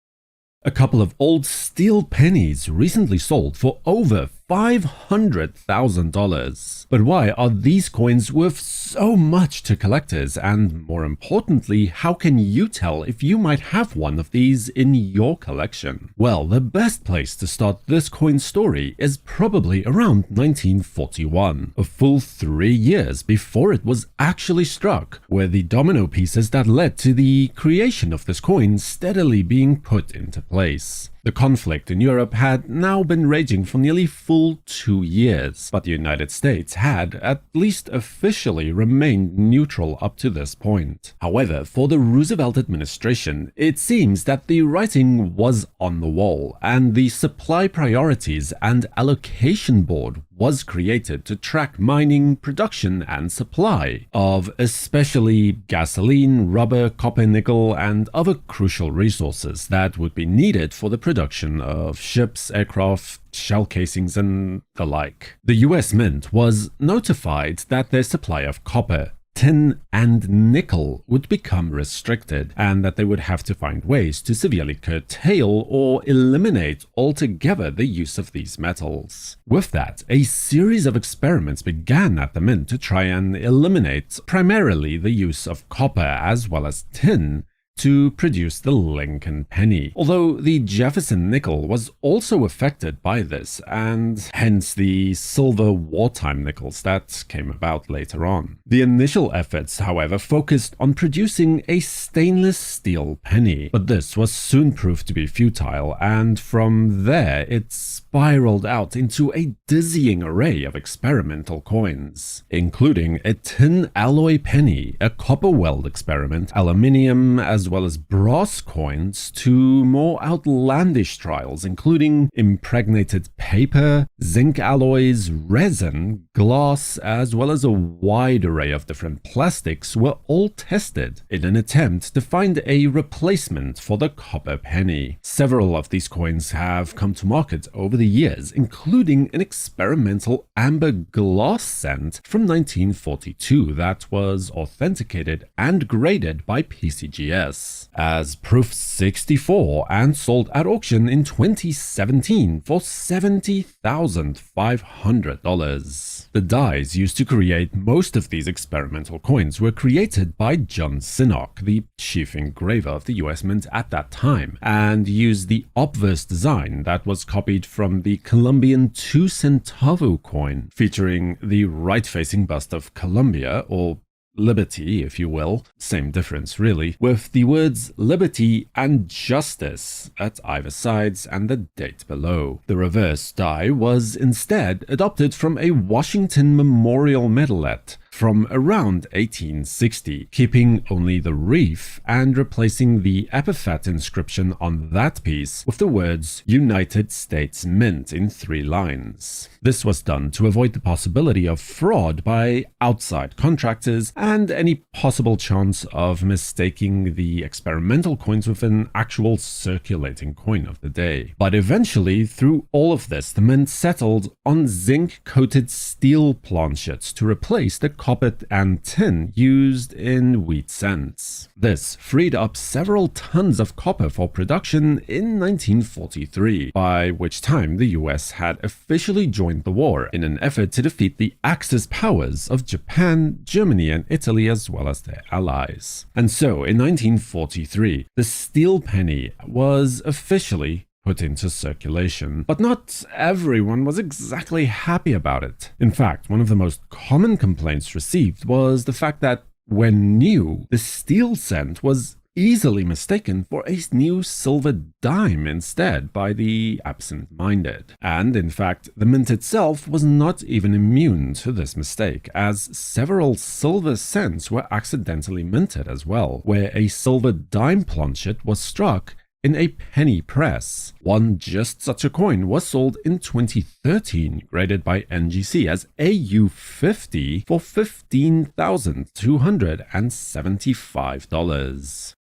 A couple of old steel pennies recently sold for over $500,000. But why are these coins worth so much to collectors? And more importantly, how can you tell if you might have one of these in your collection? Well, the best place to start this coin story is probably around 1941, a full 3 years before it was actually struck, where the domino pieces that led to the creation of this coin steadily being put into place. The conflict in Europe had now been raging for nearly full 2 years, but the United States had, at least officially, remained neutral up to this point. However, for the Roosevelt administration, it seems that the writing was on the wall, and the Supply Priorities and Allocation Board was created to track mining, production, and supply of especially gasoline, rubber, copper, nickel, and other crucial resources that would be needed for the production of ships, aircraft, shell casings, and the like. The US Mint was notified that their supply of copper, tin, and nickel would become restricted, and that they would have to find ways to severely curtail or eliminate altogether the use of these metals. With that, a series of experiments began at the Mint to try and eliminate primarily the use of copper as well as tin to produce the Lincoln penny, although the Jefferson nickel was also affected by this, and hence the silver wartime nickels that came about later on. The initial efforts, however, focused on producing a stainless steel penny, but this was soon proved to be futile, and from there it spiraled out into a dizzying array of experimental coins, including a tin alloy penny, a copper weld experiment, aluminium, as well as brass coins, to more outlandish trials including impregnated paper, zinc alloys, resin, glass, as well as a wide array of different plastics were all tested in an attempt to find a replacement for the copper penny. Several of these coins have come to market over the years, including an experimental amber glass cent from 1942 that was authenticated and graded by PCGS as proof 64 and sold at auction in 2017 for $70,500. The dies used to create most of these experimental coins were created by John Sinnock, the chief engraver of the US Mint at that time, and used the obverse design that was copied from the Colombian 2 centavo coin, featuring the right-facing bust of Colombia, or Liberty, if you will, same difference really, with the words Liberty and Justice at either sides and the date below. The reverse die was instead adopted from a Washington memorial medalette from around 1860, keeping only the reef and replacing the epithet inscription on that piece with the words United States Mint in 3 lines. This was done to avoid the possibility of fraud by outside contractors and any possible chance of mistaking the experimental coins with an actual circulating coin of the day. But eventually, through all of this, the mint settled on zinc-coated steel planchets to replace the copper and tin used in wheat cents. This freed up several tons of copper for production in 1943, by which time the US had officially joined the war in an effort to defeat the Axis powers of Japan, Germany, and Italy, as well as their allies. And so, in 1943, the steel penny was officially put into circulation, but not everyone was exactly happy about it. In fact, one of the most common complaints received was the fact that, when new, the steel cent was easily mistaken for a new silver dime instead by the absent-minded. And in fact, the mint itself was not even immune to this mistake, as several silver cents were accidentally minted as well, where a silver dime planchet was struck in a penny press. One just such a coin was sold in 2013, graded by NGC as AU50 for $15,275.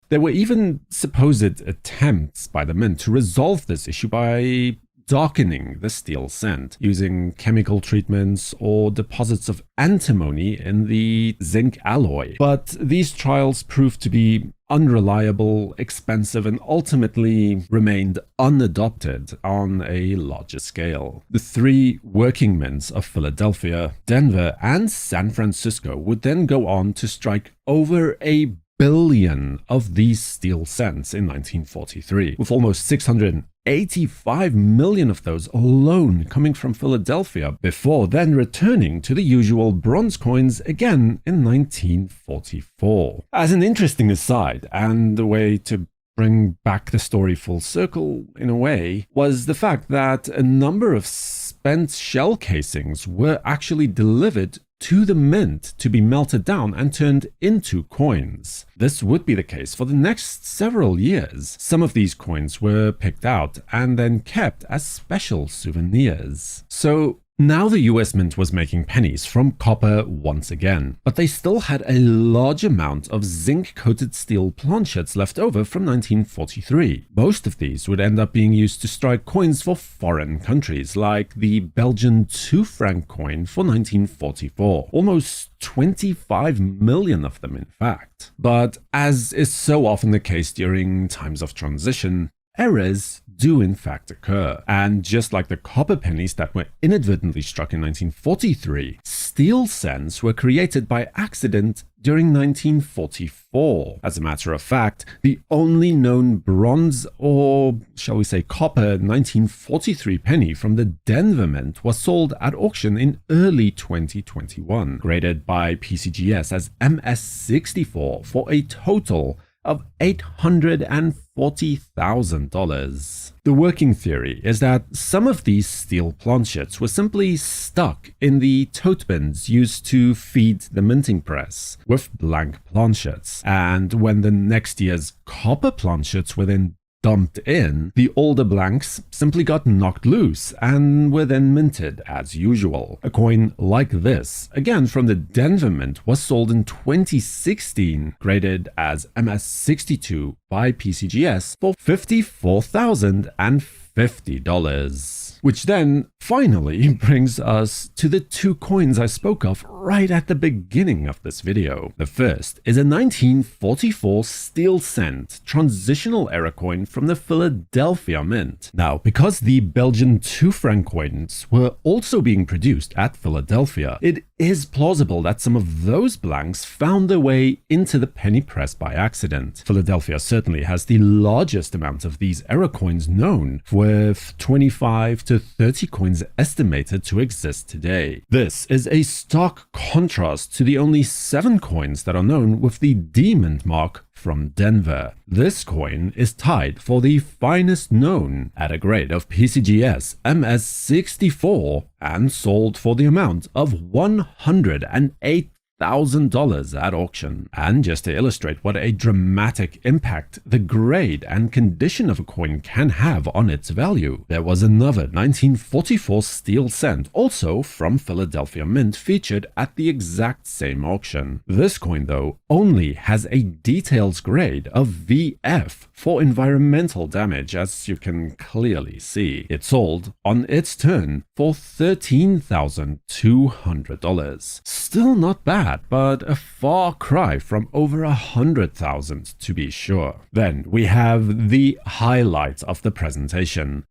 There were even supposed attempts by the mint to resolve this issue by darkening the steel cent, using chemical treatments or deposits of antimony in the zinc alloy. But these trials proved to be unreliable, expensive, and ultimately remained unadopted on a larger scale. The 3 working mints of Philadelphia, Denver, and San Francisco would then go on to strike over $1 billion of these steel cents in 1943, with almost 685 million of those alone coming from Philadelphia, before then returning to the usual bronze coins again in 1944. As an interesting aside, and a way to bring back the story full circle in a way, was the fact that a number of spent shell casings were actually delivered to the mint to be melted down and turned into coins. This would be the case for the next several years. Some of these coins were picked out and then kept as special souvenirs. So now the US Mint was making pennies from copper once again, but they still had a large amount of zinc-coated steel planchets left over from 1943. Most of these would end up being used to strike coins for foreign countries, like the Belgian 2 franc coin for 1944. Almost 25 million of them, in fact. But as is so often the case during times of transition, errors do in fact occur, and just like the copper pennies that were inadvertently struck in 1943, steel cents were created by accident during 1944. As a matter of fact, the only known bronze, or shall we say copper, 1943 penny from the Denver Mint was sold at auction in early 2021, graded by PCGS as MS64 for a total of $840,000. The working theory is that some of these steel planchets were simply stuck in the tote bins used to feed the minting press with blank planchets, and when the next year's copper planchets were then dumped in, the older blanks simply got knocked loose and were then minted as usual. A coin like this, again from the Denver Mint, was sold in 2016, graded as MS62 by PCGS for $54,050. Which then finally brings us to the 2 coins I spoke of right at the beginning of this video. The first is a 1944 steel cent transitional era coin from the Philadelphia Mint. Now, because the Belgian 2 franc coins were also being produced at Philadelphia, it is plausible that some of those blanks found their way into the penny press by accident. Philadelphia certainly has the largest amount of these era coins known, with 25 to 30 coins estimated to exist today. This is a stark contrast to the only 7 coins that are known with the D mint mark from Denver. This coin is tied for the finest known at a grade of PCGS MS64 and sold for the amount of $108,000 at auction. And just to illustrate what a dramatic impact the grade and condition of a coin can have on its value, there was another 1944 steel cent, also from Philadelphia Mint, featured at the exact same auction. This coin, though, only has a details grade of VF for environmental damage, as you can clearly see. It sold on its turn for $13,200. Still not bad, but a far cry from over $100,000 to be sure. Then we have the highlight of the presentation,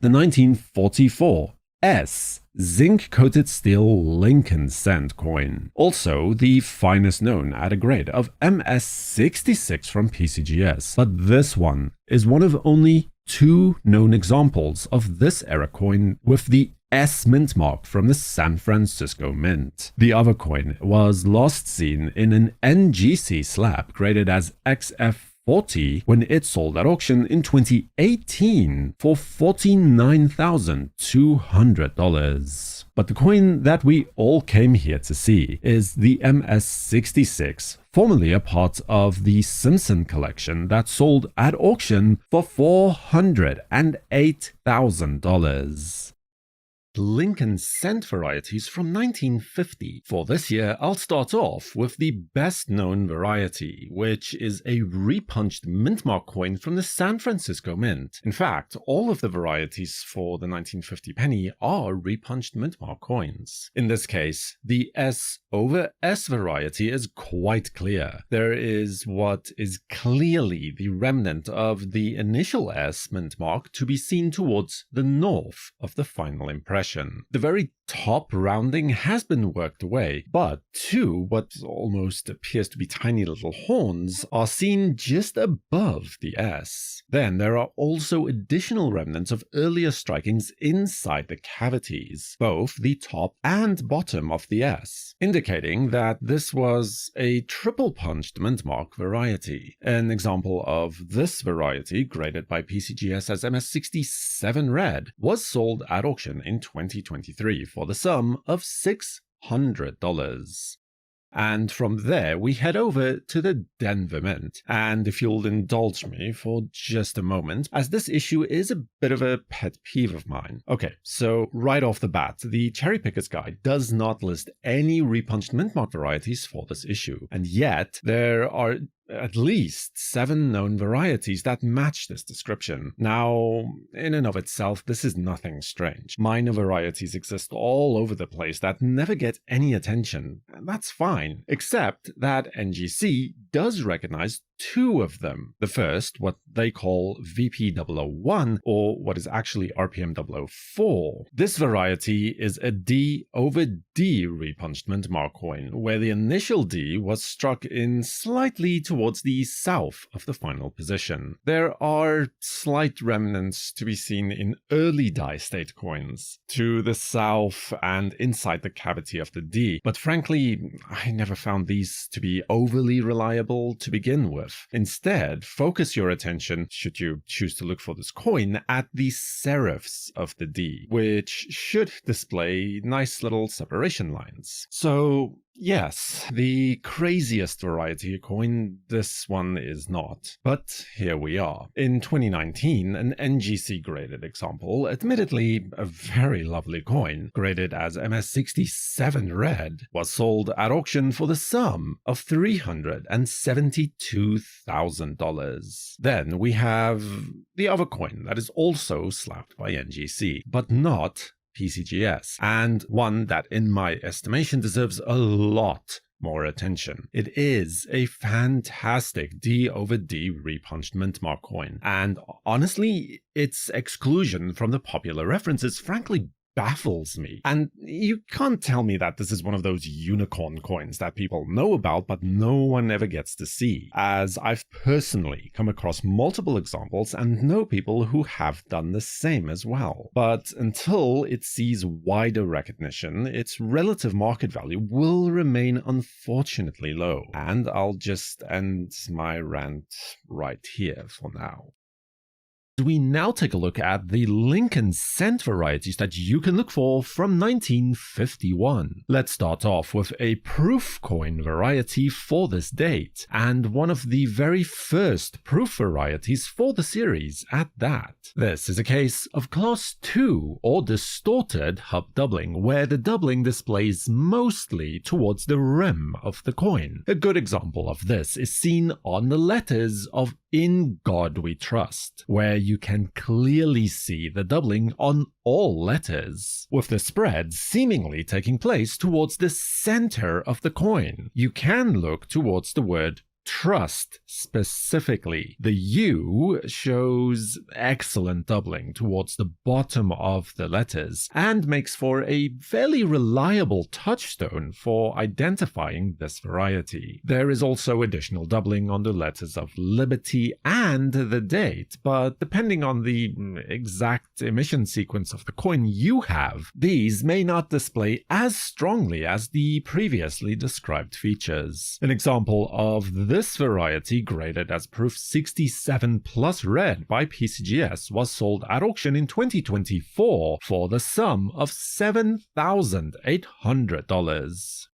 the 1944 S zinc-coated steel Lincoln cent coin, also the finest known at a grade of MS66 from PCGS. But this one is one of only 2 known examples of this era coin with the S mint mark from the San Francisco Mint. The other coin was last seen in an NGC slab graded as XF40 when it sold at auction in 2018 for $49,200. But the coin that we all came here to see is the MS66, formerly a part of the Simpson collection that sold at auction for $408,000. Lincoln cent varieties from 1950. For this year, I'll start off with the best known variety, which is a repunched mintmark coin from the San Francisco Mint. In fact, all of the varieties for the 1950 penny are repunched mintmark coins. In this case, the S over S variety is quite clear. There is what is clearly the remnant of the initial S mintmark to be seen towards the north of the final impression. The very top rounding has been worked away, but 2 what almost appears to be tiny little horns are seen just above the S. Then there are also additional remnants of earlier strikings inside the cavities, both the top and bottom of the S, indicating that this was a triple punched mintmark variety. An example of this variety, graded by PCGS as MS67 red, was sold at auction in 2023 for the sum of $600. And from there, we head over to the Denver Mint. And if you'll indulge me for just a moment, as this issue is a bit of a pet peeve of mine. Okay, so right off the bat, the Cherry Picker's Guide does not list any repunched mintmark varieties for this issue. And yet, there are at least 7 known varieties that match this description. Now, in and of itself, this is nothing strange. Minor varieties exist all over the place that never get any attention, and that's fine, except that NGC does recognize 2 of them. The first, what they call VP001, or what is actually RPM004. This variety is a D over D repunched mintmark coin, where the initial D was struck in slightly towards the south of the final position. There are slight remnants to be seen in early die state coins, to the south and inside the cavity of the D, but frankly, I never found these to be overly reliable to begin with. Instead, focus your attention, should you choose to look for this coin, at the serifs of the D, which should display nice little separation lines. So, yes, the craziest variety coin, this one is not. But here we are. In 2019, an NGC graded example, admittedly a very lovely coin, graded as MS67 red, was sold at auction for the sum of $372,000. Then we have the other coin that is also slapped by NGC, but not PCGS, and one that in my estimation deserves a lot more attention. It is a fantastic D over D repunched mintmark coin, and honestly, its exclusion from the popular reference is frankly baffles me. And you can't tell me that this is one of those unicorn coins that people know about but no one ever gets to see, as I've personally come across multiple examples and know people who have done the same as well. But until it sees wider recognition, its relative market value will remain unfortunately low. And I'll just end my rant right here for now. We now take a look at the Lincoln cent varieties that you can look for from 1951. Let's start off with a proof coin variety for this date, and one of the very first proof varieties for the series at that. This is a case of class 2 or distorted hub doubling, where the doubling displays mostly towards the rim of the coin. A good example of this is seen on the letters of "In God We Trust," where you can clearly see the doubling on all letters, with the spread seemingly taking place towards the center of the coin. You can look towards the word trust specifically. The U shows excellent doubling towards the bottom of the letters and makes for a fairly reliable touchstone for identifying this variety. There is also additional doubling on the letters of liberty and the date, but depending on the exact emission sequence of the coin you have, these may not display as strongly as the previously described features. An example of this variety, graded as proof 67 plus red by PCGS, was sold at auction in 2024 for the sum of $7,800.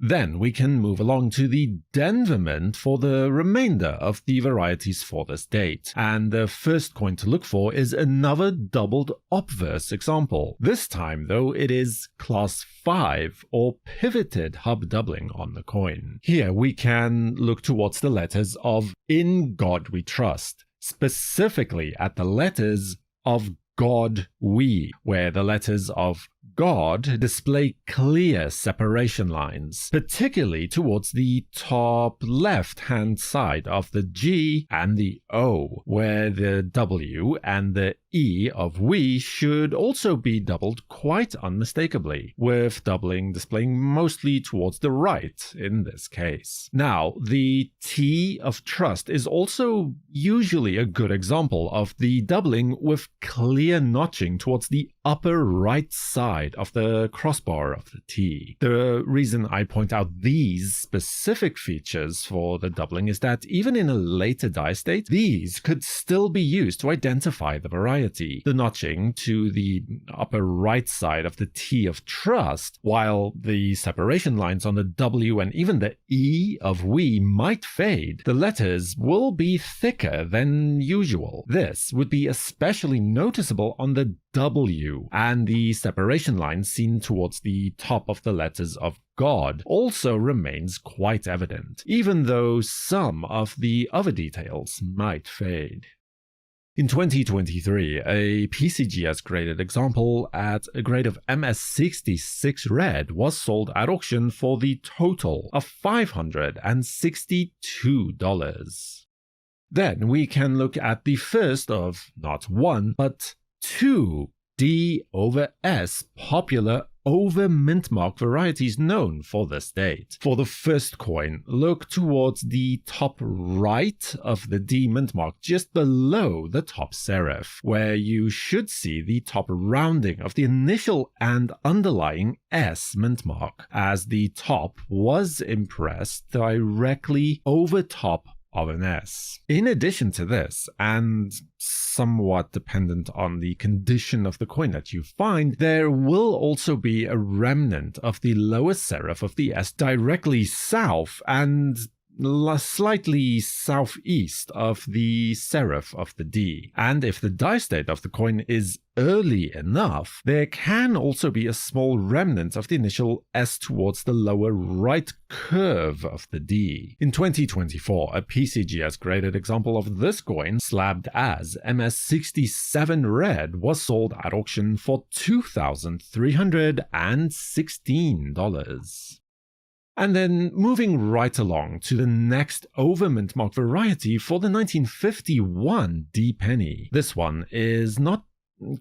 Then we can move along to the Denver Mint for the remainder of the varieties for this date, and the first coin to look for is another doubled obverse example. This time though it is class 5 or pivoted hub doubling on the coin. Here we can look towards the letters of "In God We Trust," specifically at the letters of "God We," where the letters of God display clear separation lines, particularly towards the top left-hand side of the G and the O, where the W and the E of "we" should also be doubled quite unmistakably, with doubling displaying mostly towards the right in this case. Now, the T of trust is also usually a good example of the doubling with clear notching towards the upper right side of the crossbar of the T. The reason I point out these specific features for the doubling is that even in a later die state, these could still be used to identify the variety. The notching to the upper right side of the T of trust, while the separation lines on the W and even the E of "we" might fade, the letters will be thicker than usual. This would be especially noticeable on the W, and the separation line seen towards the top of the letters of God also remains quite evident, even though some of the other details might fade. In 2023, a PCGS graded example at a grade of MS66 red was sold at auction for the total of $562. Then we can look at the first of not one, but two D over S popular over mintmark varieties known for this date. For the first coin, look towards the top right of the D mintmark just below the top serif, where you should see the top rounding of the initial and underlying S mintmark, as the top was impressed directly over top of an S. In addition to this, and somewhat dependent on the condition of the coin that you find, there will also be a remnant of the lower serif of the S directly south and slightly southeast of the serif of the D. And if the die state of the coin is early enough, there can also be a small remnant of the initial S towards the lower right curve of the D. In 2024, a PCGS graded example of this coin, slabbed as MS67 red, was sold at auction for $2,316. And then moving right along to the next over mintmark variety for the 1951 D penny. This one is not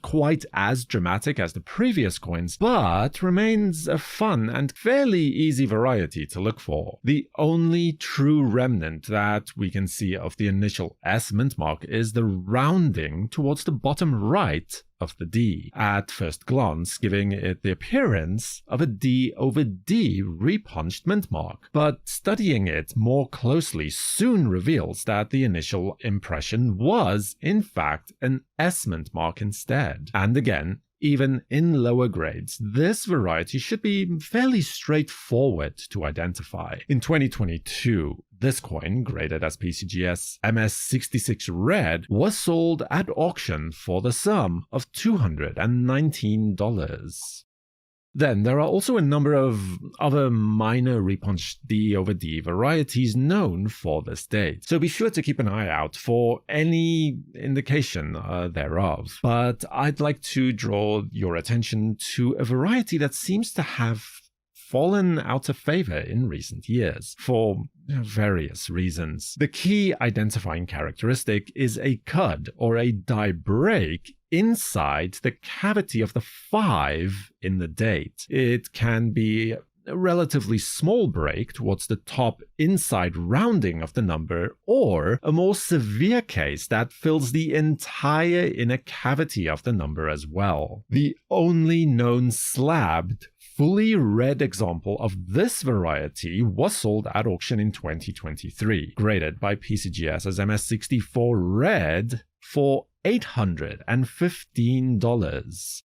quite as dramatic as the previous coins, but remains a fun and fairly easy variety to look for. The only true remnant that we can see of the initial S mintmark is the rounding towards the bottom right of the D, at first glance giving it the appearance of a D over D repunched mintmark, but studying it more closely soon reveals that the initial impression was, in fact, an S mintmark instead. And again, even in lower grades, this variety should be fairly straightforward to identify. In 2022, this coin, graded as PCGS MS66 Red, was sold at auction for the sum of $219. Then there are also a number of other minor repunched D over D varieties known for this date, so be sure to keep an eye out for any indication thereof. But I'd like to draw your attention to a variety that seems to have fallen out of favor in recent years, for various reasons. The key identifying characteristic is a cud, or a die break, inside the cavity of the 5 in the date. It can be a relatively small break towards the top inside rounding of the number, or a more severe case that fills the entire inner cavity of the number as well. The only known slabbed, fully red example of this variety was sold at auction in 2023, graded by PCGS as MS64 Red for $815.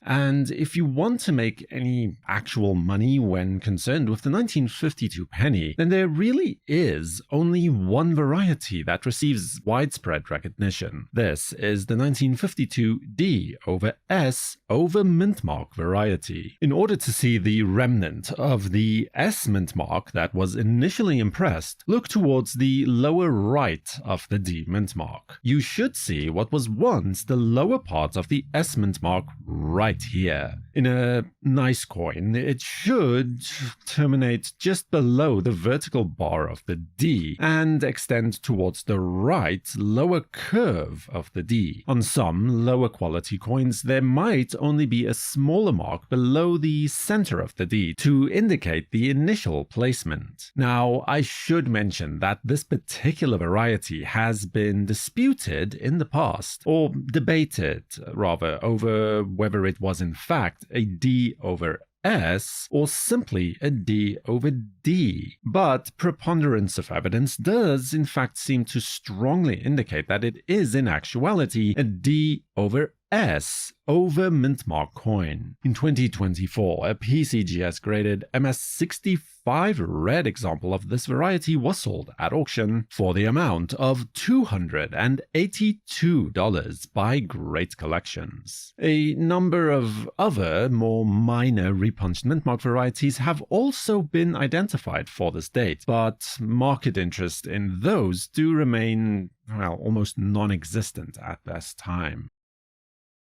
And if you want to make any actual money when concerned with the 1952 penny, then there really is only one variety that receives widespread recognition. This is the 1952 D over S over mintmark variety. In order to see the remnant of the S mintmark that was initially impressed, look towards the lower right of the D mintmark. You should see what was once the lower part of the S mintmark right here. In a nice coin, it should terminate just below the vertical bar of the D and extend towards the right lower curve of the D. On some lower quality coins, there might only be a smaller mark below the center of the D to indicate the initial placement. Now, I should mention that this particular variety has been disputed in the past, or debated rather, over whether it was in fact a D over S or simply a D over D. But preponderance of evidence does in fact seem to strongly indicate that it is in actuality a D over S over mintmark coin. In 2024, a PCGS graded MS65 Red example of this variety was sold at auction for the amount of $282 by Great Collections. A number of other, more minor repunched mintmark varieties have also been identified for this date, but market interest in those do remain, well, almost non-existent at this time.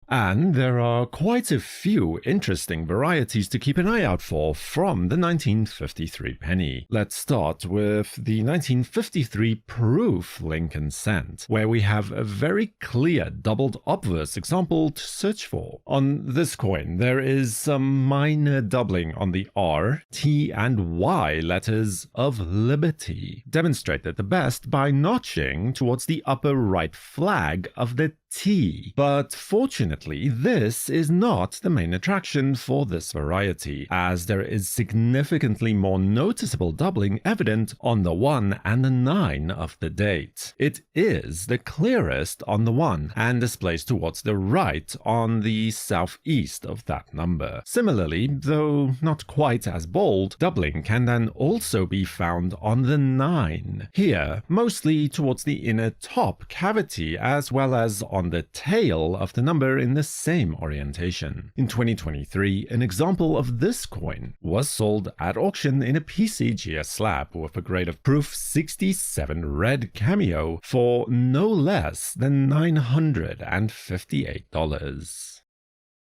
And there are quite a few interesting varieties to keep an eye out for from the 1953 penny. Let's start with the 1953 proof Lincoln cent, where we have a very clear doubled obverse example to search for. On this coin, there is some minor doubling on the R, T, and Y letters of Liberty, demonstrated the best by notching towards the upper right flag of the T. But fortunately, this is not the main attraction for this variety, as there is significantly more noticeable doubling evident on the 1 and the 9 of the date. It is the clearest on the 1 and displays towards the right on the southeast of that number. Similarly, though not quite as bold, doubling can then also be found on the 9. Here, mostly towards the inner top cavity as well as on the tail of the number in the same orientation. In 2023, an example of this coin was sold at auction in a PCGS slab with a grade of proof 67 red cameo for no less than $958.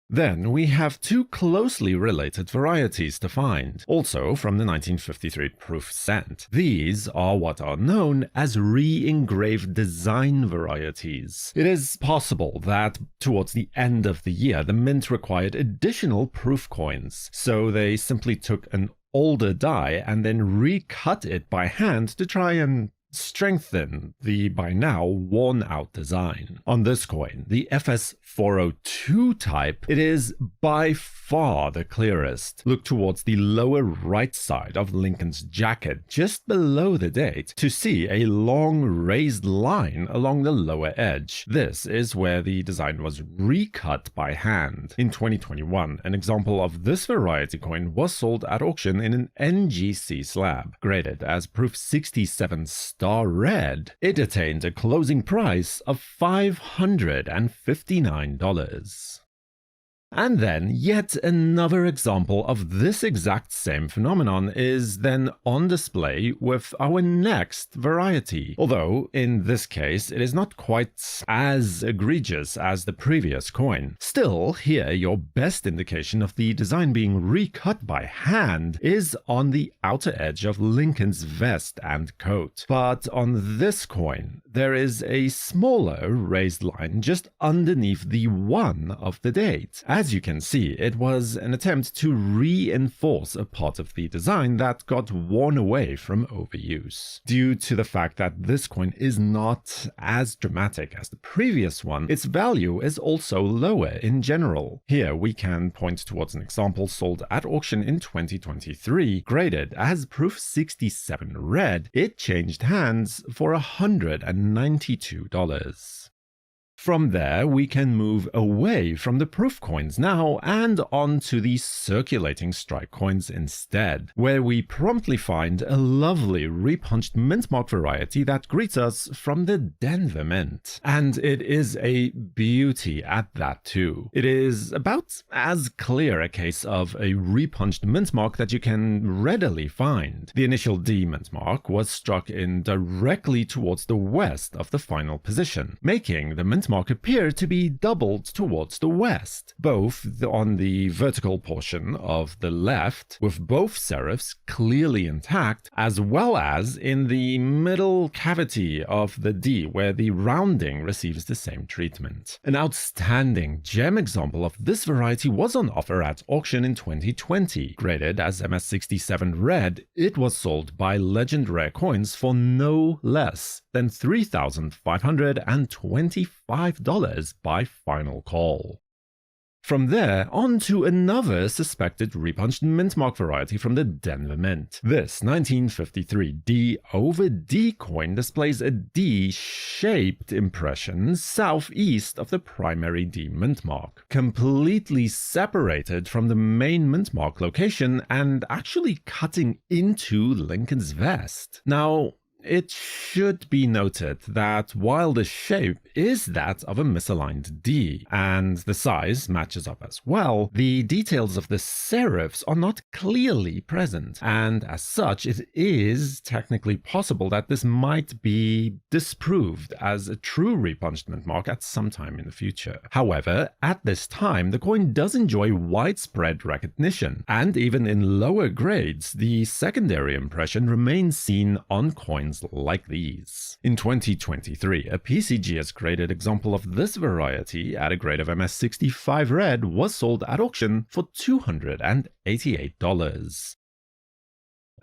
Then we have two closely related varieties to find, also from the 1953 proof set. These are what are known as re-engraved design varieties. It is possible that towards the end of the year the mint required additional proof coins, so they simply took an older die and then recut it by hand to try and strengthen the by now worn out design. On this coin, the FS402 type, it is by far the clearest. Look towards the lower right side of Lincoln's jacket, just below the date, to see a long raised line along the lower edge. This is where the design was recut by hand. In 2021, an example of this variety coin was sold at auction in an NGC slab, graded as proof 67 star red. It attained a closing price of $559. And then yet another example of this exact same phenomenon is then on display with our next variety. Although, in this case, it is not quite as egregious as the previous coin. Still, here your best indication of the design being recut by hand is on the outer edge of Lincoln's vest and coat. But on this coin, there is a smaller raised line just underneath the 1 of the date. As you can see, it was an attempt to reinforce a part of the design that got worn away from overuse. Due to the fact that this coin is not as dramatic as the previous one, its value is also lower in general. Here we can point towards an example sold at auction in 2023, graded as proof 67 red. It changed hands for $192. From there, we can move away from the proof coins now and on to the circulating strike coins instead, where we promptly find a lovely repunched mintmark variety that greets us from the Denver Mint. And it is a beauty at that too. It is about as clear a case of a repunched mintmark that you can readily find. The initial D mintmark was struck in directly towards the west of the final position, making the mintmark appear to be doubled towards the west, both on the vertical portion of the left, with both serifs clearly intact, as well as in the middle cavity of the D, where the rounding receives the same treatment. An outstanding gem example of this variety was on offer at auction in 2020. Graded as MS67 red, it was sold by Legend Rare Coins for no less than $3,525 by final call. From there, on to another suspected repunched mintmark variety from the Denver Mint. This 1953 D over D coin displays a D-shaped impression southeast of the primary D mintmark, completely separated from the main mintmark location and actually cutting into Lincoln's vest. Now, it should be noted that while the shape is that of a misaligned D, and the size matches up as well, the details of the serifs are not clearly present, and as such it is technically possible that this might be disproved as a true repunched mintmark at some time in the future. However, at this time, the coin does enjoy widespread recognition, and even in lower grades, the secondary impression remains seen on coins like these. In 2023, a PCGS graded example of this variety at a grade of MS65 red was sold at auction for $288.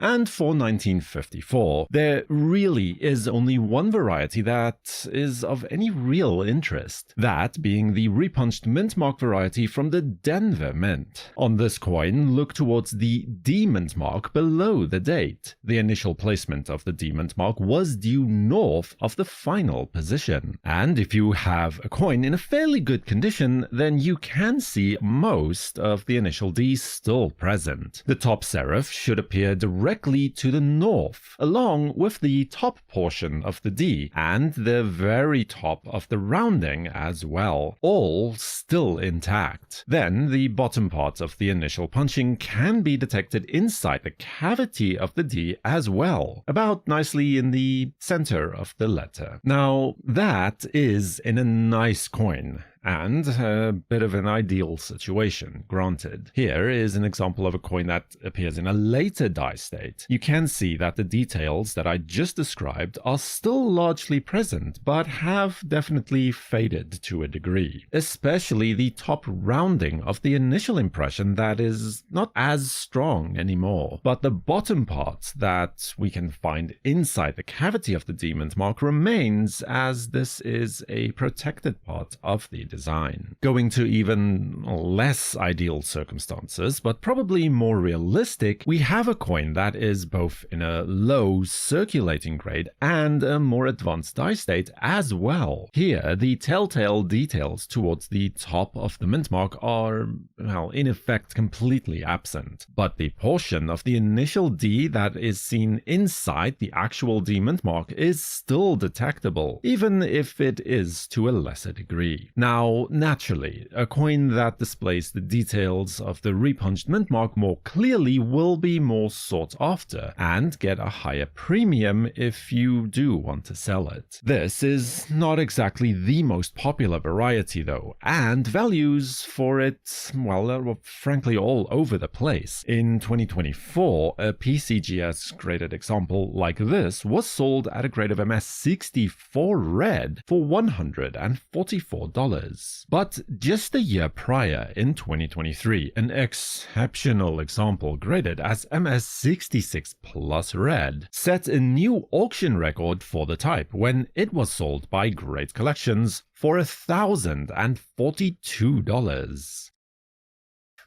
And for 1954, there really is only one variety that is of any real interest, that being the repunched mintmark variety from the Denver Mint. On this coin, look towards the D mintmark below the date. The initial placement of the D mintmark was due north of the final position. And if you have a coin in a fairly good condition, then you can see most of the initial D still present. The top serif should appear directly to the north, along with the top portion of the D and the very top of the rounding as well, all still intact. Then the bottom part of the initial punching can be detected inside the cavity of the D as well, about nicely in the center of the letter. Now, that is in a nice coin. and a bit of an ideal situation, granted. Here is an example of a coin that appears in a later die state. You can see that the details that I just described are still largely present, but have definitely faded to a degree. Especially the top rounding of the initial impression that is not as strong anymore, but the bottom part that we can find inside the cavity of the D mint mark remains, as this is a protected part of the design. Going to even less ideal circumstances, but probably more realistic, we have a coin that is both in a low circulating grade and a more advanced die state as well. Here, the telltale details towards the top of the mint mark are, well, in effect completely absent, but the portion of the initial D that is seen inside the actual D mint mark is still detectable, even if it is to a lesser degree. Now, naturally, a coin that displays the details of the repunched mint mark more clearly will be more sought after and get a higher premium if you do want to sell it. This is not exactly the most popular variety though, and values for it, well, are frankly all over the place. In 2024, a PCGS graded example like this was sold at a grade of MS64 red for $144. But just a year prior, in 2023, an exceptional example graded as MS66 plus red set a new auction record for the type when it was sold by Great Collections for $1,042.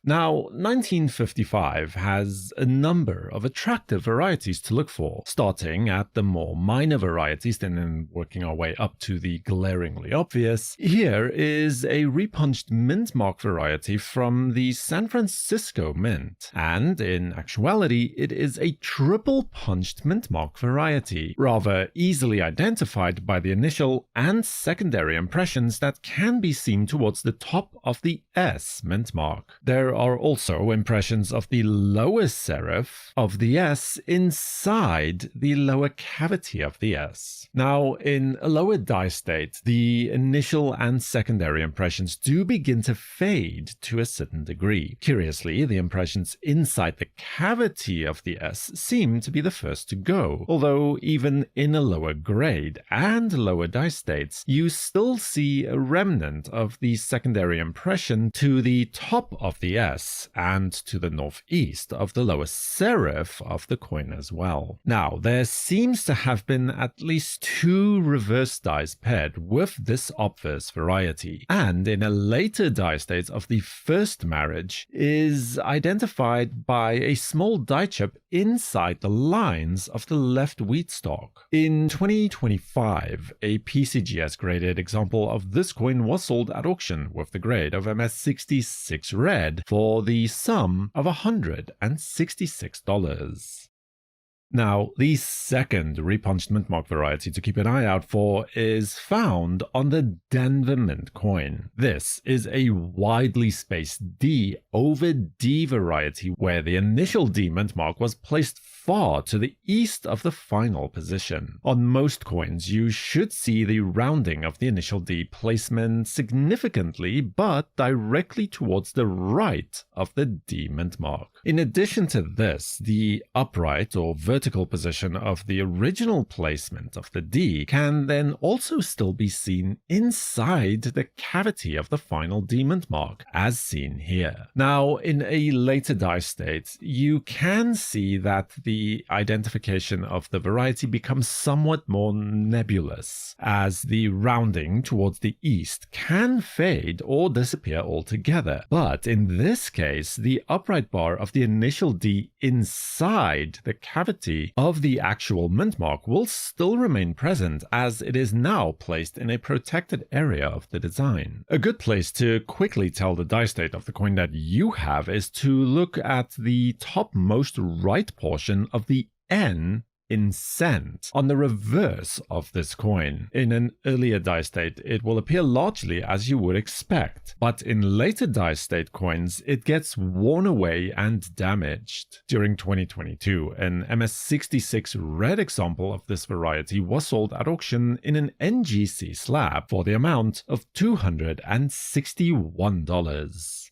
Now, 1955 has a number of attractive varieties to look for, starting at the more minor varieties and then working our way up to the glaringly obvious. Here is a repunched mint mark variety from the San Francisco Mint, and in actuality it is a triple punched mint mark variety, rather easily identified by the initial and secondary impressions that can be seen towards the top of the S mint mark. There are also impressions of the lower serif of the S inside the lower cavity of the S. Now, in a lower die state, the initial and secondary impressions do begin to fade to a certain degree. Curiously, the impressions inside the cavity of the S seem to be the first to go, although even in a lower grade and lower die states, you still see a remnant of the secondary impression to the top of the S and to the northeast of the lower serif of the coin as well. Now, there seems to have been at least 2 reverse dies paired with this obverse variety, and in a later die state of the first marriage is identified by a small die chip inside the lines of the left wheat stalk. In 2025, a PCGS graded example of this coin was sold at auction with the grade of MS66 red for the sum of $166. Now, the second repunched mint mark variety to keep an eye out for is found on the Denver Mint coin. This is a widely spaced D over D variety where the initial D mint mark was placed far to the east of the final position. On most coins, you should see the rounding of the initial D placement significantly, but directly towards the right of the D mint mark. In addition to this, the upright or vertical position of the original placement of the D can then also still be seen inside the cavity of the final D mint mark, as seen here. Now, in a later die state, you can see that the identification of the variety becomes somewhat more nebulous, as the rounding towards the east can fade or disappear altogether. But in this case, the upright bar of the initial D inside the cavity of the actual mint mark will still remain present, as it is now placed in a protected area of the design. A good place to quickly tell the die state of the coin that you have is to look at the topmost right portion of the N in cent. On the reverse of this coin, in an earlier die state, it will appear largely as you would expect, but in later die state coins, it gets worn away and damaged. During 2022, an MS66 red example of this variety was sold at auction in an NGC slab for the amount of $261.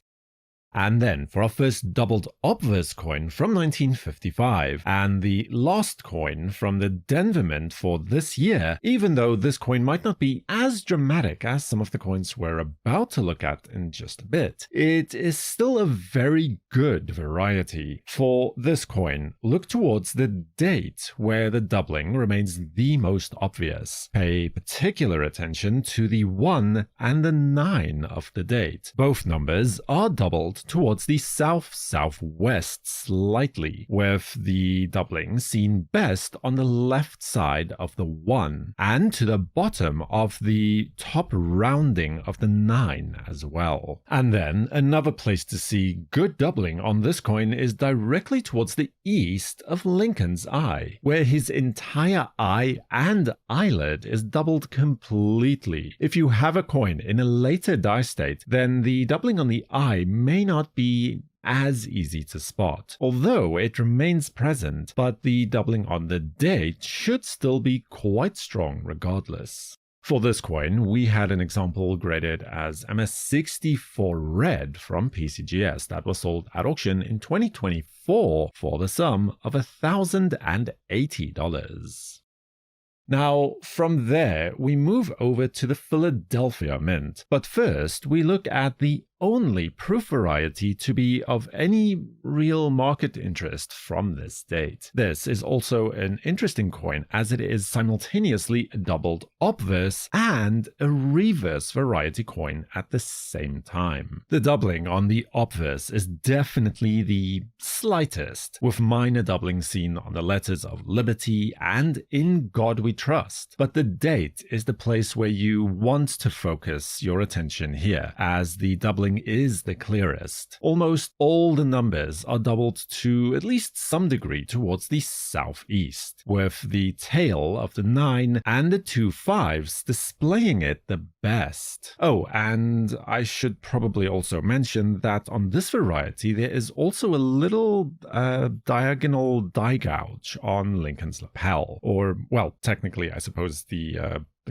And then for our first doubled obverse coin from 1955, and the last coin from the Denver Mint for this year, even though this coin might not be as dramatic as some of the coins we're about to look at in just a bit, it is still a very good variety. For this coin, look towards the date where the doubling remains the most obvious. Pay particular attention to the 1 and the 9 of the date. Both numbers are doubled towards the south-southwest slightly, with the doubling seen best on the left side of the 1, and to the bottom of the top rounding of the 9 as well. And then another place to see good doubling on this coin is directly towards the east of Lincoln's eye, where his entire eye and eyelid is doubled completely. If you have a coin in a later die state, then the doubling on the eye may not be as easy to spot, although it remains present, but the doubling on the date should still be quite strong regardless. For this coin, we had an example graded as MS64 red from PCGS that was sold at auction in 2024 for the sum of $1,080. Now, from there, we move over to the Philadelphia Mint, but first we look at the only proof variety to be of any real market interest from this date. This is also an interesting coin as it is simultaneously a doubled obverse and a reverse variety coin at the same time. The doubling on the obverse is definitely the slightest, with minor doubling seen on the letters of Liberty and In God We Trust, but the date is the place where you want to focus your attention here, as the doubling is the clearest. Almost all the numbers are doubled to at least some degree towards the southeast, with the tail of the 9 and the 2 5s displaying it the best. Oh, and I should probably also mention that on this variety there is also a little diagonal die gouge on Lincoln's lapel, or, well, technically I suppose the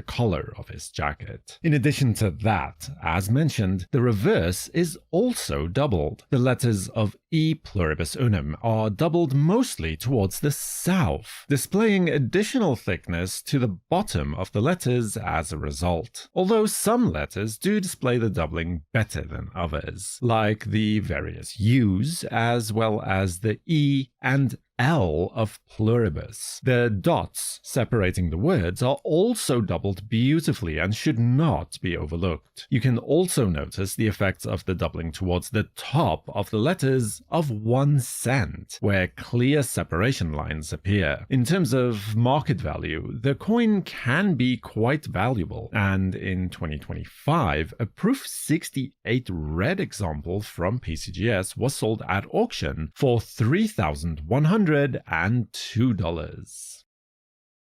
collar of his jacket. In addition to that, as mentioned, the reverse is also doubled. The letters of E pluribus unum are doubled mostly towards the south, displaying additional thickness to the bottom of the letters as a result. Although some letters do display the doubling better than others, like the various U's as well as the E and L of pluribus. The dots separating the words are also doubled beautifully and should not be overlooked. You can also notice the effects of the doubling towards the top of the letters of 1 cent, where clear separation lines appear. In terms of market value, the coin can be quite valuable, and in 2025, a Proof 68 red example from PCGS was sold at auction for $3,102.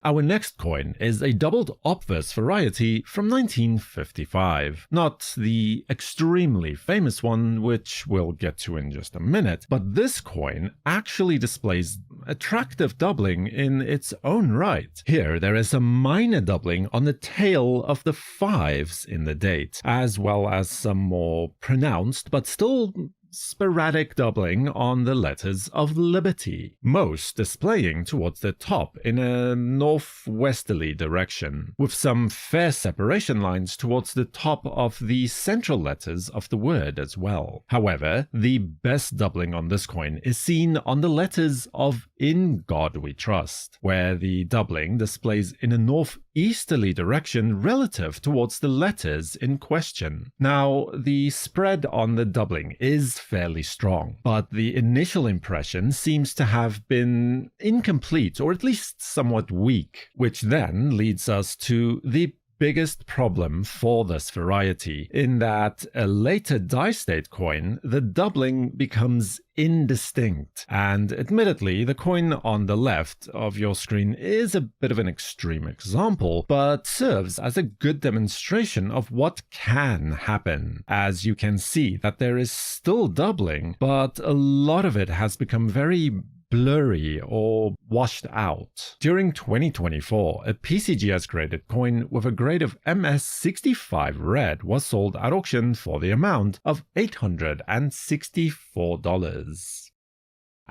Our next coin is a doubled obverse variety from 1955. Not the extremely famous one, which we'll get to in just a minute, but this coin actually displays attractive doubling in its own right. Here there is a minor doubling on the tail of the 5s in the date, as well as some more pronounced but still sporadic doubling on the letters of Liberty, most displaying towards the top in a northwesterly direction, with some fair separation lines towards the top of the central letters of the word as well. However, the best doubling on this coin is seen on the letters of In God We Trust, where the doubling displays in a northeasterly direction relative towards the letters in question. Now, the spread on the doubling is fairly strong, but the initial impression seems to have been incomplete or at least somewhat weak, which then leads us to the biggest problem for this variety, in that a later die-state coin, the doubling becomes indistinct. And admittedly, the coin on the left of your screen is a bit of an extreme example, but serves as a good demonstration of what can happen. As you can see that there is still doubling, but a lot of it has become very blurry or washed out. During 2024, a PCGS graded coin with a grade of MS65 red was sold at auction for the amount of $864.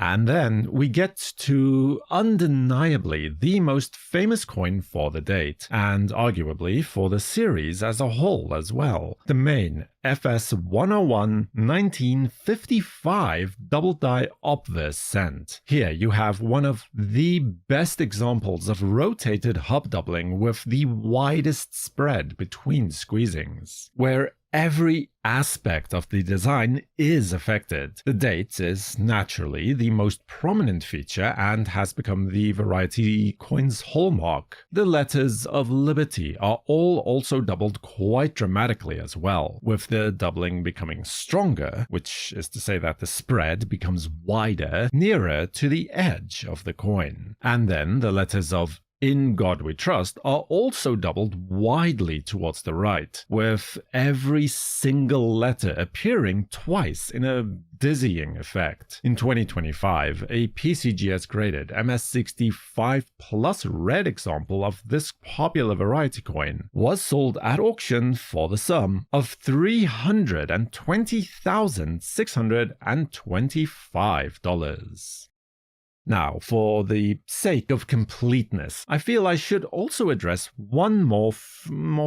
And then we get to undeniably the most famous coin for the date, and arguably for the series as a whole as well, the main FS 101 1955 double die obverse cent. Here you have one of the best examples of rotated hub doubling with the widest spread between squeezings, where every aspect of the design is affected. The date is naturally the most prominent feature and has become the variety coin's hallmark. The letters of Liberty are all also doubled quite dramatically as well, with the doubling becoming stronger, which is to say that the spread becomes wider nearer to the edge of the coin. And then the letters of In God We Trust are also doubled widely towards the right, with every single letter appearing twice in a dizzying effect. In 2025, a PCGS graded MS65 plus red example of this popular variety coin was sold at auction for the sum of $320,625. Now, for the sake of completeness, I feel I should also address one more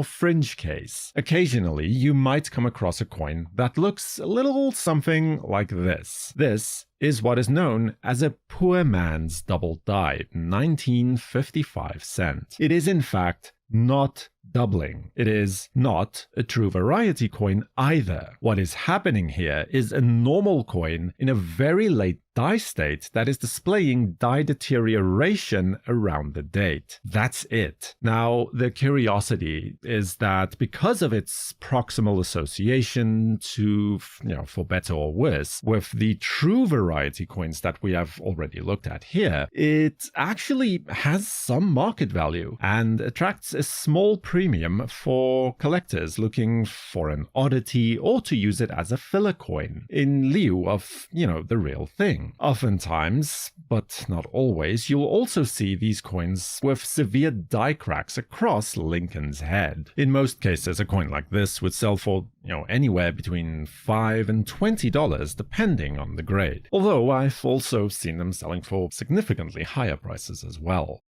fringe case. Occasionally, you might come across a coin that looks a little something like this. This is what is known as a poor man's double die, 1955 cent. It is in fact not doubling. It is not a true variety coin either. What is happening here is a normal coin in a very late die state that is displaying die deterioration around the date. That's it. Now, the curiosity is that because of its proximal association to, for better or worse, with the true variety coins that we have already looked at here, it actually has some market value and attracts a small premium for collectors looking for an oddity or to use it as a filler coin in lieu of, the real thing. Oftentimes, but not always, you'll also see these coins with severe die cracks across Lincoln's head. In most cases, a coin like this would sell for, anywhere between $5 and $20 depending on the grade. Although I've also seen them selling for significantly higher prices as well.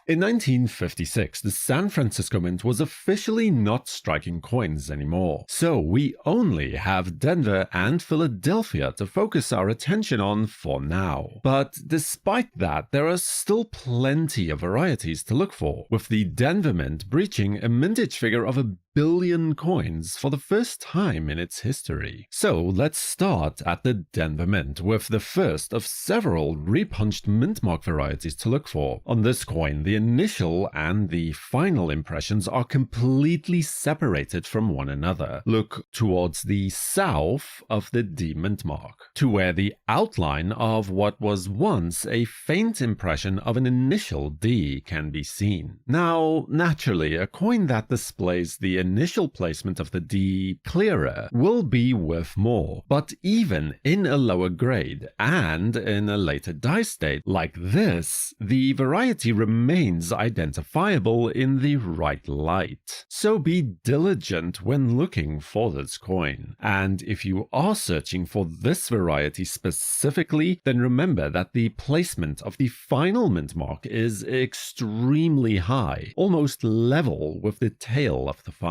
In 1956, the San Francisco Mint was officially not striking coins anymore, so we only have Denver and Philadelphia to focus our attention on for now. But despite that, there are still plenty of varieties to look for, with the Denver Mint breaching a mintage figure of 1 billion coins for the first time in its history. So let's start at the Denver Mint with the first of several repunched mintmark varieties to look for. On this coin, the initial and the final impressions are completely separated from one another. Look towards the south of the D mintmark, to where the outline of what was once a faint impression of an initial D can be seen. Now, naturally, a coin that displays the initial placement of the D clearer will be worth more, but even in a lower grade and in a later die state like this, the variety remains identifiable in the right light. So be diligent when looking for this coin. And if you are searching for this variety specifically, then remember that the placement of the final mint mark is extremely high, almost level with the tail of the 5.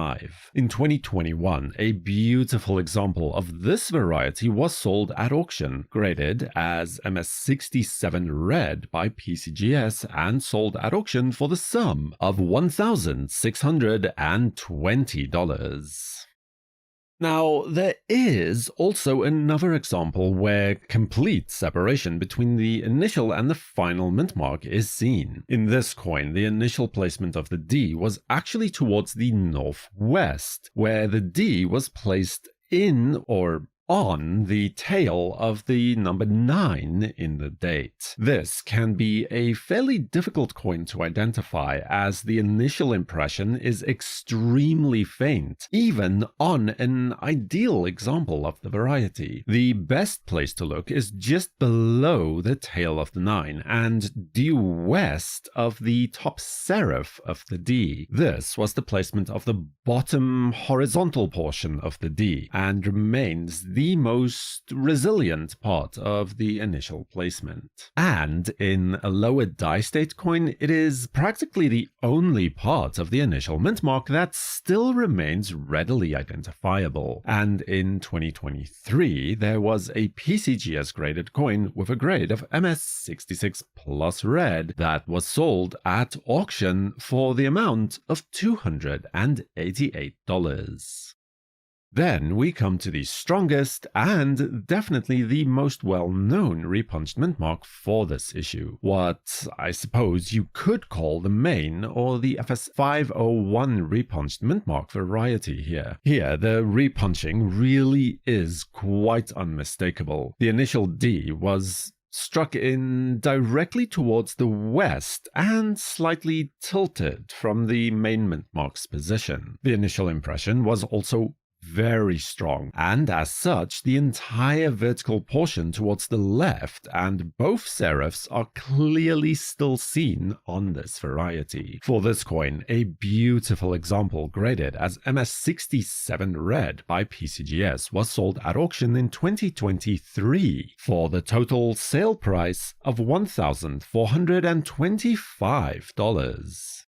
In 2021, a beautiful example of this variety was sold at auction, graded as MS67 red by PCGS and sold at auction for the sum of $1,620. Now, there is also another example where complete separation between the initial and the final mint mark is seen. In this coin, the initial placement of the D was actually towards the northwest, where the D was placed in or on the tail of the number 9 in the date. This can be a fairly difficult coin to identify, as the initial impression is extremely faint, even on an ideal example of the variety. The best place to look is just below the tail of the 9 and due west of the top serif of the D. This was the placement of the bottom horizontal portion of the D and remains the most resilient part of the initial placement. And in a lower die state coin, it is practically the only part of the initial mint mark that still remains readily identifiable. And in 2023, there was a PCGS graded coin with a grade of MS66 plus red that was sold at auction for the amount of $288. Then we come to the strongest and definitely the most well-known repunched mint mark for this issue, what I suppose you could call the main or the FS501 repunched mint mark variety here. Here, the repunching really is quite unmistakable. The initial D was struck in directly towards the west and slightly tilted from the main mint mark's position. The initial impression was also very strong, and as such, the entire vertical portion towards the left and both serifs are clearly still seen on this variety. For this coin, a beautiful example graded as MS67 red by PCGS was sold at auction in 2023 for the total sale price of $1,425.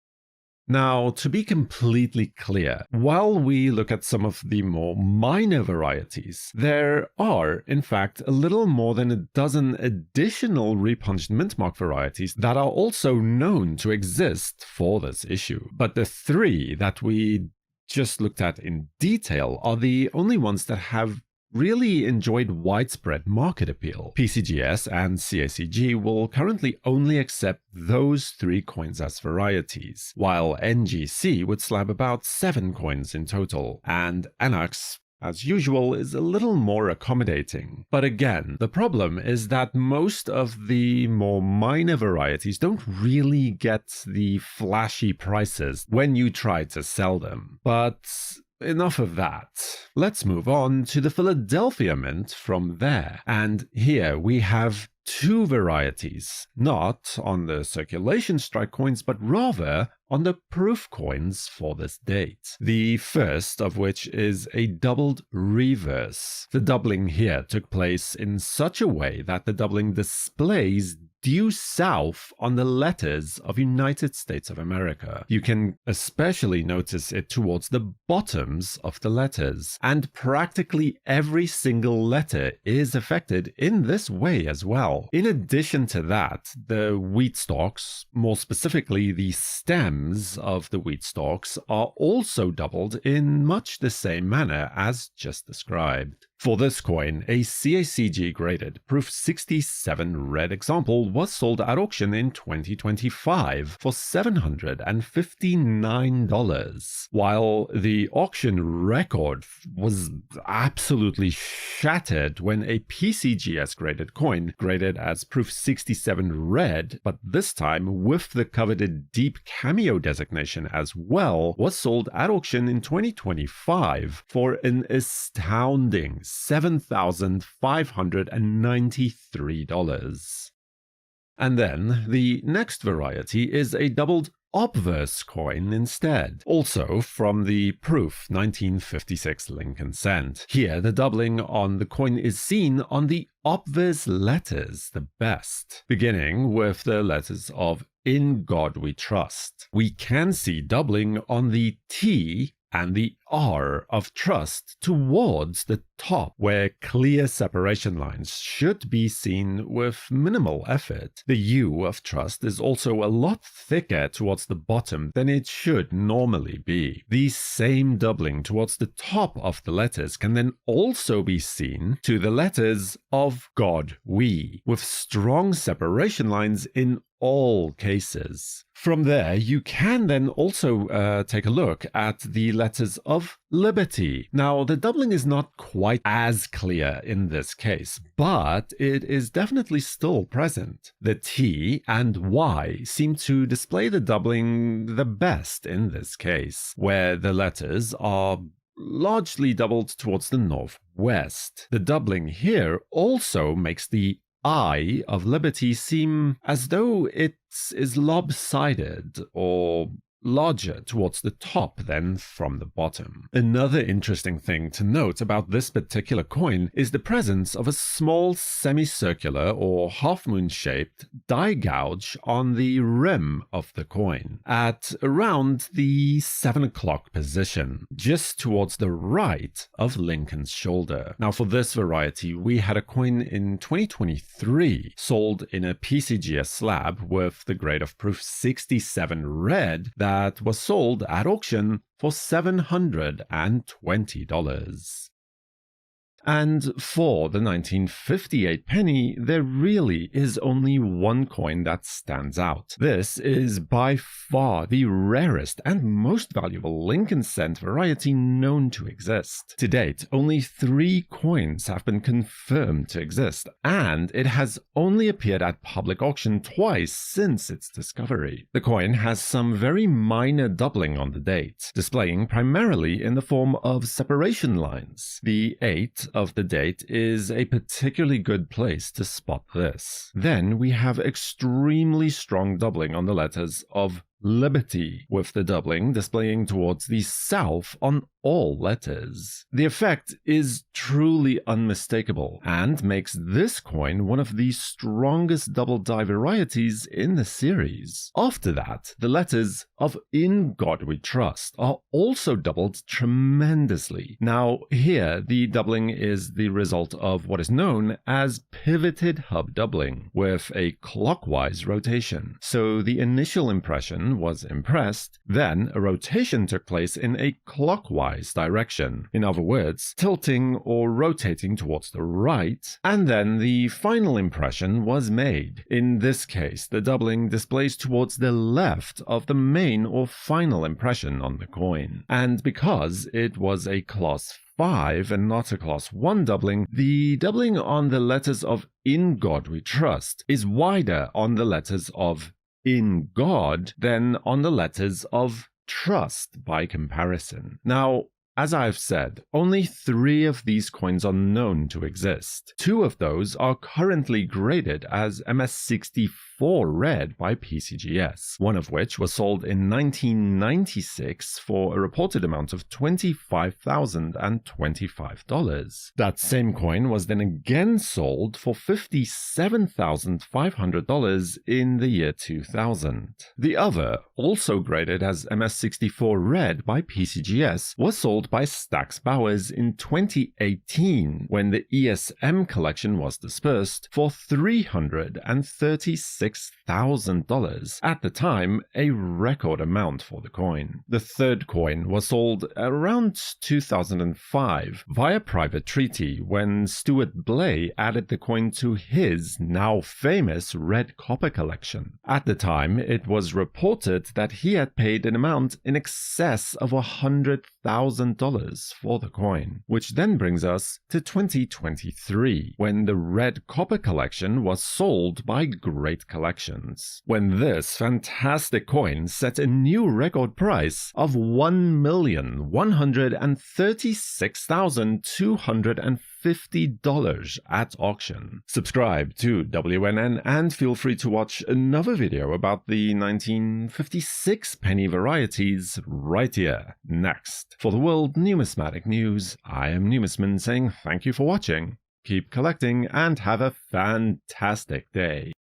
Now, to be completely clear, while we look at some of the more minor varieties, there are, in fact, a little more than a dozen additional repunched mint mark varieties that are also known to exist for this issue. But the three that we just looked at in detail are the only ones that have really enjoyed widespread market appeal. PCGS and CACG will currently only accept those 3 coins as varieties, while NGC would slab about 7 coins in total, and Anax, as usual, is a little more accommodating. But again, the problem is that most of the more minor varieties don't really get the flashy prices when you try to sell them. But enough of that. Let's move on to the Philadelphia Mint from there. And here we have 2 varieties, not on the circulation strike coins, but rather on the proof coins for this date. The first of which is a doubled reverse. The doubling here took place in such a way that the doubling displays due south on the letters of United States of America. You can especially notice it towards the bottoms of the letters, and practically every single letter is affected in this way as well. In addition to that, the wheat stalks, more specifically the stems of the wheat stalks, are also doubled in much the same manner as just described. For this coin, a CACG graded Proof 67 red example was sold at auction in 2025 for $759, while the auction record was absolutely shattered when a PCGS graded coin, graded as Proof 67 red, but this time with the coveted deep cameo designation as well, was sold at auction in 2025 for an astounding $7,593. And then the next variety is a doubled obverse coin instead, also from the Proof 1956 Lincoln Cent. Here the doubling on the coin is seen on the obverse letters the best, beginning with the letters of In God We Trust. We can see doubling on the T and the R of trust towards the top, where clear separation lines should be seen with minimal effort. The U of trust is also a lot thicker towards the bottom than it should normally be. The same doubling towards the top of the letters can then also be seen to the letters of God we, with strong separation lines in all cases. From there, you can then also take a look at the letters of liberty. Now, the doubling is not quite as clear in this case, but it is definitely still present. The T and Y seem to display the doubling the best in this case, where the letters are largely doubled towards the northwest. The doubling here also makes the I of liberty seem as though it is lopsided or larger towards the top than from the bottom. Another interesting thing to note about this particular coin is the presence of a small semicircular or half-moon shaped die gouge on the rim of the coin at around the 7 o'clock position, just towards the right of Lincoln's shoulder. Now, for this variety, we had a coin in 2023 sold in a PCGS slab with the grade of proof 67 red that was sold at auction for $720. And for the 1958 penny, there really is only one coin that stands out. This is by far the rarest and most valuable Lincoln cent variety known to exist. To date, only 3 coins have been confirmed to exist, and it has only appeared at public auction twice since its discovery. The coin has some very minor doubling on the date, displaying primarily in the form of separation lines. The 8 of the date is a particularly good place to spot this. Then we have extremely strong doubling on the letters of liberty, with the doubling displaying towards the south on all letters. The effect is truly unmistakable and makes this coin one of the strongest double die varieties in the series. After that, the letters of In God We Trust are also doubled tremendously. Now, here the doubling is the result of what is known as pivoted hub doubling, with a clockwise rotation. So the initial impression was impressed, then a rotation took place in a clockwise direction. In other words, tilting or rotating towards the right, and then the final impression was made. In this case, the doubling displays towards the left of the main or final impression on the coin. And because it was a class 5 and not a class 1 doubling, the doubling on the letters of In God We Trust is wider on the letters of In God than on the letters of trust by comparison. Now, as I've said, only 3 of these coins are known to exist. 2 of those are currently graded as MS64 red by PCGS, one of which was sold in 1996 for a reported amount of $25,025. That same coin was then again sold for $57,500 in the year 2000. The other, also graded as MS64 red by PCGS, was sold by Stax Bowers in 2018 when the ESM collection was dispersed for $336,000, at the time a record amount for the coin. The third coin was sold around 2005 via private treaty when Stuart Blay added the coin to his now famous red copper collection. At the time, it was reported that he had paid an amount in excess of $100,000 for the coin, which then brings us to 2023, when the red copper collection was sold by Great Collections, when this fantastic coin set a new record price of $1,136,250 at auction. Subscribe to WNN and feel free to watch another video about the 1956 penny varieties right here next. For the World Numismatic News, I am Numisman saying thank you for watching, keep collecting, and have a fantastic day.